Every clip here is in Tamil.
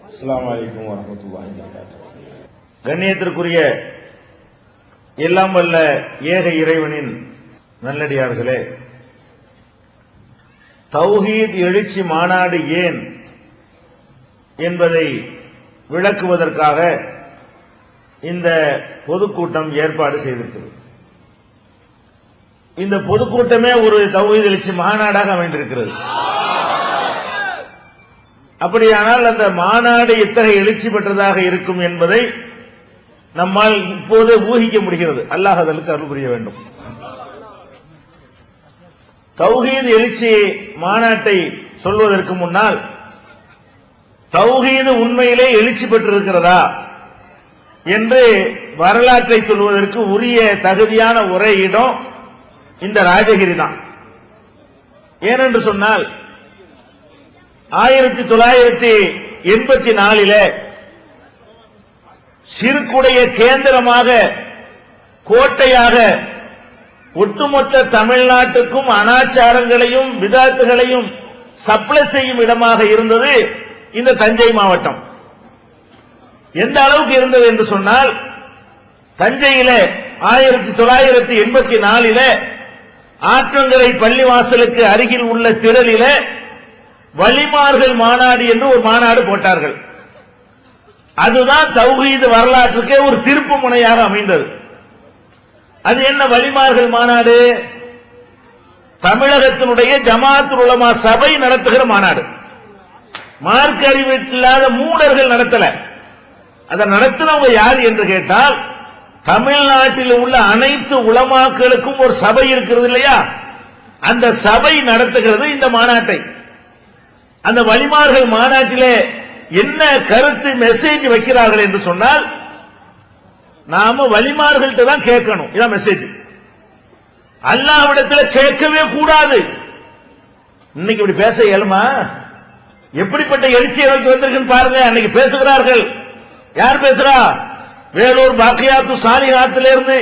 அஸ்ஸலாமு அலைக்கும் வரஹ்மத்துல்லாஹி வபரகாத்துஹு. கண்ணியத்திற்குரிய எல்லாம் வல்ல ஏக இறைவனின் நல்லடியார்களே, தௌஹீத் எழுச்சி மாநாடு ஏன் என்பதை விளக்குவதற்காக இந்த பொதுக்கூட்டம் ஏற்பாடு செய்திருக்கிறது. இந்த பொதுக்கூட்டமே ஒரு தௌஹீத் எழுச்சி மாநாடாக அமைந்திருக்கிறது. அப்படியானால் அந்த மாநாடு இத்தகைய எழுச்சி பெற்றதாக இருக்கும் என்பதை நம்மால் இப்போது ஊகிக்க முடிகிறது. அல்லாஹ் அதற்கு அருள் புரிய வேண்டும். தௌஹீத் எழுச்சி மாநாட்டை சொல்வதற்கு முன்னால் தௌஹீது உண்மையிலே எழுச்சி பெற்றிருக்கிறதா என்று வரலாற்றை சொல்வதற்கு உரிய தகுதியான ஒரே இடம் இந்த ராஜகிரி தான். ஏனென்று சொன்னால் 1984 சிறுக்குடைய கேந்திரமாக கோட்டையாக ஒட்டுமொத்த தமிழ்நாட்டுக்கும் அனாச்சாரங்களையும் விதாத்துகளையும் சப்ளை செய்யும் இடமாக இருந்தது இந்த தஞ்சை மாவட்டம். எந்த அளவுக்கு இருந்தது என்று சொன்னால், தஞ்சையில 1984 ஆற்றங்கரை பள்ளிவாசலுக்கு அருகில் உள்ள திடலில வலிமார்கள் மாநாடு என்று ஒரு மாநாடு போட்டார்கள். அதுதான் தௌஹீத் வரலாற்றுக்கே ஒரு திருப்பு முனையாக அமைந்தது. அது என்ன வலிமார்கள் மாநாடு? தமிழகத்தினுடைய ஜமாஅத்துல் உலமா சபை நடத்துகிற மாநாடு. மார்க்க அறிவு இல்லாத மூடர்கள் நடத்தல. அதை நடத்தினவங்க யார் என்று கேட்டால், தமிழ்நாட்டில் உள்ள அனைத்து உலமாக்களுக்கும் ஒரு சபை இருக்கிறது இல்லையா, அந்த சபை நடத்துகிறது இந்த மாநாட்டை. அந்த வலிமார்கள் மாநாட்டிலே என்ன கருத்து மெசேஜ் வைக்கிறார்கள் என்று சொன்னால், நாம வலிமார்கள்ட்ட தான் கேட்கணும். இதான் மெசேஜ். அல்லாஹ்விடத்தில் கேட்கவே கூடாது. இன்னைக்கு இப்படி பேச இயலுமா? எப்படிப்பட்ட எழுச்சியை நோக்கி வந்திருக்குன்னு பாருங்க. அன்னைக்கு பேசுகிறார்கள். யார் பேசுறா? வேலூர் பாக்கியாத்து சாலிஹாத்திலிருந்து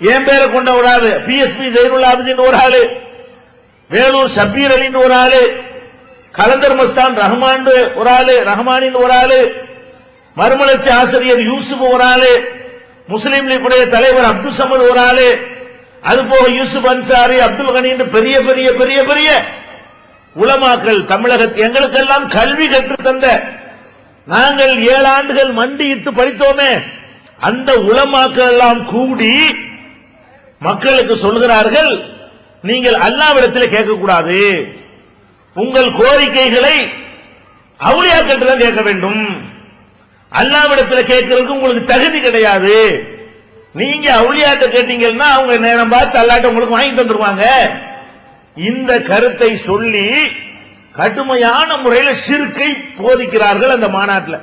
என் பேரை கொண்ட ஒரு ஆளு, பிஎஸ்பி ஜெயினுல் ஆபிதீன் ஒரு ஆளு, வேலூர் ஷபீர் அலின்னு ஒரு ஆளு, கலந்தர் மஸ்தான் ரஹ்மான் ஒரு ஆளு, ரஹ்மானின் ஒரு ஆளு, மறுமலர்ச்சி ஆசிரியர் யூசுப் ஒரு ஆளு, முஸ்லீம் லீக்குடைய தலைவர் அப்துல் சமது ஒரு ஆளு, அதுபோக யூசுப் அன்சாரி, அப்துல் கனி பெரிய பெரிய பெரிய பெரிய உலமாக்கள் தமிழகத்தில் எங்களுக்கெல்லாம் கல்வி கற்றுத் தந்த, நாங்கள் 7 ஆண்டுகள் மண்டியிட்டு படித்தோமே, அந்த உலமாக்கள் எல்லாம் கூடி மக்களுக்கு சொல்கிறார்கள், நீங்கள் அல்லாஹ்விடத்தில் கேட்கக்கூடாது, உங்கள் கோரிக்கைகளை அவுலியாக்கிட்ட தான் கேட்க வேண்டும், அல்லாஹ்விடத்தில் கேட்கிறதுக்கு உங்களுக்கு தகுதி கிடையாது. நீங்க அவுலியாட்ட கேட்டீங்கன்னா அவங்க நேரம் பார்த்து அல்லாஹ்ட்ட உங்களுக்கு வாங்கி தந்துருவாங்க. இந்த கருத்தை சொல்லி கடுமையான முறையில் ஷிர்கை போதிக்கிறார்கள் அந்த மாநாட்டில்.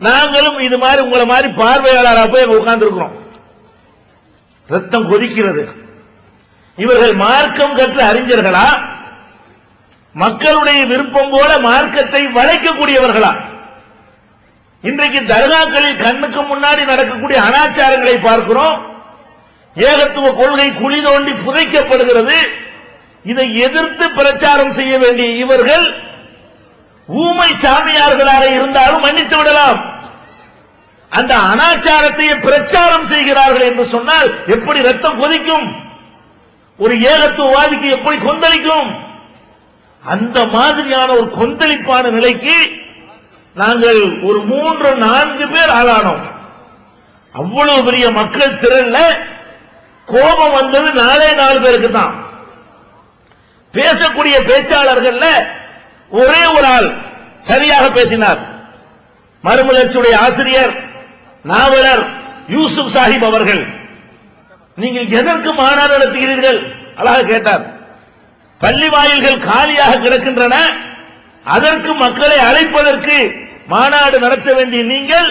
நாங்களும் இது மாதிரி உங்களை மாதிரி பார்வையாளராக போய் உட்கார்ந்து இருக்கிறோம். ரத்தம் கொதிக்கிறது. இவர்கள் மார்க்கம் கற்ற அறிஞர்களா, மக்களுடைய விருப்பம் போல மார்க்கத்தை வளைக்கக்கூடியவர்களா? இன்றைக்கு தர்காக்களில் கண்ணுக்கு முன்னாடி நடக்கக்கூடிய அனாச்சாரங்களை பார்க்கிறோம். ஏகத்துவ கொள்கை குழி தோண்டி புதைக்கப்படுகிறது. இதை எதிர்த்து பிரச்சாரம் செய்ய வேண்டிய இவர்கள் ஊமை சாமியார்களாக இருந்தாலும் மன்னித்து விடலாம். அந்த அனாச்சாரத்தை பிரச்சாரம் செய்கிறார்கள் என்று சொன்னால் எப்படி ரத்தம் கொதிக்கும்? ஒரு ஏகத்துவவாதிக்கு எப்படி கொந்தளிக்கும்? அந்த மாதிரியான ஒரு கொந்தளிப்பான நிலைக்கு நாங்கள் ஒரு 3-4 பேர் ஆளானோம். அவ்வளவு பெரிய மக்கள் திரள்ல கோபம் வந்தது 4 பேருக்கு தான். பேசக்கூடிய பேச்சாளர்கள் ஒரே ஒரு ஆள் சரியாக பேசினார். மறுமலர்ச்சியுடைய ஆசிரியர் நாவலர் யூசுப் சாஹிப் அவர்கள், நீங்கள் எதற்கு மாநாடு நடத்துகிறீர்கள்? அழகாக கேட்டார். பள்ளி வாயில்கள் காலியாக கிடக்கின்றன, அதற்கு மக்களை அழைப்பதற்கு மாநாடு நடத்த வேண்டிய நீங்கள்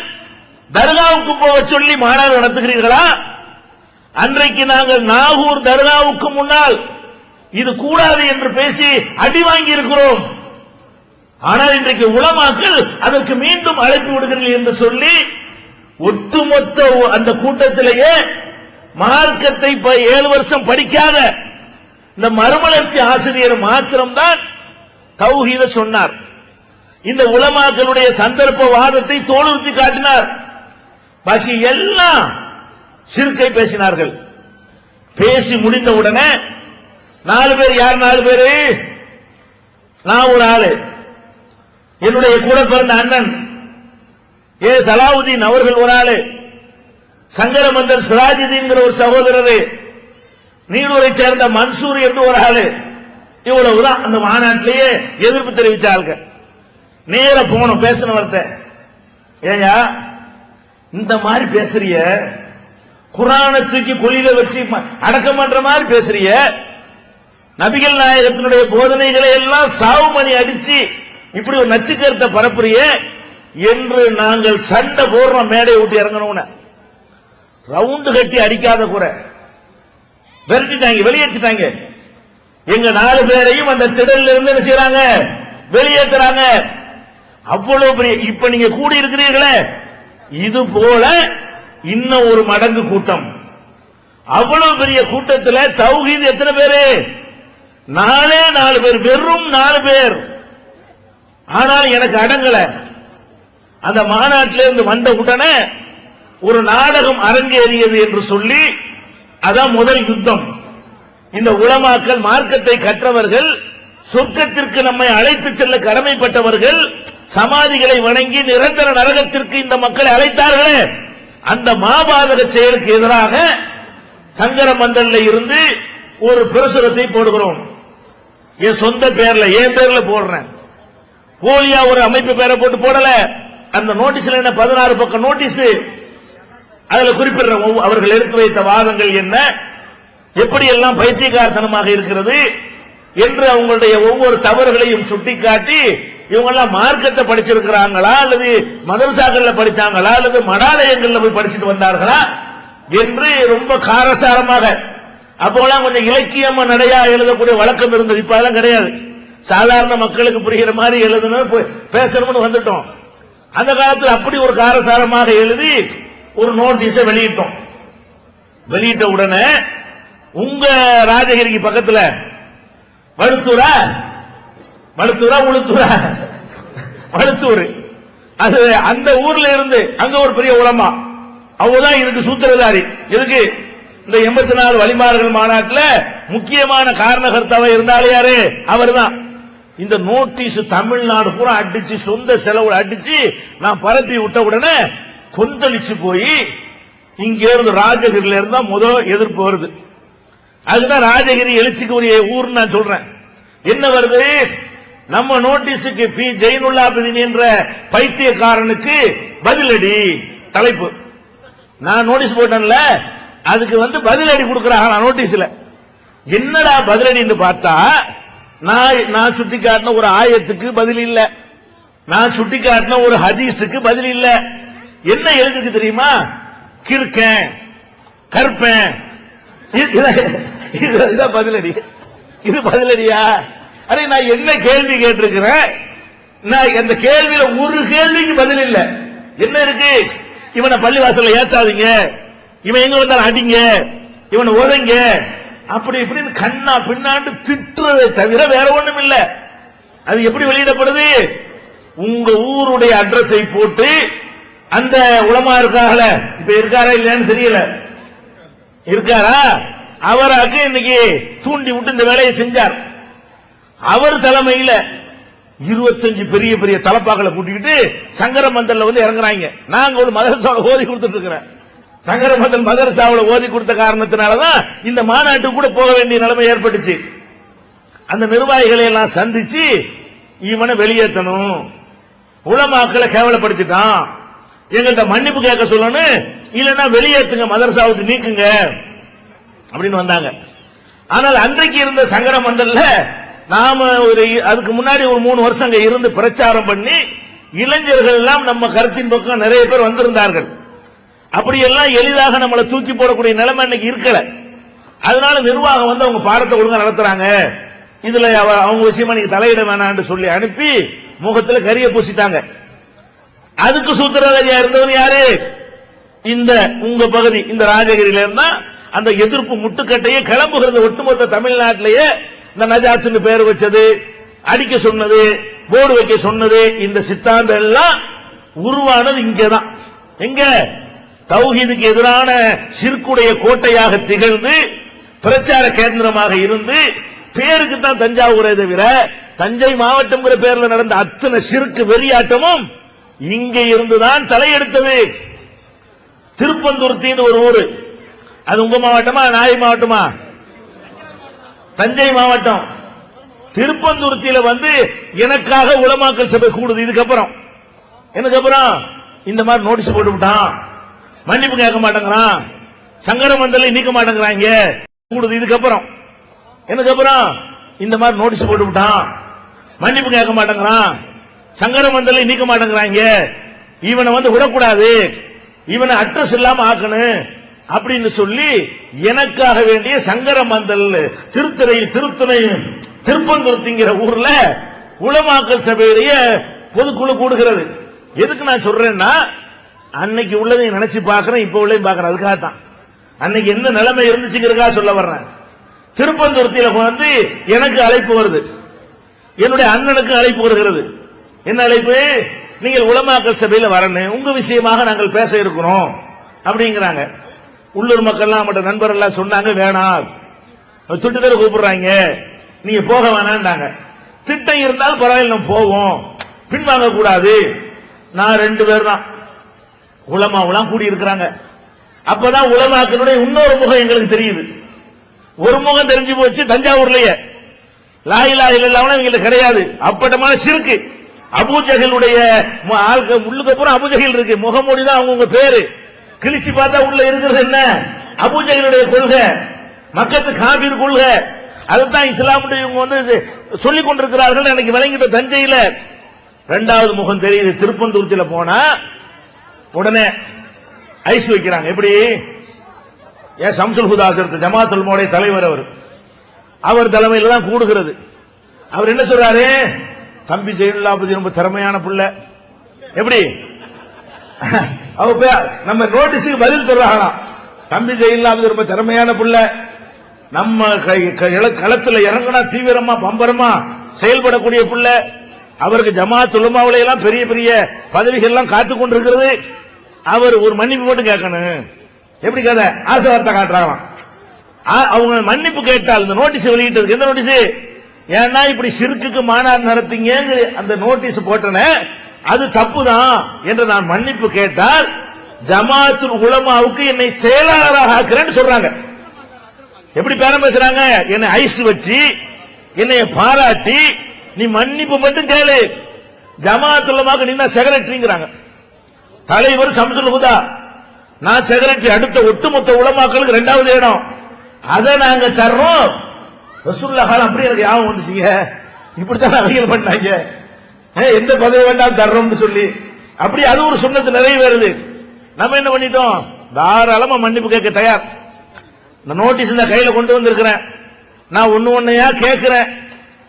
தர்காவுக்கு போக சொல்லி மாநாடு நடத்துகிறீர்களா? அன்றைக்கு நாங்கள் நாகூர் தர்காவுக்கு முன்னால் இது கூடாது என்று பேசி அடி வாங்கி இருக்கிறோம். ஆனால் இன்றைக்கு உலமாக்கள் அதற்கு மீண்டும் அழைப்பு விடுகிறீர்கள் என்று சொல்லி ஒட்டுமொத்த அந்த கூட்டத்திலேயே மார்க்கத்தை 7 வருஷம் படிக்காத இந்த மறுமலர்ச்சி ஆசிரியர் மாத்திரம்தான் தௌஹீத சொன்னார். இந்த உலமாக்களுடைய சந்தர்ப்ப வாதத்தை தோலுறுத்தி காட்டினார். பாக்கி எல்லாம் சிறுக்கை பேசினார்கள். பேசி முடிந்தவுடனே 4 பேர், யார் 4 பேரு? நான் ஒரு ஆளு, என்னுடைய கூட பிறந்த அண்ணன் சலாவுதீன் அவர்கள் ஒரு ஆளு, சங்கரமந்தர் சிராஜுதீன் ஒரு சகோதரர், நீடூரை சேர்ந்த மன்சூர் என்று ஒரு ஆளு. இவ்வளவுதான் அந்த மாநாட்டிலேயே எதிர்ப்பு தெரிவிச்சாங்க. நேர போனோம் பேசினவர்கிட்ட, ஏயா இந்த மாதிரி பேசுறிய, குர்ஆனை தூக்கி குழியில வச்சு அடக்கம் பண்ற மாதிரி பேசுறிய, நபிகள் நாயகத்தினுடைய போதனைகளை எல்லாம் சாவுமணி அடிச்சு இப்படி ஒரு நச்சு கருத்தை பரப்புறிய என்று நாங்கள் சண்டை போடுறோம். மேடை விட்டு இறங்கணும், ரவுண்டு கட்டி அடிக்காத குறை விரட்டிட்டாங்க, வெளியேற்றிட்டாங்க. எங்க 4 பேரையும் அந்த திடல்ல இருந்து என்ன செய்யறாங்க, வெளியேற்றுறாங்க. அவ்வளவு பெரிய, இப்ப நீங்க கூடி இருக்கிறீர்களே, இது போல இன்னும் ஒரு மடங்கு கூட்டம். அவ்வளவு பெரிய கூட்டத்தில் தௌஹீத் எத்தனை பேரு? 4 பேர், வெறும் 4 பேர். ஆனால் எனக்கு அடங்கல. அந்த மாநாட்டில இருந்து வந்த உடனே ஒரு நாடகம் அரங்கேறியது என்று சொல்லி, அதான் முதல் யுத்தம். இந்த உலமாக்கள், மார்க்கத்தை கற்றவர்கள், சொர்க்கத்திற்கு நம்மை அழைத்து செல்ல கடமைப்பட்டவர்கள், சமாதிகளை வணங்கி நிரந்தர நரகத்திற்கு இந்த மக்களை அழைத்தார்களே, அந்த மாபாதக செயலுக்கு எதிராக சங்கரமந்தல்ல இருந்து ஒரு பிரசுரத்தை போடுகிறோம். என் சொந்த பேர்ல, என் பேர்ல போடுறேன். போலியா ஒரு அமைப்பு பேரை போட்டு போடல. அந்த நோட்டீஸ்ல என்ன 16 பக்கம் நோட்டீஸ். அதுல குறிப்பிடுற அவர்கள் எடுத்து வைத்த வாதங்கள் என்ன, எப்படி எல்லாம் பைத்தியக்காரத்தனமாக இருக்கிறது என்று அவங்களுடைய ஒவ்வொரு தவறுகளையும் சுட்டிக்காட்டி, இவங்க எல்லாம் மார்க்கத்தை படிச்சிருக்கிறாங்களா, அல்லது மதரசாக்கள்ல படிச்சாங்களா, அல்லது மடாலயங்கள்ல போய் படிச்சுட்டு வந்தார்களா என்று ரொம்ப காரசாரமாக, அப்போலாம் கொஞ்சம் இலக்கியமா நடையா எழுதக்கூடிய வழக்கம் இருந்தது. இப்ப அதெல்லாம் கிடையாது. சாதாரண மக்களுக்கு புரிகிற மாதிரி எழுதணும், பேசணும்னு வந்துட்டோம். அந்த காலத்தில் அப்படி ஒரு காரசாரமாக எழுதி ஒரு நோட்டீஸை வெளியிட்டோம். வெளியிட்ட உடனே உங்க ராஜகிரிக்கு பக்கத்துல வடுத்தூரா உளுத்தூரா, வடுத்தூர், அது அந்த ஊர்ல இருந்து அங்க ஒரு பெரிய உலமா, அவங்கதான் இதுக்கு சூத்திரதாரி. இதுக்கு இந்த 84 வழிமார்கள் மாநாட்டில் முக்கியமான காரணகர்த்தாவா இருந்தாலே யாரு? அவர் தான். இந்த நோட்டீஸ் தமிழ்நாடு பூரா அடிச்சு, சொந்த செலவு அடிச்சு நான் பரப்பி விட்ட உடனே கொந்தளிச்சு போய் இங்க இருந்து ராஜகிரியில இருந்தா முதல் எதிர்ப்பு வருது. அதுதான் ராஜகிரி எழுச்சிக்கு ஒரு ஊர் நான் சொல்றேன். என்ன வருது? நம்ம நோட்டீஸுக்கு பி ஜெயினுல்லாபிதீன் என்ற பைத்தியக்காரனுக்கு பதிலடி தலைப்பு. நான் நோட்டீஸ் போட்டேன்ல, அதுக்கு பதிலடி கொடுக்கிறாங்க நோட்டீஸ்ல. என்னடா பதிலடின்னு பார்த்தா, நான் சுட்டி காட்டின ஒரு ஆயத்துக்கு பதில் இல்ல, நான் சுட்டி காட்டின ஒரு ஹதீஸுக்கு பதில் இல்ல. என்ன எழுதுக்கு தெரியுமா? கிறுக்கன், கற்பேன். இதுதான் பதிலடி. இது பதிலடியா? அடே, நான் என்ன கேள்வி கேட்டிருக்கிறேன்? நான் அந்த கேள்வியில ஒரு கேள்விக்கு பதில் இல்ல. என்ன இருக்கு? இவனை பள்ளிவாசல்ல ஏத்தாதீங்க, இவன் எங்க வந்தாலும் அடிங்க, இவனை உதைங்க, அப்படி இப்படின்னு கண்ணா பின்னாண்டு திட்டுறதை தவிர வேற ஒண்ணும் இல்ல. அது எப்படி வெளியிடப்படுது? உங்க ஊருடைய அட்ரஸை போட்டு, அந்த உலமா இருக்காங்கள, இப்ப இருக்காரா இல்லையான்னு தெரியல, இருக்காரா, அவராக்கு இன்னைக்கு தூண்டி விட்டு இந்த வேலையை செஞ்சார். அவர் தலைமையில 25 பெரிய பெரிய தலப்பாக்களை கூட்டிக்கிட்டு சங்கரமந்தல்ல இறங்குறாங்க. நாங்க ஒரு மதரசாவை ஓதி கொடுத்துட்டு இருக்கிறேன். சங்கரமந்தல் மதரசாவில் ஓதி கொடுத்த காரணத்தினாலதான் இந்த மாநாட்டுக்கு கூட போக வேண்டிய நிலைமை ஏற்பட்டுச்சு. அந்த நிர்வாகிகளை எல்லாம் சந்திச்சு இவனை வெளியேற்றணும், உலமாக்களை கேவலப்படுத்திட்டான், எங்கள்கிட்ட மன்னிப்பு கேட்க சொல்லணும், இல்லைன்னா வெளியேற்றுங்க, மதரசாவுக்கு நீக்குங்க அப்படின்னு வந்தாங்க. ஆனால் அன்றைக்கு இருந்த சங்கரமந்தல்ல நாம அதுக்கு முன்னாடி ஒரு 3 வருஷம் அங்க இருந்து பிரச்சாரம் பண்ணி இளைஞர்கள் எல்லாம் நம்ம கருத்தின் பக்கம் நிறைய பேர் வந்திருந்தார்கள். அப்படியெல்லாம் எளிதாக நம்மளை தூக்கி போடக்கூடிய நிலைமை இன்னைக்கு இருக்கல. அதனால நிர்வாகம் அவங்க பாடத்தை ஒழுங்கா நடத்துறாங்க, இதுல அவங்க விஷயமா நீங்க தலையிட வேணான்னு சொல்லி அனுப்பி முகத்துல கரிய பூசிட்டாங்க. அதுக்கு சூத்திரதாரியா இருந்தவன் யாரு? இந்த உங்க பகுதி, இந்த ராஜகிரியில இருந்தா அந்த எதிர்ப்பு முட்டுக்கட்டையே கிளம்புகிறது. ஒட்டுமொத்த தமிழ்நாட்டிலேயே இந்த நஜாத்துன்னு பேர் வச்சது, அடிக்க சொன்னது, போர்டு வைக்க சொன்னது இந்த சித்தாந்தம் எல்லாம் உருவானது இங்கதான். எங்க தௌஹீதுக்கு எதிரான ஷிர்க்குடைய கோட்டையாக திகழ்ந்து பிரச்சார கேந்திரமாக இருந்து பேருக்கு தான் தஞ்சாவூரை தவிர தஞ்சை மாவட்டம் பேர்ல நடந்த அத்தனை ஷிர்க்கு வெறியாட்டமும் இங்க இருந்துதான் தலையெடுத்தது. திருப்பந்துருத்தின்னு ஒரு ஊரு, அது உங்க மாவட்டமா நாகை மாவட்டமா? தஞ்சை மாவட்டம். திருப்பந்துருத்தியில எனக்காக உலமாக்கல் சபை கூடுது. இதுக்கப்புறம் இந்த மாதிரி நோட்டீஸ் போட்டு விட்டான், மன்னிப்பு கேட்க மாட்டேங்கிறான், சங்கரமந்தலை நீக்க மாட்டேங்கிறாங்க கூடுது. இதுக்கப்புறம் இந்த மாதிரி நோட்டீஸ் போட்டு விட்டான், மன்னிப்பு கேட்க மாட்டேங்கிறான், சங்கரமந்தலை நீக்க மாட்டேங்கிறாங்க, இவனை விடக்கூடாது, இவனை அட்ரஸ் இல்லாம ஆக்கணும் அப்படின்னு சொல்லி எனக்காக வேண்டிய சங்கரமந்தல் திருத்துறை திருப்பந்துருத்திங்கிற ஊர்ல உலமாக்கல் சபையுடைய பொதுக்குழு கூடுகிறது. எதுக்கு நான் சொல்றேன்னா, அன்னைக்கு உள்ளதை நினைச்சு பாக்குறேன், இப்ப உள்ளதையும் பாக்குறேன். அதுக்காகத்தான் அன்னைக்கு என்ன நிலைமை இருந்துச்சுங்கிறதுக்காக சொல்ல வர்றேன். திருப்பந்துருத்தியில எனக்கு அழைப்பு வருது, என்னுடைய அண்ணனுக்கு அழைப்பு வருகிறது. என்ன அழைப்பு? நீங்கள் உலமாக்கல் சபையில வரணும், உங்க விஷயமாக நாங்கள் பேச இருக்கிறோம் அப்படிங்கிறாங்க. உள்ளூர் மக்கள் நம்மட நண்பர் எல்லாம் சொன்னாங்க, வேணாம் திட்டத்தில் கூப்பிடுறாங்க, நீங்க போக வேணாண்டாங்க. திட்டம் இருந்தால் பரவாயில்ல நம்ம போவோம், பின்வாங்க கூடாது. நான் 2 பேர் தான் உலமாவெல்லாம் கூடி இருக்கிறாங்க. அப்பதான் உலமாக்களுடைய இன்னொரு முகம் எங்களுக்கு தெரியுது. ஒரு முகம் தெரிஞ்சு போச்சு தஞ்சாவூர்லயே, லா இலாஹ இல்லல்லாஹ் இவங்களுக்கு கிடையாது, அப்பட்டமான ஷிர்க். அபூஜஹலுடைய உள்ளுக்கு அப்புறம் அபூஜஹல் இருக்கு, முகமூடி தான் அவங்க பேரு. கிழிச்சு பார்த்தா உள்ள இருக்கிறது என்ன? அபூஜஹலுடைய கொள்கை, மக்கத்து காபீர் கொள்கை. அதுதான் இஸ்லாமுடைய இவங்க சொல்லிக் கொண்டிருக்கிறார்கள். எனக்கு விளங்கிட்ட தஞ்சையில 2வது முகம் தெரியுது. திருப்பந்தூர்த்தில போனா உடனே ஐஸ் வைக்கிறாங்க. எப்படி? ஏன் சம்சுல் ஹுதாசர் ஜமாத்துல் உலமாவுடைய தலைவர் அவர் தலைமையில தான் கூடுகிறது. அவர் என்ன சொல்றாரு? தம்பி ஜெயினுல்லாபதி ரொம்ப திறமையான புள்ள. எப்படி நம்ம நோட்டீஸுக்கு பதில் சொல்றாங்களாம், தம்பி ஜெயினுல்லாபதி ரொம்ப திறமையான புள்ள, நம்ம களத்துல இறங்கினா தீவிரமா பம்பரமா செயல்படக்கூடிய புள்ள, அவருக்கு ஜமாத்துல் உலமாவுல எல்லாம் பெரிய பெரிய பதவிகள் எல்லாம் காத்து கொண்டிருக்கிறது, அவர் ஒரு மன்னிப்பு மட்டும் கேட்கணும். எப்படி கதை? ஆசை வார்த்தை காட்டுறாங்களாம். அவங்க மன்னிப்பு கேட்டால் இந்த நோட்டீஸ் வெளியிட்டதுக்கு, எந்த நோட்டீஸ்? ஏன்னா இப்படி ஷிர்க்குக்கு மாநாடு நடத்தீங்க அந்த நோட்டீஸ் போட்டன, அது தப்புதான் என்று நான் மன்னிப்பு கேட்டால் ஜமாத்துல் உலமாவுக்கு என்னை செயலாளராக ஆக்குறேன்னு சொல்றாங்க. எப்படி பேரம் பேசுறாங்க? என்னை ஐஸ் வச்சு என்னை பாராட்டி நீ மன்னிப்பு மட்டும் கேளு, ஜமாத்துல் உலமாவுக்கு நீ செக்ரட்டரிங்கிறாங்க. தலைவர் சம்சுல் ஹுதா, நான் செக்ரட்டரி. அடுத்த ஒட்டுமொத்த உலமாக்களுக்கு 2வது இடம், அதை நாங்க தர்றோம். ரசூலுல்லாஹ் அப்படி எனக்கு ஞாபகம் வந்துச்சுங்க, இப்படித்தான் அவங்க பண்ணாங்க, எந்த பதவி வேண்டாம் தர்றோம்னு சொல்லி. அப்படி அது ஒரு சுன்னத்து நிறைவேறுது. நம்ம என்ன பண்ணிட்டோம்? தாராளமா மன்னிப்பு கேட்க தயார். இந்த நோட்டீஸ் இந்த கையில கொண்டு வந்திருக்கிறேன், நான் ஒண்ணையா கேட்கிறேன்,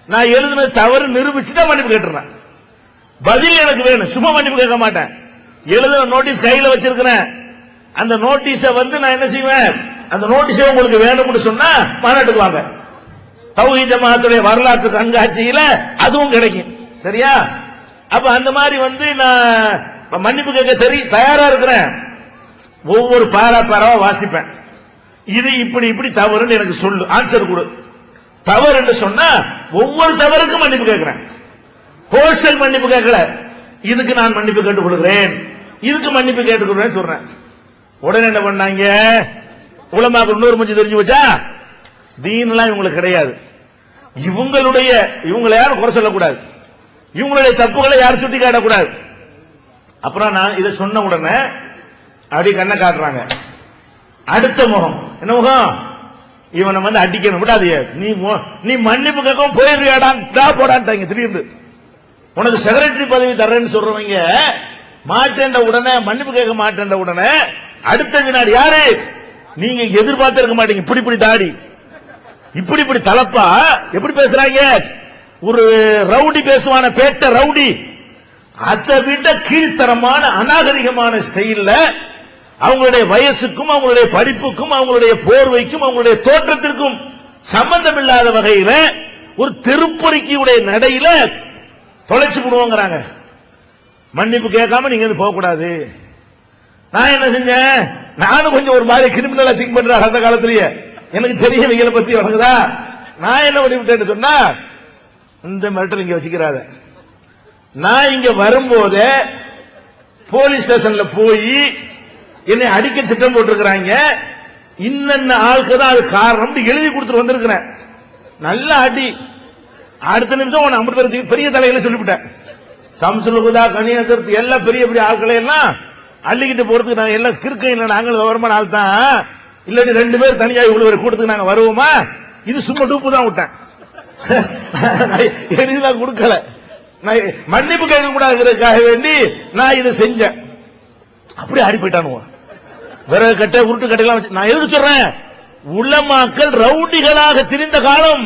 நான் எழுதுனது தவறு நிரூபிச்சுட்டா மன்னிப்பு கேட்டுறேன். பதில் எனக்கு வேணும், சும்மா மன்னிப்பு கேட்க மாட்டேன். எழுதுன நோட்டீஸ் கையில வச்சிருக்கிறேன், அந்த நோட்டீஸ நான் என்ன செய்வேன்? அந்த நோட்டீஸை உங்களுக்கு வேணும்னு சொன்னா மாநாட்டுக்கு வாங்க, தௌஹீத் ஜமாஅத்துடைய வரலாற்று கண்காட்சியில அதுவும் கிடைக்கும். சரியா? அப்ப அந்த மாதிரி நான் மன்னிப்பு கேட்க தயாரா இருக்கிறேன். ஒவ்வொரு பாராவா வாசிப்பேன், இது இப்படி இப்படி தவறுன்னு எனக்கு சொல்லு, ஆன்சர் கொடு. தவறு என்று சொன்னா ஒவ்வொரு தவறுக்கும் மன்னிப்பு கேட்கிறேன், ஹோல்சேல் மன்னிப்பு கேட்கல. இதுக்கு நான் மன்னிப்பு கேட்டுக் கொள்கிறேன், இதுக்கு மன்னிப்பு கேட்டுக் கொள்கிறேன் சொல்றேன். உடனே என்ன பண்ணாங்க? உலமாக்கள் இன்னொரு மூஞ்சி தெரிஞ்சு வச்சா, தீன்லாம் இவங்களுக்கு கிடையாது, இவங்களை யாரும் குறை சொல்லக்கூடாது, இவங்களுடைய தப்புகளை யாரும் சுட்டி காட்டக்கூடாது. அப்புறம் நான் இதை சொன்ன உடனே அப்படி கண்ணை காட்டுறாங்க. அடுத்த முகம் என்ன முகம்? இவனை அடிக்கணும், விடாதீங்க, நீ மன்னிப்பு கேட்கவும் போயிருவியாடா போடான்ட்டாங்க. திடீர்னு உனக்கு செக்ரட்டரி பதவி தர்றேன்னு சொல்றவங்க மாட்டேன்ற உடனே, மன்னிப்பு கேட்க மாட்டேன்ற உடனே அடுத்த வினாடி யாரு? நீங்க எதிர்பார்த்திருக்க மாட்டீங்க. இப்படி இப்படி தாடி, இப்படி இப்படி தலப்பா, எப்படி பேசுறாங்க? ஒரு ரவுடி பேசுவான, பேட்ட ரவுடி, அதை விட கீழ்த்தரமான அநாகரிகமான ஸ்டைல்ல அவங்களுடைய வயசுக்கும் அவங்களுடைய படிப்புக்கும் அவங்களுடைய போர்வைக்கும் அவங்களுடைய தோற்றத்திற்கும் சம்பந்தம் இல்லாத வகையில ஒரு தெருப்பொறிக்கையுடைய நடையில தொலைச்சு விடுவோங்கிறாங்க. மன்னிப்பு கேட்காம நீங்க வந்து போக கூடாது. நான் என்ன செஞ்சேன், நானும் கொஞ்சம் ஒரு மாதிரி கிரிமினலா திங்க் பண்றேன் அந்த காலத்திலேயே, எனக்கு தெரிய வைகளை பத்தி வழங்குதா. நான் என்ன பண்ணி விட்டேன்னு சொன்னா, இந்த மிரட்டல் இங்க வச்சுக்கிறாத. நான் இங்க வரும்போதே போலீஸ் ஸ்டேஷன்ல போய் என்னை அடிக்க திட்டம் போட்டிருக்கிறாங்க, இன்னென்ன ஆளுக்கு தான் அது காரணம் எழுதி கொடுத்துட்டு வந்திருக்கிறேன். நல்ல அடி. அடுத்த நிமிஷம் 50 பேருக்கு பெரிய தலையில சொல்லிவிட்டேன். சம்சுலுகுதா, கனியசர் எல்லாம் பெரிய பெரிய ஆட்களை எல்லாம் அள்ளிக்கிட்டு போறதுக்கு நாங்க எல்லாம் கிறுக்க இல்லை, நாங்கள் விவரமான ஆள் தான். இல்லாட்டி 2 பேர் தனியா இவ்வளவு கூட்டத்துக்கு நாங்க வருவோமா? இது சும்மா டூப்பு தான் விட்டேன், எழுதிதான் கொடுக்கல. மன்னிப்பு கேட்க கூடாதுக்காக வேண்டி நான் இதை செஞ்சேன். அப்படி ஆடி போயிட்டானுவோம். விறகு கட்டை உருட்டு கட்டைலாம் நான் எதுக்கு சொல்றேன், உலமாக்கள் ரவுடிகளாக திரிந்த காலம்.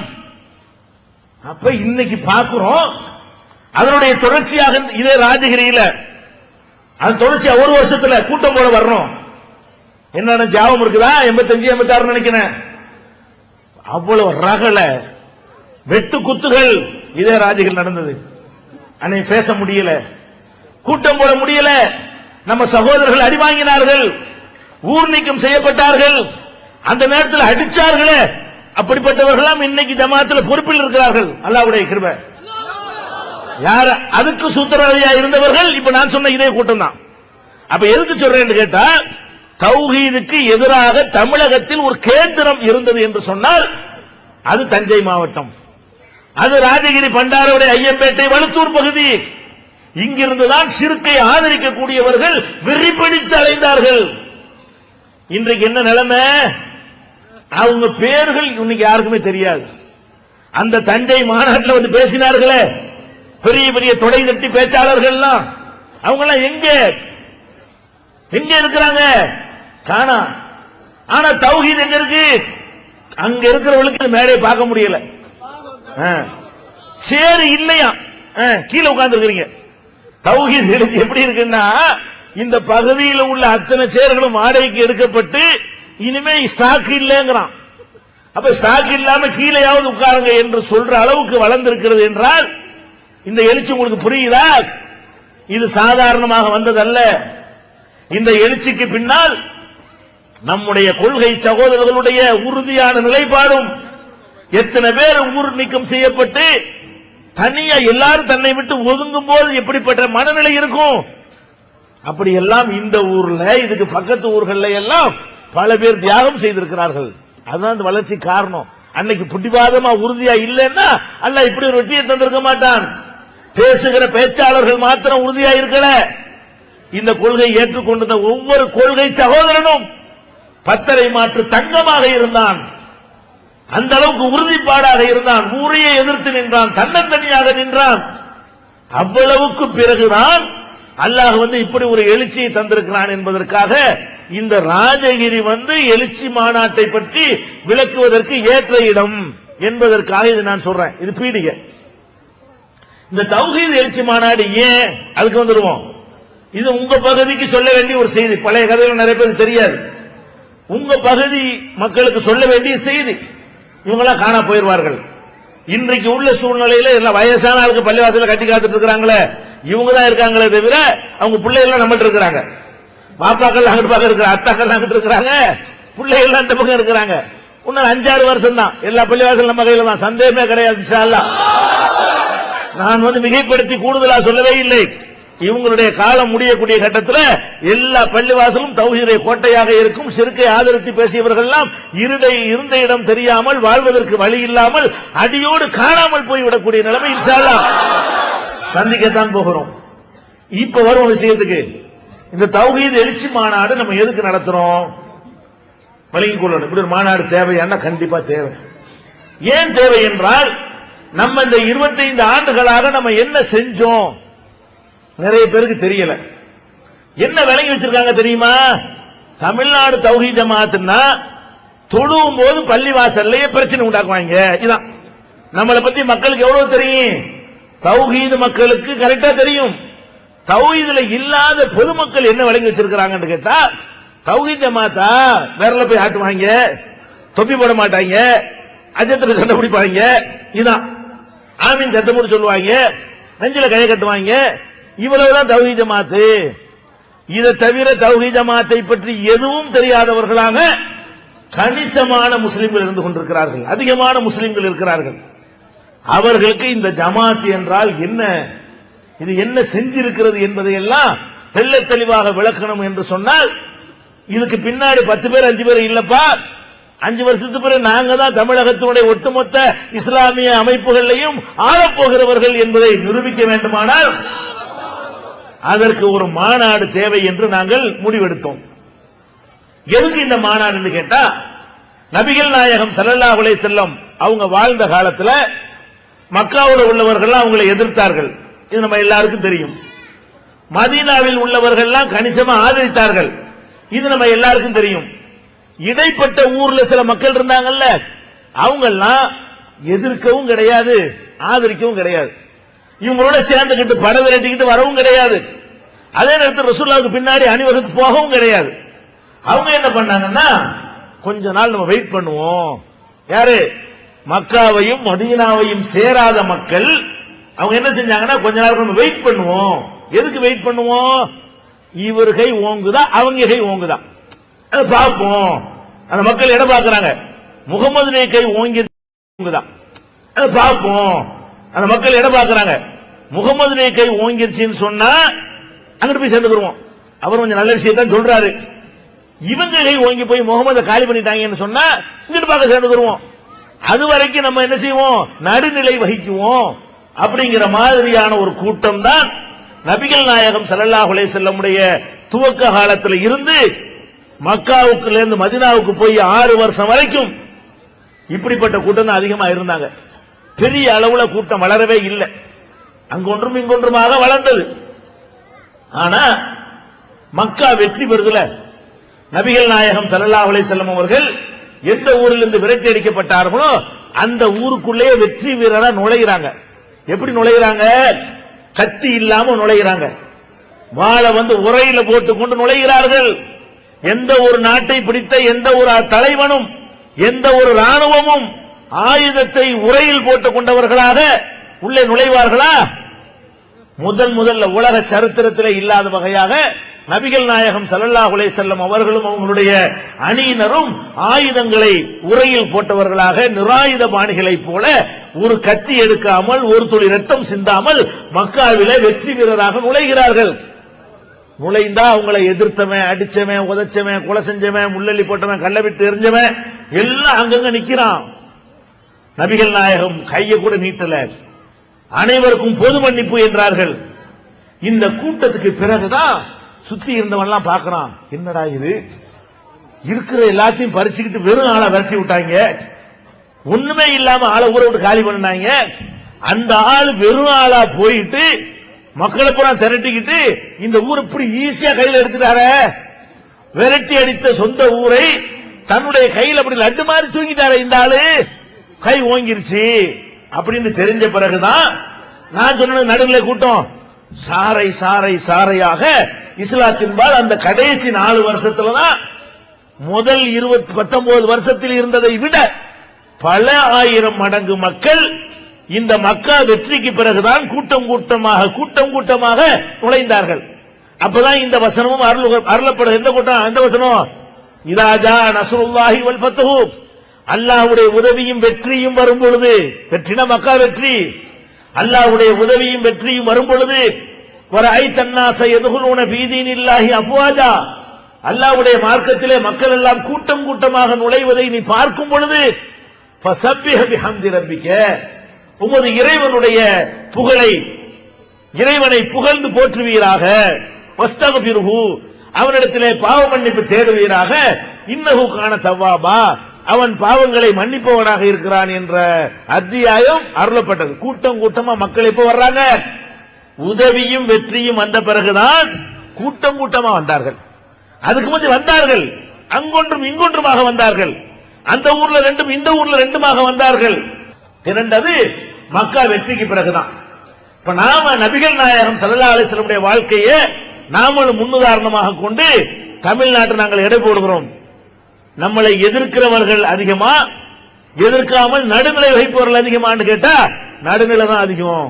அப்ப இன்னைக்கு பார்க்கிறோம் அதனுடைய தொடர்ச்சியாக இதே ராஜகிரியில அது தொடர்ச்சியா ஒரு வருஷத்துல கூட்டம் போல வரணும். என்ன ஜாபம் இருக்குதா, 85 86 நினைக்கிறேன். அவ்வளவு ரகல வெட்டு குத்துகள் இதே ராஜகிரி நடந்தது. அன்னைக்கு பேச முடியல, கூட்டம் போட முடியல. நம்ம சகோதரர்கள் அடி வாங்கினார்கள், ஊர் நீக்கம் செய்யப்பட்டார்கள், அந்த நேரத்தில் அடிச்சார்களே. அப்படிப்பட்டவர்களாம் இன்னைக்கு ஜமாத்தில் பொறுப்பில் இருக்கிறார்கள். அல்லாஹ்வுடைய கிருபை. யார் அதுக்கு சூத்திரவாதியா இருந்தவர்கள் இப்ப நான் சொன்ன இதே கூட்டம் தான். அப்ப எதுக்கு சொல்றேன்னு கேட்டா, தௌஹீதுக்கு எதிராக தமிழகத்தில் ஒரு கேந்திரம் இருந்தது என்று சொன்னால் அது தஞ்சை மாவட்டம், அது ராஜகிரி, பண்டாரவடை, ஐயம்பேட்டை, வழுத்தூர் பகுதி. இங்கிருந்துதான் ஷிர்கை ஆதரிக்கக்கூடியவர்கள் வெறி பிடித்து அலைந்தார்கள். இன்றைக்கு என்ன நிலைமை, அவங்க பேர்கள் இன்னைக்கு யாருக்குமே தெரியாது. அந்த தஞ்சை மாநாட்டில் வந்து பேசினார்களே பெரிய பெரிய தொடை தட்டி பேச்சாளர்கள், அவங்க எல்லாம் எங்க இருக்கிறாங்க காணா. ஆனா தௌஹீத் எங்க இருக்கு, அங்க இருக்கிறவங்களுக்கு மேடையை பார்க்க முடியல. சேரு இல்லையா, கீழே உட்கார்ந்து இருக்கிறீங்க. தௌஹீத் எழுச்சி எப்படி இருக்குன்னா, இந்த பகுதியில் உள்ள அத்தனை சேர்களும் வாடகைக்கு எடுக்கப்பட்டு இனிமே ஸ்டாக் இல்லைங்கிறான். அப்ப ஸ்டாக் இல்லாம கீழேயாவது உட்காருங்க என்று சொல்ற அளவுக்கு வளர்ந்திருக்கிறது என்றால் இந்த எழுச்சி உங்களுக்கு புரியுதா? இது சாதாரணமாக வந்ததல்ல. இந்த எழுச்சிக்கு பின்னால் நம்முடைய கொள்கை சகோதரர்களுடைய உறுதியான நிலைப்பாடும், எத்தனை பேர் ஊர் நீக்கம் செய்யப்பட்டு தனியா எல்லாரும் தன்னை விட்டு ஒதுங்கும் போது எப்படிப்பட்ட மனநிலை இருக்கும். அப்படி எல்லாம் இந்த ஊர்ல, இதுக்கு பக்கத்து ஊர்கள்ல எல்லாம் பல பேர் தியாகம் செய்திருக்கிறார்கள். அதுதான் இந்த வளர்ச்சி காரணம். அன்னைக்கு புடிவாதமா உறுதியா இல்லைன்னா அல்லாஹ் இப்படி ஒரு வெற்றியை தந்திருக்க மாட்டான். பேசுகிற பேச்சாளர்கள் மாத்திரம் உறுதியா இருக்கல, இந்த கொள்கை ஏற்றுக்கொண்ட ஒவ்வொரு கொள்கை சகோதரனும் பத்தரை மாற்று தங்கமாக இருந்தான். அந்த அளவுக்கு உறுதிப்பாடாக இருந்தான். ஊரையே எதிர்த்து நின்றான், தன்னந்தனியாக நின்றான். அவ்வளவுக்கு பிறகுதான் அல்லாஹ் இப்படி ஒரு எழுச்சியை தந்திருக்கிறான் என்பதற்காக இந்த ராஜகிரி எழுச்சி மாநாட்டை பற்றி விளக்குவதற்கு ஏற்ற இடம் என்பதற்காக இது நான் சொல்றேன். இது பீடிகை. இந்த தௌஹீத் எழுச்சி மாநாடு ஏன், அதுக்கு வந்துருவோம். இது உங்க பகுதிக்கு சொல்ல வேண்டிய ஒரு செய்தி. பழைய கதைகள் நிறைய பேருக்கு தெரியாது. உங்க பகுதி மக்களுக்கு சொல்ல வேண்டிய செய்தி. இவங்களாம் காணா போயிருவார்கள். இன்றைக்கு உள்ள சூழ்நிலையில எல்லாம் வயசான ஆளுக்கு பள்ளிவாசல கட்டி காத்துட்டு இருக்கிறாங்களே, இவங்க தான் இருக்காங்களே தவிர அவங்க பிள்ளைகள் நம்மகிட்ட இருக்கிறாங்க. பாப்பாக்கள் அங்கிட்டு பக்கம் இருக்கிற, அத்தாக்கள் அங்கிட்டு இருக்கிறாங்க, பிள்ளைகள் அந்த பக்கம் இருக்கிறாங்க. இன்னும் 5-6 வருஷம் தான் எல்லா பள்ளிவாசல் நம்ம கையில தான், சந்தேகமே கிடையாது. இன்ஷா அல்லாஹ் நான் மிகைப்படுத்தி கூடுதலா சொல்லவே இல்லை. இவங்களுடைய காலம் முடியக்கூடிய கட்டத்தில் எல்லா பள்ளிவாசலும் தௌஹீதுடைய கோட்டையாக இருக்கும். ஷிர்கை ஆதரித்து பேசியவர்கள் எல்லாம் இருந்த இடம் தெரியாமல், வாழ்வதற்கு வழி இல்லாமல், அடியோடு காணாமல் போய்விடக்கூடிய நிலைமை இன்ஷா அல்லாஹ் சந்திக்கத்தான் போகிறோம். இப்ப வரும் விஷயத்துக்கு, இந்த தௌஹீத் எழுச்சி மாநாடு நம்ம எதுக்கு நடத்துறோம் வழங்கிக் கொள்ளணும். இப்படி ஒரு மாநாடு தேவையான கண்டிப்பா தேவை. ஏன் தேவை என்றால், நம்ம இந்த 25 ஆண்டுகளாக நம்ம என்ன செஞ்சோம் நிறைய பேருக்கு தெரியல. என்ன விளங்கி வச்சிருக்காங்க தெரியுமா? தமிழ்நாடு தௌஹீத் ஜமாஅத்னா தொழுவும் போது பள்ளிவாசல்லையே பிரச்சனை உண்டாக்குவாங்க. இதான் நம்மளை பத்தி மக்களுக்கு எவ்வளவு தெரியும். தௌஹீத் மக்களுக்கு கரெக்டா தெரியும். தௌஹீதுல இல்லாத பொதுமக்கள் என்ன விளங்கி வச்சிருக்காங்கன்னு கேட்டா, தௌஹீத் ஜமாத்தா விரல போய் ஆட்டுவாங்க, தொப்பி போட மாட்டாங்க, அஜத்துல சண்டை பிடிப்பாங்க, இதான் ஆமீன் சத்தம் போட்டு சொல்லுவாங்க. நெஞ்சில கையை கட்டுவாங்க. இவ்வளவுதான் தௌஹீத் ஜமாத்து. இதை தவிர தௌஹீத் ஜமாத்தை பற்றி எதுவும் தெரியாதவர்களாக கணிசமான முஸ்லிம்கள் இருந்து கொண்டிருக்கிறார்கள், அதிகமான முஸ்லிம்கள் இருக்கிறார்கள். அவர்களுக்கு இந்த ஜமாத் என்றால் என்ன, இது என்ன செஞ்சிருக்கிறது என்பதையெல்லாம் தெள்ள தெளிவாக விளக்கணும் என்று சொன்னால், இதுக்கு பின்னாடி 10 பேர் 5 பேர் இல்லப்பா, 5 வருஷத்துக்கு பிறகு நாங்க தான் தமிழகத்தினுடைய ஒட்டுமொத்த இஸ்லாமிய அமைப்புகளையும் ஆளப்போகிறவர்கள் என்பதை நிரூபிக்க வேண்டுமானால் அதற்கு ஒரு மாநாடு தேவை என்று நாங்கள் முடிவெடுத்தோம். எதுக்கு இந்த மாநாடு கேட்டா, நபிகள் நாயகம் ஸல்லல்லாஹு அலைஹி வஸல்லம் அவங்க வாழ்ந்த காலத்துல மக்காவில் உள்ளவர்கள் அவங்களை எதிர்த்தார்கள். இது நம்ம எல்லாருக்கும் தெரியும். மதீனாவில் உள்ளவர்கள் எல்லாம் கணிசமா ஆதரித்தார்கள். இது நம்ம எல்லாருக்கும் தெரியும். இடைப்பட்ட ஊர்ல சில மக்கள் இருந்தாங்கல்ல, அவங்க எல்லாம் எதிர்க்கவும் கிடையாது, ஆதரிக்கவும் கிடையாது. இவங்களோட சேர்ந்துகிட்டு படை திரட்டிக்கிட்டு வரவும் கிடையாது. அதே நேரத்தில் ரசூலுல்லாஹ்வுக்கு பின்னாடி அணிவகுத்து போகவும் கிடையாது. அவங்க என்ன பண்ணாங்கன்னா, கொஞ்ச நாள் நம்ம வெயிட் பண்ணுவோம். யாரு? மக்காவையும் மதீனாவையும் சேராத மக்கள் அவங்க என்ன செஞ்சாங்கன்னா, கொஞ்ச நாள் நம்ம வெயிட் பண்ணுவோம். எதுக்கு வெயிட் பண்ணுவோம்? இவர் கை ஓங்குதா அவங்க கை ஓங்குதா அதை பார்ப்போம். அந்த மக்கள் எதை பார்க்கறாங்க? முகமது கை ஓங்கிதா அதை பார்ப்போம். அந்த மக்கள் எதை பார்க்கறாங்க? முகமது கை ஓங்கிருச்சுன்னு சொன்னா அங்கிட்டு போய் சேர்ந்துக்குருவோம். அவர் கொஞ்சம் நல்ல விஷயத்தான் சொல்றாரு. இவங்க கை ஓங்கி போய் முகமதை காலி பண்ணிட்டாங்கன்னு சொன்னா இங்கிட்டு பார்க்க சேர்ந்துக்குருவோம். அது வரைக்கும் நம்ம என்ன செய்வோம்? நடுநிலை வகிக்குவோம். அப்படிங்கிற மாதிரியான ஒரு கூட்டம் தான் நபிகள் நாயகம் ஸல்லல்லாஹு அலைஹி வஸல்லமுடைய துவக்க காலத்தில் இருந்து மக்காவுக்குல இருந்து மதீனாவுக்கு போய் 6 வருஷம் வரைக்கும் இப்படிப்பட்ட கூட்டம் தான் அதிகமா இருந்தாங்க. பெரிய அளவுல கூட்டம் வளரவே இல்லை, அங்கொன்றும் இங்கொன்றுமாக வளர்ந்தது. ஆனா மக்கா வெற்றி பெறுதல நபிகள் நாயகம் ஸல்லல்லாஹு அலைஹி வஸல்லம் அவர்கள் எந்த ஊரிலிருந்து விரட்டி அடிக்கப்பட்டார்களோ அந்த ஊருக்குள்ளே வெற்றி வீரரா நுழைகிறாங்க. எப்படி நுழைகிறாங்க? கத்தி இல்லாம நுழைகிறாங்க. வாளை உரையில போட்டுக்கொண்டு நுழைகிறார்கள். எந்த ஒரு நாட்டை பிடித்த எந்த ஒரு தலைவனும் எந்த ஒரு ராணுவமும் ஆயுதத்தை உரையில் போட்டுக் கொண்டவர்களாக உள்ளே நுழைவார்களா? முதல்ல உலக சரித்திரத்திலே இல்லாத வகையாக நபிகள் நாயகம் ஸல்லல்லாஹு அலைஹி வஸல்லம் அவர்களும் அவங்களுடைய அணியினரும் ஆயுதங்களை உரையில் போட்டவர்களாக நிராயுத பாணிகளைப் போல ஒரு கத்தி எடுக்காமல் ஒரு துளி ரத்தம் சிந்தாமல் மக்காவிலே வெற்றி வீரராக நுழைகிறார்கள். நுழைந்தா அவங்களை எதிர்த்தவன், அடிச்சவன், உதைச்சவன், கொலை செஞ்சவன், முள்ளலி போட்டவன், கள்ள விட்டு எரிஞ்சவன் எல்லாம் அங்கங்க நிக்கிறான். நபிகள் நாயகம் கையை கூட நீட்டல. அனைவருக்கும் பொது மன்னிப்பு என்றார்கள். இந்த கூட்டத்துக்கு பிறகுதான் சுத்தி இருந்தவன் பார்க்கறான், என்னடா இது, இருக்கிற எல்லாத்தையும் பறிச்சுக்கிட்டு வெறும் ஆளை விரட்டி விட்டாங்க, ஒண்ணுமே இல்லாம ஆளை ஊரை விட்டு காலி பண்ணாங்க. அந்த ஆள் வெறும் ஆளா போயிட்டு மக்களை பூரா திரட்டிக்கிட்டு இந்த ஊர் இப்படி ஈஸியா கையில் எடுத்துட்டாரு. விரட்டி அடித்த சொந்த ஊரை தன்னுடைய கையில் அப்படி லட்டு மாதிரி தூங்கிட்டாரு. இந்த ஆளு கை ஓங்கிருச்சு அப்படின்னு தெரிஞ்ச பிறகுதான் நான் சொன்ன நடுநிலை கூட்டம் சாரை சாரை சாரையாக இஸ்லாத்தின்பால் அந்த கடைசி 4 வருஷத்துலதான் முதல் 19 வருஷத்தில் இருந்ததை விட பல ஆயிரம் மடங்கு மக்கள் இந்த மக்கா வெற்றிக்கு பிறகுதான் கூட்டம் கூட்டமாக நுழைந்தார்கள். அப்பதான் இந்த வசனமும் அருளப்படுது. எந்த கூட்டம்? எந்த வசனம்? இதா ஜா நஸ்ருல்லாஹி வல் ஃபத்ஹு, அல்லாஹ்வுடைய உதவியும் வெற்றியும் வரும் பொழுது, வெற்றினா மக்கா வெற்றி, அல்லாஹ்வுடைய உதவியும் வெற்றியும் வரும் பொழுது, வரைத்தன் நாஸ யதுகுலூன ஃபீ தீனில்லாஹி அஃப்வாஜா, அல்லாஹ்வுடைய மார்க்கத்திலே மக்கள் எல்லாம் கூட்டமாக நுழைவதை நீ பார்க்கும் பொழுது, ஃபஸப்பிஹ் பிஹம்தி ரப்பிக, உமது இறைவனுடைய புகழை, இறைவனை புகழ்ந்து போற்றுவீராக, வஸ்தக்ஃபிருஹு, அவனிடத்திலே பாவ மன்னிப்பு தேடுவீராக, இன்னஹு கான தவ்வாபா, அவன் பாவங்களை மன்னிப்பவனாக இருக்கிறான் என்ற அத்தியாயம் அருளப்பட்டது. கூட்டமா மக்கள் இப்ப வர்றாங்க. உதவியும் வெற்றியும் வந்த பிறகுதான் கூட்டமா வந்தார்கள். அதுக்கு முந்தி வந்தார்கள், அங்கொன்றும் இங்கொன்றுமாக வந்தார்கள். அந்த ஊர்ல ரெண்டும் இந்த ஊர்ல ரெண்டுமாக வந்தார்கள். திரண்டது மக்கா வெற்றிக்கு பிறகுதான். இப்ப நாம நபிகள் நாயகம் ஸல்லல்லாஹு அலைஹி வஸல்லம் வாழ்க்கையை நாமளும் முன்னுதாரணமாக கொண்டு தமிழ்நாட்டை நாங்கள் எடை போடுகிறோம். நம்மளை எதிர்க்கிறவர்கள் அதிகமா, எதிர்க்காமல் நடுநிலை வகிப்பவர்கள் அதிகமான்னு கேட்டா நடுநிலை தான் அதிகம்.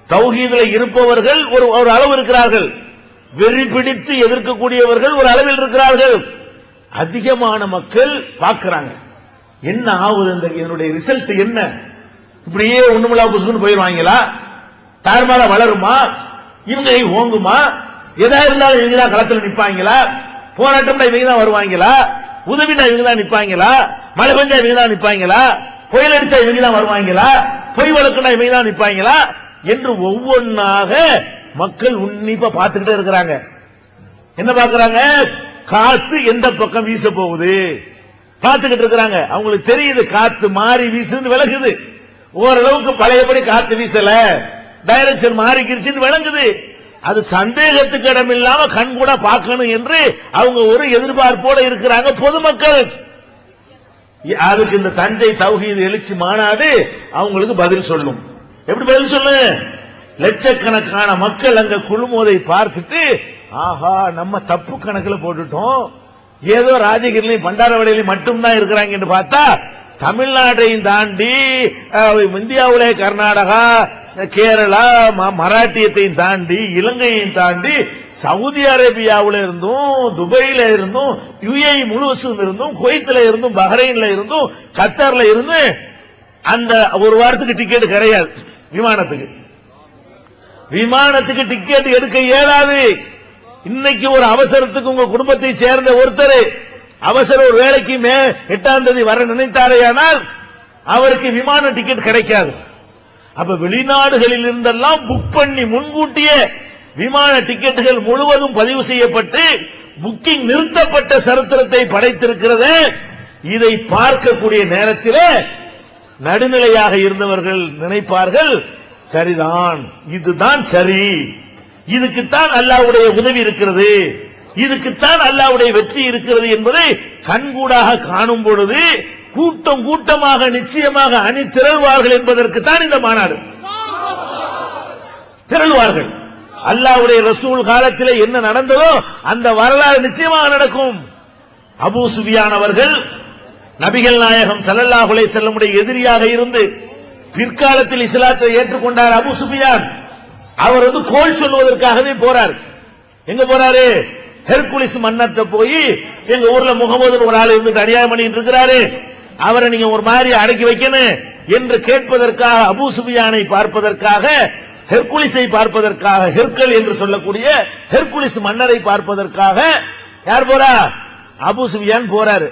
தௌஹீதுல இருப்பவர்கள் ஒரு அளவு இருக்கிறார்கள், வெறி பிடித்து எதிர்க்கக்கூடியவர்கள் ஒரு அளவில் இருக்கிறார்கள். அதிகமான மக்கள் பார்க்கிறாங்க என்ன ஆகுது, இதனுடைய ரிசல்ட் என்ன, இப்படியே ஒண்ணுமில்லா புசுக்குன்னு போயிருவாங்களா, தார்மாலா வளருமா, இவங்க ஓங்குமா, எதா இருந்தாலும் இவங்க தான் களத்தில் நிப்பாங்களா, போராட்டம்னா இவங்க தான் வருவாங்களா, உதவினா இவங்க தான் நிப்பாங்களா, மழை பெஞ்சா இவங்க தான் நிப்பாங்களா, புயல் அடிச்சா இவங்க தான் வருவாங்களா, பொய் வழக்குனா இவங்க தான் நிப்பாங்களா என்று ஒவ்வொன்னாக மக்கள் உன்னிப்பா பார்த்துக்கிட்டே இருக்கிறாங்க. என்ன பார்க்கறாங்க, காத்து எந்த பக்கம் வீச போகுது பார்த்துக்கிட்டு இருக்கிறாங்க. அவங்களுக்கு தெரியுது காத்து மாறி வீசுன்னு விளங்குது. ஓரளவுக்கு பழையபடி காத்து வீசல, டைரக்ஷன் மாறிக்கிருச்சுன்னு விளங்குது. அது சந்தேகத்துக்கு இடமில்லாம கண் கூட பார்க்கணும் என்று அவங்க ஒரு எதிர்பார்ப்போட இருக்கிறாங்க பொதுமக்கள். அதுக்கு இந்த தஞ்சை தௌஹீது எழுச்சி மாநாடு அவங்களுக்கு பதில் சொல்லும். எப்படி பதில் சொல்லு, லட்சக்கணக்கான மக்கள் அங்க குழுமோதை பார்த்துட்டு ஆஹா நம்ம தப்பு கணக்கில் போட்டுட்டோம், ஏதோ ராஜகிரிலையும் பண்டாரவடையிலையும் மட்டும்தான் இருக்கிறாங்க என்று பார்த்தா தமிழ்நாட்டையும் தாண்டி இந்தியாவிலே கர்நாடகா, கேரளா, மராட்டியத்தையும் தாண்டி இலங்கையையும் தாண்டி சவுதி அரேபியாவில இருந்தும் துபாயில இருந்தும் யுஏஇ முழுவதும் இருந்தும் குவைத்துல இருந்தும் பஹ்ரைன்ல இருந்தும் கத்தார்ல இருந்து அந்த ஒரு வாரத்துக்கு டிக்கெட் கிடையாது. விமானத்துக்கு டிக்கெட் எடுக்க இயலாது. இன்னைக்கு ஒரு அவசரத்துக்கு உங்க குடும்பத்தை சேர்ந்த ஒருத்தர் அவசர ஒரு வேலைக்கு 8ஆம் தேதி வர நினைத்தாரையானால் அவருக்கு விமான டிக்கெட் கிடைக்காது. அப்ப வெளிநாடுகளில் இருந்தெல்லாம் புக் பண்ணி முன்கூட்டியே விமான டிக்கெட்டுகள் முழுவதும் பதிவு செய்யப்பட்டு புக்கிங் நிறுத்தப்பட்ட சரித்திரத்தை படைத்திருக்கிறது. இதை பார்க்கக்கூடிய நேரத்தில் நடுநிலையாக இருந்தவர்கள் நினைப்பார்கள், சரிதான், இதுதான் சரி, இதுக்குத்தான் அல்லாஹ்வுடைய உதவி இருக்கிறது, இதுக்குத்தான் அல்லாஹ்வுடைய வெற்றி இருக்கிறது என்பதை கண்கூடாக காணும் பொழுது கூட்டம் கூட்டமாக நிச்சயமாக அணி திரள்வார்கள் என்பதற்குத்தான் இந்த மாநாடு. திரள்வார்கள். அல்லாஹ்வுடைய ரசூல் காலத்தில் என்ன நடந்ததோ அந்த வரலாறு நிச்சயமாக நடக்கும். அபூ சுஃபியான் அவர்கள் நபிகள் நாயகம் ஸல்லல்லாஹு அலைஹி வஸல்லமுடைய எதிரியாக இருந்து பிற்காலத்தில் இஸ்லாத்தை ஏற்றுக்கொண்டார். அபூ சுஃபியான் அவர் கோல் சொல்வதற்காகவே போறார். எங்க போறாரு, ஹெர்குலிஸ் மன்னர்ட்ட போய் எங்க ஊர்ல முகமது ஒரு ஆள் இருந்துட்டு அநியாயம் பண்ணிட்டு இருக்கிறாரு, அவரை நீங்க ஒரு மாதிரி அடக்கி வைக்கணும் என்று கேட்பதற்காக அபூ சுஃபியானை பார்ப்பதற்காக, ஹெர்குலிஸை பார்ப்பதற்காக, ஹெர்கல் என்று சொல்லக்கூடிய ஹெர்குலிஸ் மன்னரை பார்ப்பதற்காக யார் போறா, அபூ சுஃபியான் போறாரு.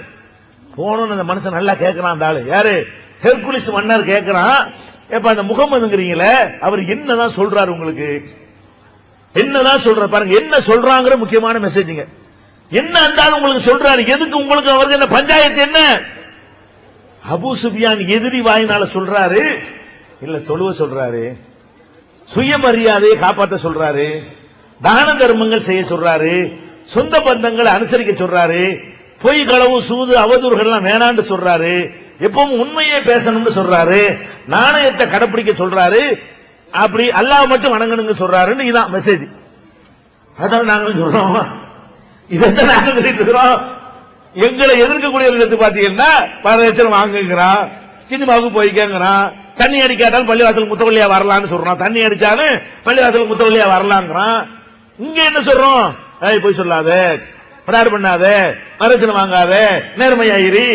போனோன்னு அந்த மனுஷன் நல்லா கேட்கிறான். அந்த ஆளு யாரு, ஹெர்குலிஸ் மன்னர் கேட்கிறான், எப்ப அந்த முகமதுங்கிறீங்களே அவர் என்னதான் சொல்றாரு, உங்களுக்கு என்னதான் சொல்ற பாருங்க, என்ன சொல்றாங்கிற முக்கியமான மெசேஜ்ங்க. என்ன இருந்தாலும் உங்களுக்கு சொல்றாரு, எதுக்கு உங்களுக்கு அவருக்கு என்ன பஞ்சாயத்து என்ன? அபூ சுஃபியான் எதிரி வாயினால சொல்றாரு, இல்ல தொழுவ சொல்றாரு, சுயமரியாதையை காப்பாற்ற சொல்றாரு, தான தர்மங்கள் செய்ய சொல்றாரு, சொந்த பந்தங்களை அனுசரிக்க சொல்றாரு, பொய் களவு சூது அவதூறுகள் எல்லாம் வேணான்னு சொல்றாரு, எப்பவும் உண்மையே பேசணும்னு சொல்றாரு, நாணயத்தை கடைப்பிடிக்க சொல்றாரு, அப்படி அல்லாஹ் மட்டும் வணங்கணுங்க சொல்றாருன்னு இதான் மெசேஜ். அதான் நாங்களும் சொல்றோம், இதான் நாங்கள் சொல்லிட்டு இருக்கிறோம். எங்களை எதிர்க்கக்கூடியவர்களுக்கு பாத்தீங்கன்னா பரதேச்சம் வாங்குங்கிறான், சினிமாவுக்கு போய்க்கிறான், தண்ணி அடிக்காட்டாலும் பள்ளிவாசல் முத்தவள்ளியா வரலான்னு சொல்றான், தண்ணி அடிச்சாலும் பள்ளிவாசல் முத்தவள்ளியா வரலாங்கிறான். இங்க என்ன சொல்றோம், போய் சொல்லாத, பிரார் பண்ணாத, வரச்சனை வாங்காத, நேர்மையாயிரி,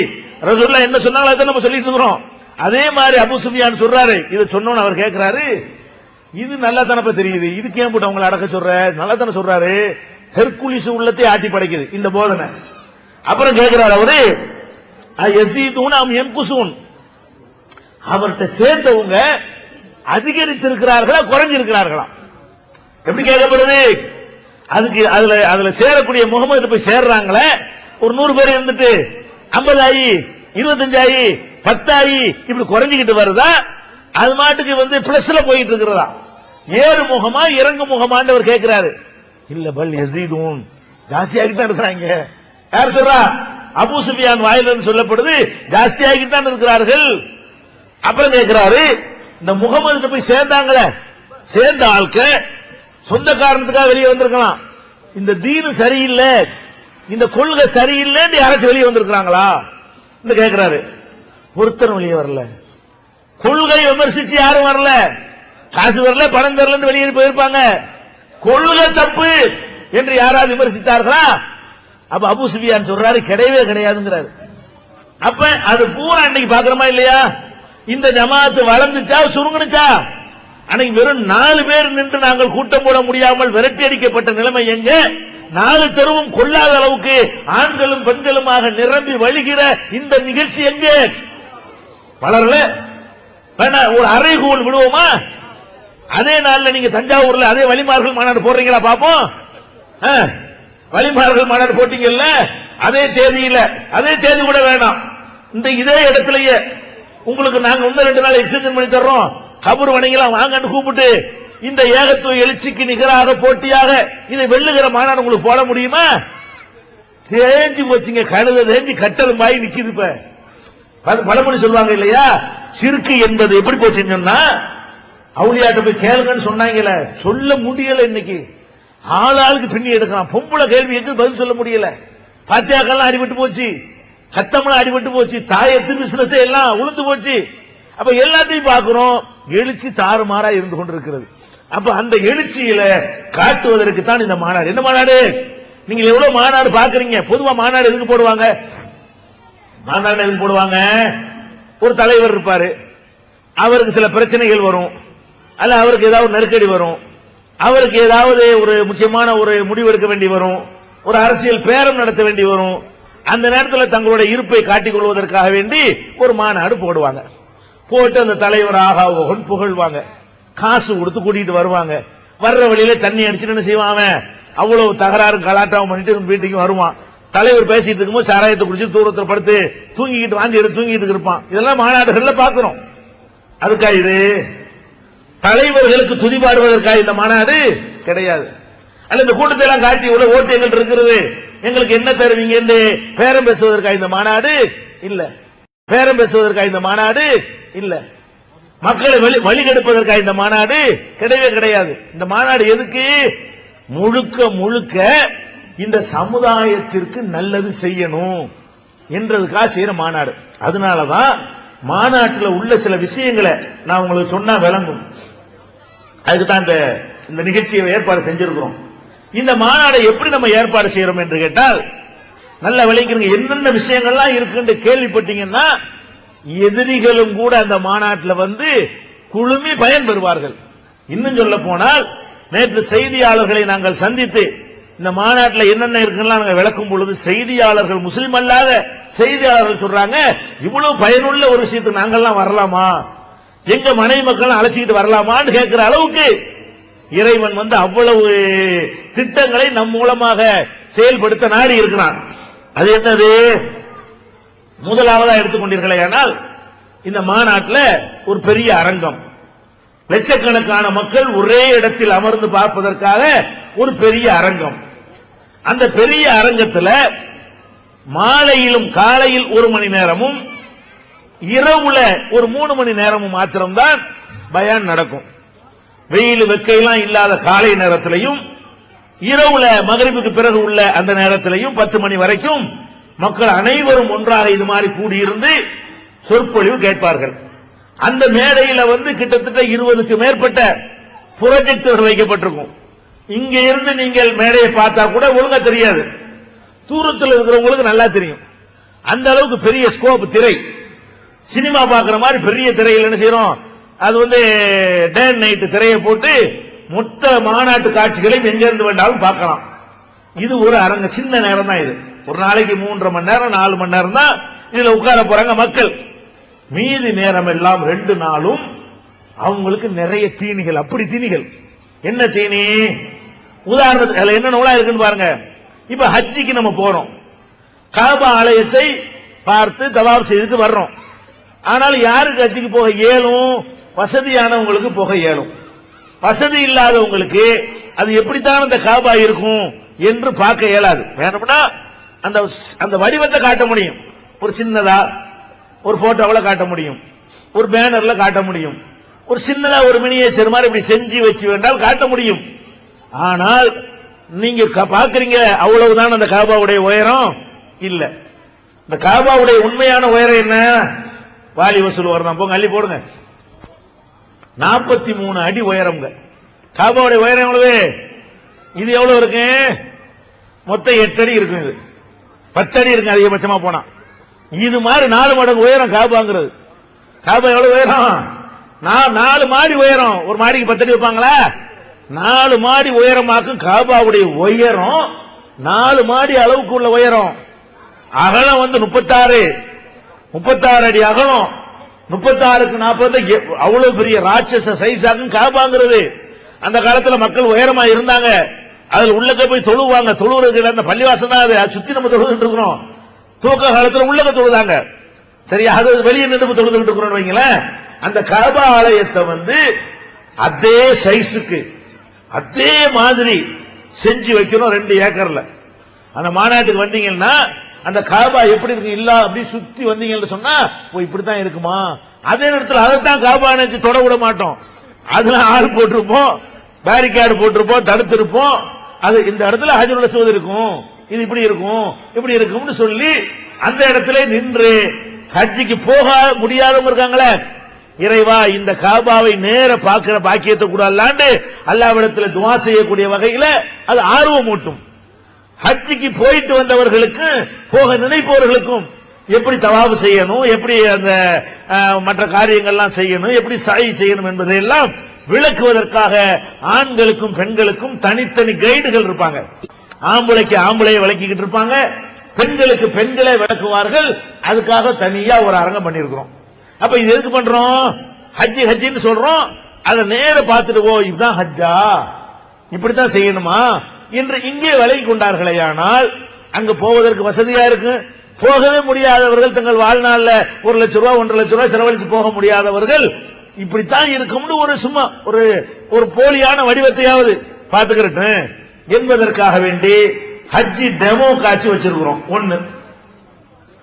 ரசூலுல்லாஹ் என்ன சொன்னாங்களோ அதை நம்ம சொல்லிட்டு இருக்கிறோம். அதே மாதிரி அபூ சுஃபியான் சொல்றாரு, இதை சொன்னோன்னு அவர் கேட்கிறாரு, இது நல்லா தானப்ப தெரியுது, இதுக்கு ஏன் போட்டு அவங்களை அடக்க சொல்ற, நல்லா தானே சொல்றாரு, ஹெர்குலிஸ் உள்ளத்தை ஆட்டி படைக்குது இந்த போதனை. அப்புறம் கேட்கிறார் அவரு, யஸீதுன் யன்குஸூன், அவர்கிட்ட சேர்ந்தவங்க அதிகரித்திருக்கிறார்களா குறைஞ்சிருக்கிறார்களா, எப்படி கேட்கப்படுது? அதுக்கு அதுல சேரக்கூடிய முகமது போய் சேர்றாங்களே, ஒரு 100 பேர் இருந்துட்டு 50 ஆகி 25 ஆகி 10 ஆகி இப்படி குறைஞ்சிக்கிட்டு வருதா, அது மாட்டுக்கு பிளஸ்ல போயிட்டு இருக்கிறதா, ஏறு முகமா இறங்கு முகமான்னு அவர் கேட்கிறாரு. இல்ல பல் யஸீதுன், ஜாஸ்தியாகிட்டு தான் இருக்கிறாங்க. யார் சொல்றா, அபூ சுஃபியான் வாயிலிருந்து சொல்லப்படுது, ஜாஸ்தியாகிட்டு தான் இருக்கிறார்கள். அப்புறம் கேட்கிறாரு, இந்த முகமது போய் சேர்ந்தாங்களே, சேர்ந்த ஆட்க சொந்த காரணத்துக்காக வெளியே வந்திருக்கலாம், இந்த தீனு சரியில்லை, இந்த கொள்கை சரியில்லைன்னு யாராச்சும் வெளியே வந்திருக்கிறாங்களா கேட்கிறாரு. ஒருத்தரும் வெளியே வரல, கொள்கை விமர்சிச்சு யாரும் வரல, காசு வரல பணம் தரலன்னு வெளியே போயிருப்பாங்க. கொள்கை தப்பு என்று யாராவது விமர்சித்தார்களா? அப்ப அபூ சுஃபியான் சொல்றாரு கிடையவே கிடையாதுங்கிறாரு. அப்ப அது பூரா இன்னைக்கு பாக்குறோமா இல்லையா? இந்த ஜமாத்து வளர்ந்துச்சா சுருங்குனுச்சா? அன்னைக்கு வெறும் 4 பேர் நின்று நாங்கள் கூட்டம் போட முடியாமல் விரட்டி அடிக்கப்பட்ட நிலைமை எங்க? 4 தெருவும் கொள்ளாத அளவுக்கு ஆண்களும் பெண்களுமாக நிரம்பி வழிகிற இந்த நிகழ்ச்சி எங்க வளரல? ஒரு அறைகூல் விடுவோமா? அதே நாள்ல நீங்க தஞ்சாவூர்ல அதே வலிமார்கள் மாநாடு போடுறீங்களா பாப்போம். வலிமார்கள் மாநாடு போட்டீங்கல்ல, அதே தேதியில, அதே தேதி கூட வேணாம், இந்த இதே இடத்திலேயே உங்களுக்கு நாங்க 2 நாள் எக்ஸ்டென்ஷன் பண்ணி தர்றோம், கபர் வணங்கலாம் வாங்கன்னு கூப்பிட்டு இந்த ஏகத்துவ எழுச்சிக்கு நிகராக போட்டியாக இதை வெல்லுகிற மாநாடு உங்களுக்கு போட முடியுமா? தேஞ்சு போச்சுங்க, கழுத தேஞ்சு கட்டலும் பாய் நிக்குது. இப்ப பழமொழி சொல்லுவாங்க இல்லையா, சிறுக்கு என்பது எப்படி போச்சுன்னு சொன்னா, அவுளியாட்ட போய் கேளுங்கன்னு சொன்னாங்கல்ல, சொல்ல முடியல. இன்னைக்கு ஆளாளுக்கு பின்னி எடுக்கலாம். பொம்பளை கேள்வி எது பதில் சொல்ல முடியல. பாத்தியாக்கெல்லாம் அடிபட்டு போச்சு, கத்தமெல்லாம் அடிபட்டு போச்சு, தாயத்து பிசினஸ் எல்லாம் உளுந்து போச்சு. அப்ப எல்லாத்தையும் பார்க்கிறோம், எழுச்சி தாறுமாறா இருந்து கொண்டிருக்கிறது. அப்ப அந்த எழுச்சியில காட்டுவதற்கு தான் இந்த மாநாடு. என்ன மாநாடு? நீங்க எவ்வளவு மாநாடு பாக்குறீங்க. பொதுவா மாநாடு எதுக்கு போடுவாங்க? மாநாடு எதுக்கு போடுவாங்க? ஒரு தலைவர் இருப்பாரு, அவருக்கு சில பிரச்சனைகள் வரும், அல்ல அவருக்கு ஏதாவது நெருக்கடி வரும், அவருக்கு ஏதாவது ஒரு முக்கியமான ஒரு முடிவு எடுக்க வேண்டி வரும், ஒரு அரசியல் பேரம் நடத்த வேண்டி வரும். அந்த நேரத்தில் தங்களுடைய இருப்பை காட்டிக் கொள்வதற்காக வேண்டி ஒரு மாநாடு போடுவாங்க. போட்டு அந்த தலைவர் ஆகா ஓகன் புகழ்வாங்க, காசு கொடுத்து கூட்டிட்டு வருவாங்க. வர்ற வழியில தண்ணி அடிச்சுட்டு என்ன செய்வான், அவ்வளவு தகராறு கலாட்டாவும் பண்ணிட்டு வீட்டுக்கு வருவான். தலைவர் பேசிட்டு இருக்கும்போது சாராயத்தை குடிச்சு தூரத்தில் படுத்து தூங்கிக்கிட்டு வாந்தி எடுத்து தூங்கிட்டு இருப்பான். இதெல்லாம் மாநாடுகள்ல பாக்குறோம். அதுக்கா இது தலைவர்களுக்கு துதிபாடுவதற்காக இந்த மாநாடு கிடையாது. அல்ல இந்த கூட்டத்தை எல்லாம் காட்டி இவ்வளவு ஓட்டு எங்கள்கிட்ட இருக்கிறது, எங்களுக்கு என்ன தருவீங்க என்று பேரம் பேசுவதற்காக இந்த மாநாடு இல்ல. பேரம் பேசுவதற்காக இந்த மாநாடு இல்ல. மக்களை வழிகெடுப்பதற்காக இந்த மாநாடு கிடையவே கிடையாது. இந்த மாநாடு எதுக்கு? முழுக்க முழுக்க இந்த சமுதாயத்திற்கு நல்லது செய்யணும் என்றதுக்காக செய்யற மாநாடு. அதனாலதான் மாநாட்டில் உள்ள சில விஷயங்களை நான் உங்களுக்கு சொன்னா விளங்கும். அதுக்குதான் இந்த நிகழ்ச்சியை ஏற்பாடு செஞ்சிருக்கிறோம். இந்த மாநாடை எப்படி நம்ம ஏற்பாடு செய்யறோம் என்று கேட்டால், நல்ல விளைக்கிறீங்க என்னென்ன விஷயங்கள்லாம் இருக்குன்னு கேள்விப்பட்டீங்கன்னா, எதிரிகளும் கூட அந்த மாநாட்டில் வந்து குழுமி பயன்பெறுவார்கள். இன்னும் சொல்ல போனால், நேற்று செய்தியாளர்களை நாங்கள் சந்தித்து இந்த மாநாட்டில் என்னென்ன இருக்குன்னு நாங்கள் விளக்கும் பொழுது, செய்தியாளர்கள், முஸ்லிம் அல்லாத செய்தியாளர்கள் சொல்றாங்க, இவ்வளவு பயனுள்ள ஒரு விஷயத்துக்கு நாங்கள்லாம் வரலாமா, எங்க மனைவி மக்கள் அழைச்சிக்கிட்டு வரலாமான்னு கேட்கிற அளவுக்கு இறைவன் வந்து அவ்வளவு திட்டங்களை நம் மூலமாக செயல்படுத்த நாடி இருக்கிறான். அது என்னது? முதலாவதா எடுத்துக்கொண்டீர்களே ஆனால், இந்த மாநாட்டில் ஒரு பெரிய அரங்கம், லட்சக்கணக்கான மக்கள் ஒரே இடத்தில் அமர்ந்து பார்ப்பதற்காக ஒரு பெரிய அரங்கம். அந்த பெரிய அரங்கத்தில் மாலையிலும் காலையில் 1 மணி நேரமும் இரவுல ஒரு 3 மணி நேரமும் மாத்திரம்தான் பயான் நடக்கும். வெயில் வெக்கையெல்லாம் இல்லாத காலை நேரத்திலையும் இரவுல மகரிபுக்கு பிறகு உள்ள அந்த நேரத்திலையும் 10 மணி வரைக்கும் மக்கள் அனைவரும் ஒன்றாக இது மாதிரி கூடியிருந்து சொற்பொழிவு கேட்பார்கள். அந்த மேடையில வந்து கிட்டத்தட்ட 20க்கு மேற்பட்ட புரொஜெக்டர்கள் வைக்கப்பட்டிருக்கும். இங்க இருந்து நீங்கள் மேடையை பார்த்தா கூட ஒழுங்கா தெரியாது, தூரத்தில் இருக்கிறவங்களுக்கு நல்லா தெரியும். அந்த அளவுக்கு பெரிய ஸ்கோப் திரை, சினிமா பார்க்கிற மாதிரி பெரிய திரையில் என்ன செய்யறோம், அது வந்து டே அண்ட் நைட் திரையை போட்டு மொத்த மாநாட்டு காட்சிகளையும் எங்க இருந்து வேண்டாலும் பார்க்கலாம். இது ஒரு அரங்க, சின்ன நேரம் தான் இது. ஒரு நாளைக்கு 3.5 மணி நேரம் 4 மணி நேரம் தான் இதுல உட்கார போறாங்க மக்கள். மீதி நேரம் எல்லாம் 2 நாளும் அவங்களுக்கு நிறைய தீனிகள். அப்படி தீனிகள் என்ன தீனி? உதாரணத்துக்கு என்ன நூலா இருக்குன்னு பாருங்க. இப்ப ஹஜ்ஜிக்கு நம்ம போறோம், காபா ஆலயத்தை பார்த்து தவாப் செய்துட்டு வர்றோம். ஆனால் யாருக்கு ஹஜ்ஜிக்கு போக இயலும்? வசதியானவங்களுக்கு போக இயலும். வசதி இல்லாதவங்களுக்கு அது எப்படித்தான் அந்த காபா இருக்கும் என்று பார்க்க இயலாது. வேணும்னா அந்த வடிவத்தை காட்ட முடியும், ஒரு சின்னதா ஒரு போட்டோவில் காட்ட முடியும், ஒரு பேனர்ல காட்ட முடியும், ஒரு சின்னதா ஒரு மினியேச்சர் மாதிரி இப்படி செஞ்சு வச்சு வேண்டால் காட்ட முடியும். ஆனால் நீங்க பாக்குறீங்க அவ்வளவுதான் அந்த காபாவுடைய உயரம் இல்ல. இந்த காபாவுடைய உண்மையான உயரம் என்ன? வாலி வசூல் வரதான் போங்க, அள்ளி போடுங்க. 43 அடி உயரம்ங்க. காபாவுடைய உயரம் எவ்வளவு? இது எவ்வளவு இருக்கு? மொத்தம் 8 அடி இருக்கும். இது 10 அடி இருக்கு அதிகபட்சமா போனா. இது மாதிரி 4 மடங்கு உயரம் காபாங்கிறது. காபா எவ்வளவு உயரம்? 4 மாடி உயரம். ஒரு மாடிக்கு 10 அடி வைப்பாங்களா? 4 மாடி உயரமாக்கும் காபாவுடைய உயரம். 4 மாடி அளவுக்கு உள்ள உயரம். அகலம் வந்து 36 அடி அகலம். 36க்கு 40 அவ்வளவு பெரிய ராட்சச சைஸ் ஆகும் காபாங்கிறது. அந்த காலத்துல மக்கள் உயரமா இருந்தாங்க. அதுல உள்ளக்க போய் தொழுவாங்க. தொழுவுறதுக்கு அந்த பள்ளிவாசம் தான். அதை சுத்தி நம்ம தொழுதுட்டு இருக்கிறோம். தூக்க காலத்துல உள்ளக்க தொழுதாங்க. சரியா? அது வெளியே நின்று தொழுதுட்டு இருக்கிறோம் வைங்களேன். அந்த காபா ஆலயத்தை வந்து அதே சைஸுக்கு அதே மாதிரி செஞ்சு வைக்கணும் 2 ஏக்கர்ல. அந்த மாநாட்டுக்கு வந்தீங்கன்னா அந்த காபா எப்படி இருக்கு இல்ல அப்படி சுத்தி வந்தீங்கன்னு சொன்னா இப்படித்தான் இருக்குமா? அதே நேரத்தில் அதைத்தான் காபா நினைச்சு தொட விட மாட்டோம். அதுல ஆள் போட்டிருப்போம், பேரிகார்டு போட்டிருப்போம், தடுத்திருப்போம். அது இந்த இடத்துல ஹஜ்ருல் அஸ்வத் இருக்கும், இது இப்படி இருக்கும், இப்படி இருக்கும்னு சொல்லி அந்த இடத்துல நின்று ஹஜ்ஜிக்கு போக முடியாதவங்க இருக்காங்களே, இறைவா இந்த காபாவை நேர பார்க்கிற பாக்கியத்தை கூட அல்லாண்டு அல்லாஹ்விடத்தில் துஆ செய்யக்கூடிய வகையில அது ஆர்வம் ஊட்டும். ஹஜ்ஜிக்கு போயிட்டு வந்தவர்களுக்கு போக நினைப்பவர்களுக்கும் எப்படி தவாஃப் செய்யணும், எப்படி அந்த மற்ற காரியங்கள்லாம் செய்யணும், எப்படி சாய் செய்யணும் என்பதை எல்லாம் விளக்குவதற்காக ஆண்களுக்கும் பெண்களுக்கும் தனித்தனி கைடுகள் இருப்பாங்க. ஆம்பளைக்கு ஆம்பளையை விளக்கிக்கிட்டு இருப்பாங்க, பெண்களுக்கு பெண்களை விளக்குவார்கள். அதுக்காக தனியா ஒரு அரங்கம் பண்ணிருக்கிறோம். அப்ப இது எதுக்கு பண்றோம்? ஹஜ்ஜி ஹஜ்ஜின்னு சொல்றோம். அதை நேர பார்த்துட்டு இதுதான் ஹஜ்ஜா, இப்படித்தான் செய்யணுமா என்று இங்கே விலகி கொண்டார்களே. ஆனால் அங்கு போவதற்கு வசதியா இருக்கு. போகவே முடியாதவர்கள், தங்கள் வாழ்நாள்ல 1 லட்சம் ரூபாய் 1.5 லட்சம் ரூபாய் செலவழிச்சு போக முடியாதவர்கள் இப்படித்தான் இருக்கும்னு ஒரு சும்மா ஒரு போலியான வடிவத்தையாவது பார்த்துக்கிறேன் என்பதற்காக வேண்டி ஹஜ்ஜி டெமோ காட்சி வச்சிருக்கிறோம். 1.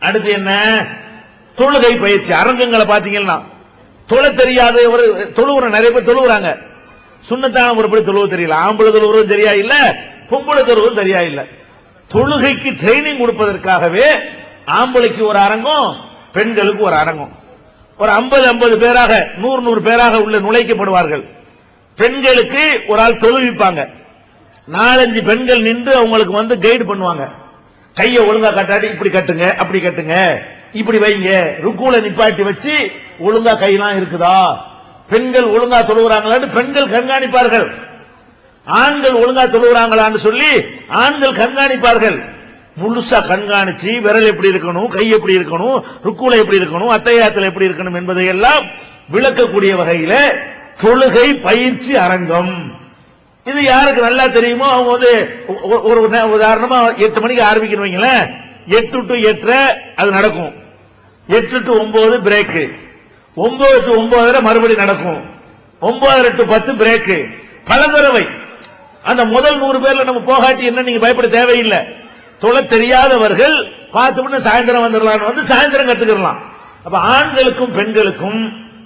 அடுத்து என்ன? தொழுகை பயிற்சி அரங்கங்களை பாத்தீங்கன்னா தொழ தெரியாத ஒரு தொழுவுற நிறைய பேர் தொழுவுறாங்க. சுன்னத்தான முறைப்படி தொழுவு தெரியல. ஆம்பளை தொழுவுறதும் சரியா இல்ல, பொம்பளை தொழுவும் சரியா இல்ல. தொழுகைக்கு ட்ரைனிங் கொடுப்பதற்காகவே ஆம்பளைக்கு ஒரு அரங்கம், பெண்களுக்கு ஒரு அரங்கம். ஒரு 50 பேராக 100 பேராக உள்ள நுழைக்கப்படுவார்கள். பெண்களுக்கு ஒரு ஆள் தொழுவிப்பாங்க. 4-5 பெண்கள் நின்று அவங்களுக்கு வந்து கைடு பண்ணுவாங்க. கையை ஒழுங்கா கட்டாடி இப்படி கட்டுங்க, அப்படி கட்டுங்க, இப்படி வைங்க, ருக்கூல நிப்பாட்டி வச்சு ஒழுங்கா கையெல்லாம் இருக்குதா, பெண்கள் ஒழுங்கா தொழுகிறாங்களான்னு பெண்கள் கண்காணிப்பார்கள். ஆண்கள் ஒழுங்கா தொழுகிறாங்களான்னு சொல்லி ஆண்கள் கண்காணிப்பார்கள். முழுசா கண்காணிச்சு விரல் எப்படி இருக்கணும், கை எப்படி இருக்கணும், ருக்கூல எப்படி இருக்கணும், அத்தையாத்துல எப்படி இருக்கணும் என்பதை எல்லாம் விளக்கக்கூடிய வகையில தொழுகை பயிற்சி அரங்கம். இது யாருக்கு நல்லா தெரியுமோ அவங்க வந்து ஒரு உதாரணமா 8 மணிக்கு ஆரம்பிக்கணும், 8 to 8:30 அது நடக்கும். 8 to 9 பிரேக், 9 to 9:30 மறுபடி நடக்கும், 9:30 to 10 பிரேக். பல தடவை அந்த முதல் 100 பேர்ல நம்ம போகாட்டி என்ன நீங்க பயப்பட தேவையில்லை. தொழ தெரியாதவர்கள் பார்த்து சாயந்தரம் வந்துடலாம், வந்து சாயந்தரம் கத்துக்கலாம். அப்ப ஆண்களுக்கும் பெண்களுக்கும்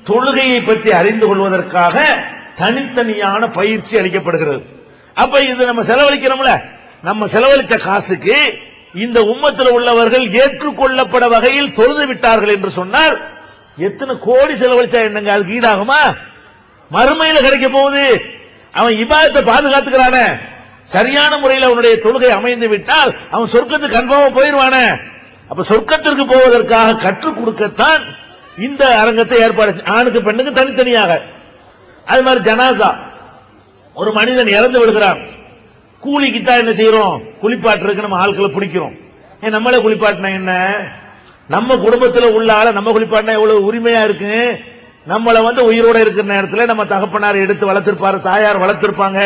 தொழுகையை பற்றி அறிந்து கொள்வதற்காக தனித்தனியான பயிற்சி அளிக்கப்படுகிறது. அப்ப இது நம்ம செலவழிக்கிறோம்ல, நம்ம செலவழிச்ச காசுக்கு இந்த உம்மத்தில் உள்ளவர்கள் ஏற்றுக்கொள்ளப்பட வகையில் தொழுது விட்டார்கள் என்று சொன்னார். எத்தனை கோடி செலவழிச்சா என்னங்க அதுக்கு ஈடாகுமா? மறுமையில கிடைக்க போகுது. அவன் இபாதத்தை பாதுகாத்துக்கிறான, சரியான முறையில் அவனுடைய தொழுகை அமைந்து விட்டால் அவன் சொர்க்கத்துக்கு கன்ஃபார்மா போயிருவானே. அப்ப சொர்க்கத்திற்கு போவதற்காக கற்றுக் கொடுக்கத்தான் இந்த அரங்கத்தை ஏற்பாடு, ஆணுக்கு பெண்ணுக்கு தனித்தனியாக. அது மாதிரி ஜனாசா, ஒரு மனிதன் இறந்து விடுகிறான், கூலிக்குத்தான் என்ன செய்யறோம்? குளிப்பாட்டுறதுக்கு நம்ம ஆட்களை பிடிக்கிறோம். நம்மளே குளிப்பாட்டினா என்ன? நம்ம குடும்பத்தில் உள்ள ஆளை நம்ம குளிப்பாட்டினா எவ்வளவு உரிமையா இருக்கு. நம்மளை வந்து உயிரோட இருக்கிற நேரத்தில் நம்ம தகப்பனார் எடுத்து வளர்த்திருப்பாரு, தாயார் வளர்த்திருப்பாங்க,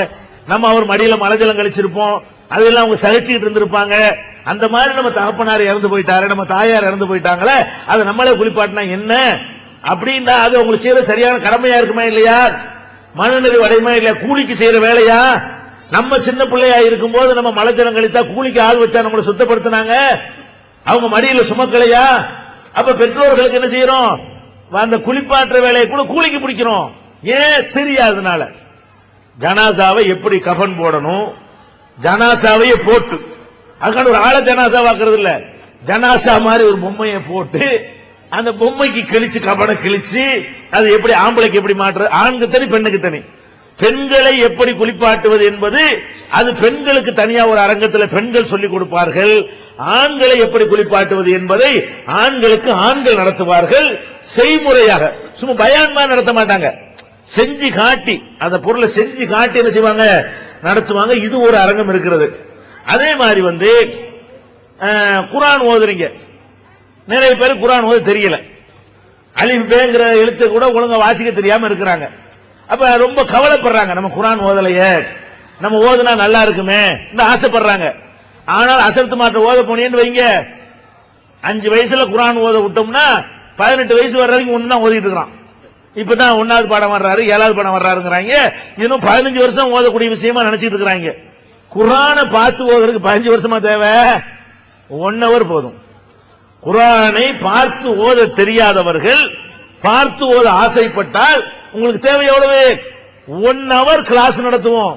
நம்ம அவர் மடியில மலஜலம் கழிச்சிருப்போம், அதெல்லாம் அவங்க சகிச்சுக்கிட்டு இருந்திருப்பாங்க. அந்த மாதிரி நம்ம தகப்பனார் இறந்து போயிட்டாரு, நம்ம தாயார் இறந்து போயிட்டாங்களே, அதை நம்மளே குளிப்பாட்டினா என்ன அப்படின்னா அது உங்களுக்கு செய்யற சரியான கடமையா இருக்குமா இல்லையா? மனநிறைவு அடையுமா இல்லையா? கூலிக்கு செய்யற வேலையா? நம்ம சின்ன பிள்ளையா இருக்கும் போது நம்ம மலஜலம் கழித்தா கூலிக்கு ஆள் வச்சா நம்மளை சுத்தப்படுத்தினாங்க, அவங்க மடியில சுமக்கலையா? அப்ப பெற்றோர்களுக்கு என்ன செய்யறோம்? அந்த குளிப்பாற்ற வேலையை கூட கூலிக்கு பிடிக்கிறோம். ஏன்? தெரியாதனால. ஜனாசாவை எப்படி கஃன் போடணும், ஜனாசாவையே போட்டு, அதுக்கான ஒரு ஆளை ஜனாசா வாக்குறது இல்ல, ஜனாசா மாதிரி ஒரு பொம்மையை போட்டு அந்த பொம்மைக்கு கிழிச்சு கபனை கிழிச்சு அது எப்படி ஆம்பளைக்கு எப்படி மாற்று, ஆணுக்கு தனி பெண்ணுக்கு தனி. பெண்களை எப்படி குளிப்பாட்டுவது என்பது அது பெண்களுக்கு தனியா ஒரு அரங்கத்தில் பெண்கள் சொல்லிக் கொடுப்பார்கள். ஆண்களை எப்படி குளிப்பாட்டுவது என்பதை ஆண்களுக்கு ஆண்கள் நடத்துவார்கள். செய்முறையாக சும்மா பயான்மா நடத்த மாட்டாங்க, செஞ்சு காட்டி அந்த பொருளை செஞ்சு காட்டி என்ன செய்வாங்க, நடத்துவாங்க. இது ஒரு அரங்கம் இருக்கிறது. அதே மாதிரி குர்ஆன் ஓதுறீங்க, நிறைய பேர் குர்ஆன் ஓத தெரியல, அலிஃப் பேங்கிற எழுத்து கூட ஒழுங்கா வாசிக்க தெரியாம இருக்கிறாங்க. அப்ப ரொம்ப கவலைப்படுறாங்க, நம்ம குர்ஆன் ஓதலையே, நம்ம ஓதுனா நல்லா இருக்குமே ஆசைப்படுறாங்க. ஆனால் அசரத்து மாற்ற ஓத போனீங்கன்னு வைங்க, 5 வயசுல குர்ஆன் ஓத விட்டோம்னா 18 வயசு வர வரைக்கும் ஒண்ணு தான் ஓதிட்டு இருக்கிறான். இப்பதான் 1வது பாடம் வர்றாரு, 7வது பாடம் வர்றாருங்கிறாங்க. இன்னும் 15 வருஷம் ஓதக்கூடிய விஷயமா நினைச்சிட்டு இருக்கிறாங்க. குர்ஆனை பார்த்து ஓதுறதுக்கு 15 வருஷமா தேவை, 1 hour போதும். குர்ஆனை பார்த்து ஓத தெரியாதவர்கள் பார்த்து ஓத ஆசைப்பட்டால் உங்களுக்கு தேவை எவ்வளவு? 1 hour கிளாஸ் நடத்துவோம்.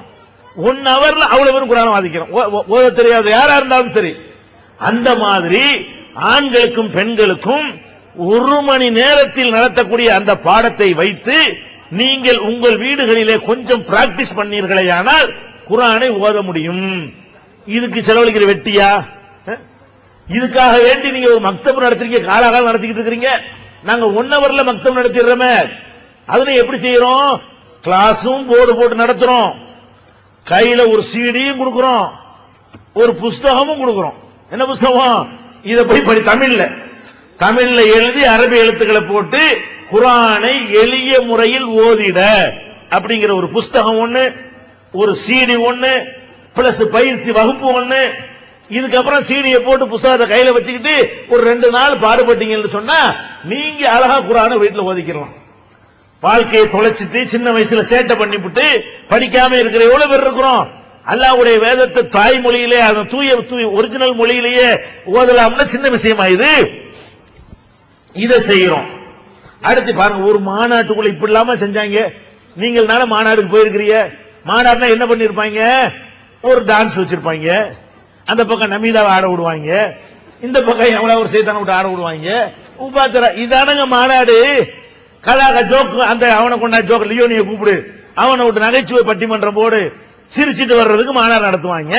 1 hourல அவ்வளவு பேரும் குர்ஆனை வாசிக்கிறோம். ஓத தெரியாத யாரா இருந்தாலும் சரி. அந்த மாதிரி ஆண்களுக்கும் பெண்களுக்கும் 1 மணி நேரத்தில் நடத்தக்கூடிய அந்த பாடத்தை வைத்து நீங்கள் உங்கள் வீடுகளிலே கொஞ்சம் பிராக்டிஸ் பண்ணீர்களேயானால் குர்ஆனை ஓத முடியும். இதுக்கு செலவழிக்கிற வெட்டியா? இதுக்காக வேண்டி நீங்க ஒரு மக்தப் நடத்துறீங்க, காலாகாலம் நடத்திக்கிட்டு இருக்கிறீங்க. நாங்க 1 hourல மக்தப் நடத்திடுறோமே, அதனை எப்படி செய்யறோம்? கிளாஸும் போர்டு போட்டு நடத்துறோம், கையில ஒரு சீடியும் கொடுக்கிறோம், ஒரு புஸ்தகமும் கொடுக்கிறோம். என்ன புஸ்தகம்? இதை போய் படி, தமிழ்ல எழுதி அரபி எழுத்துக்களை போட்டு குர்ஆனை எளிய முறையில் ஓதிட அப்படிங்கிற ஒரு புஸ்தகம் ஒண்ணு, ஒரு சீடி ஒண்ணு, பிளஸ் பயிற்சி வகுப்பு ஒண்ணு. இதுக்கப்புறம் சீடியை போட்டு புஸ்தகத்தை கையில வச்சுக்கிட்டு ஒரு 2 நாள் பாடுபட்டீங்கன்னு சொன்னா நீங்க அழகா குர்ஆனை வீட்டுல ஓதிக்கலாம். வாழ்க்கையை தொலைச்சிட்டு சின்ன வயசுல சேட்டை பண்ணிவிட்டு படிக்காம இருக்கிற எவ்வளவு பேர் இருக்கிறோம். அல்லாஹ்வுடைய வேதத்தை தாய்மொழியிலே, அந்த தூய ஒரிஜினல் மொழியிலேயே ஓதலாம்னா சின்ன விஷயமா இது? இதை செய்யறோம். அடுத்து பாருங்க, ஒரு மாநாட்டுக்குள்ள இப்படி இல்லாம செஞ்சாங்க. நீங்கள் நாள மாநாடுக்கு போயிருக்கிறீங்க, மாநாடுனா என்ன பண்ணிருப்பாங்க? ஒரு டான்ஸ் வச்சிருப்பாங்க, அந்த பக்கம் நமிதாவை ஆட விடுவாங்க, இந்த பக்கம் எவ்வளவு ஒரு சைத்தான விட்டு ஆட விடுவாங்க. உபாத்திர இதானங்க மாநாடு. கலாக ஜோக்கு, அந்த அவனை கொண்டா ஜோக், லியோனியை கூப்பிடு, அவனை விட்டு நகைச்சுவை பட்டிமன்றம் போடு, சிரிச்சிட்டு வர்றதுக்கு மாநாடு நடத்துவாங்க.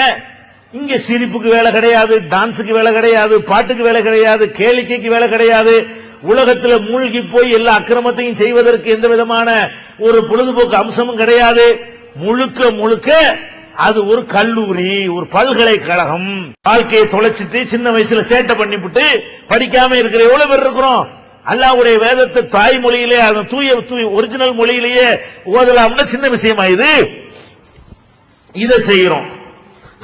இங்க சிரிப்புக்கு வேலை கிடையாது, டான்ஸுக்கு வேலை கிடையாது, பாட்டுக்கு வேலை கிடையாது, கேளிக்கைக்கு வேலை கிடையாது. உலகத்தில் மூழ்கி போய் எல்லா அக்கிரமத்தையும் செய்வதற்கு எந்த விதமான ஒரு பொழுதுபோக்கு அம்சமும் கிடையாது. முழுக்க முழுக்க அது ஒரு கல்லூரி, ஒரு பல்கலைக்கழகம். வாழ்க்கையை தொலைச்சிட்டு சின்ன வயசுல சேட்டை பண்ணிவிட்டு படிக்காம இருக்கிற எவ்வளவு பேர் இருக்கிறோம். அல்லாஹ்வுடைய வேதத்தை தாய்மொழியிலே, அந்த தூய ஒரிஜினல் மொழியிலேயே ஓதலாம்னா சின்ன விஷயமா இது? இதை செய்யறோம்.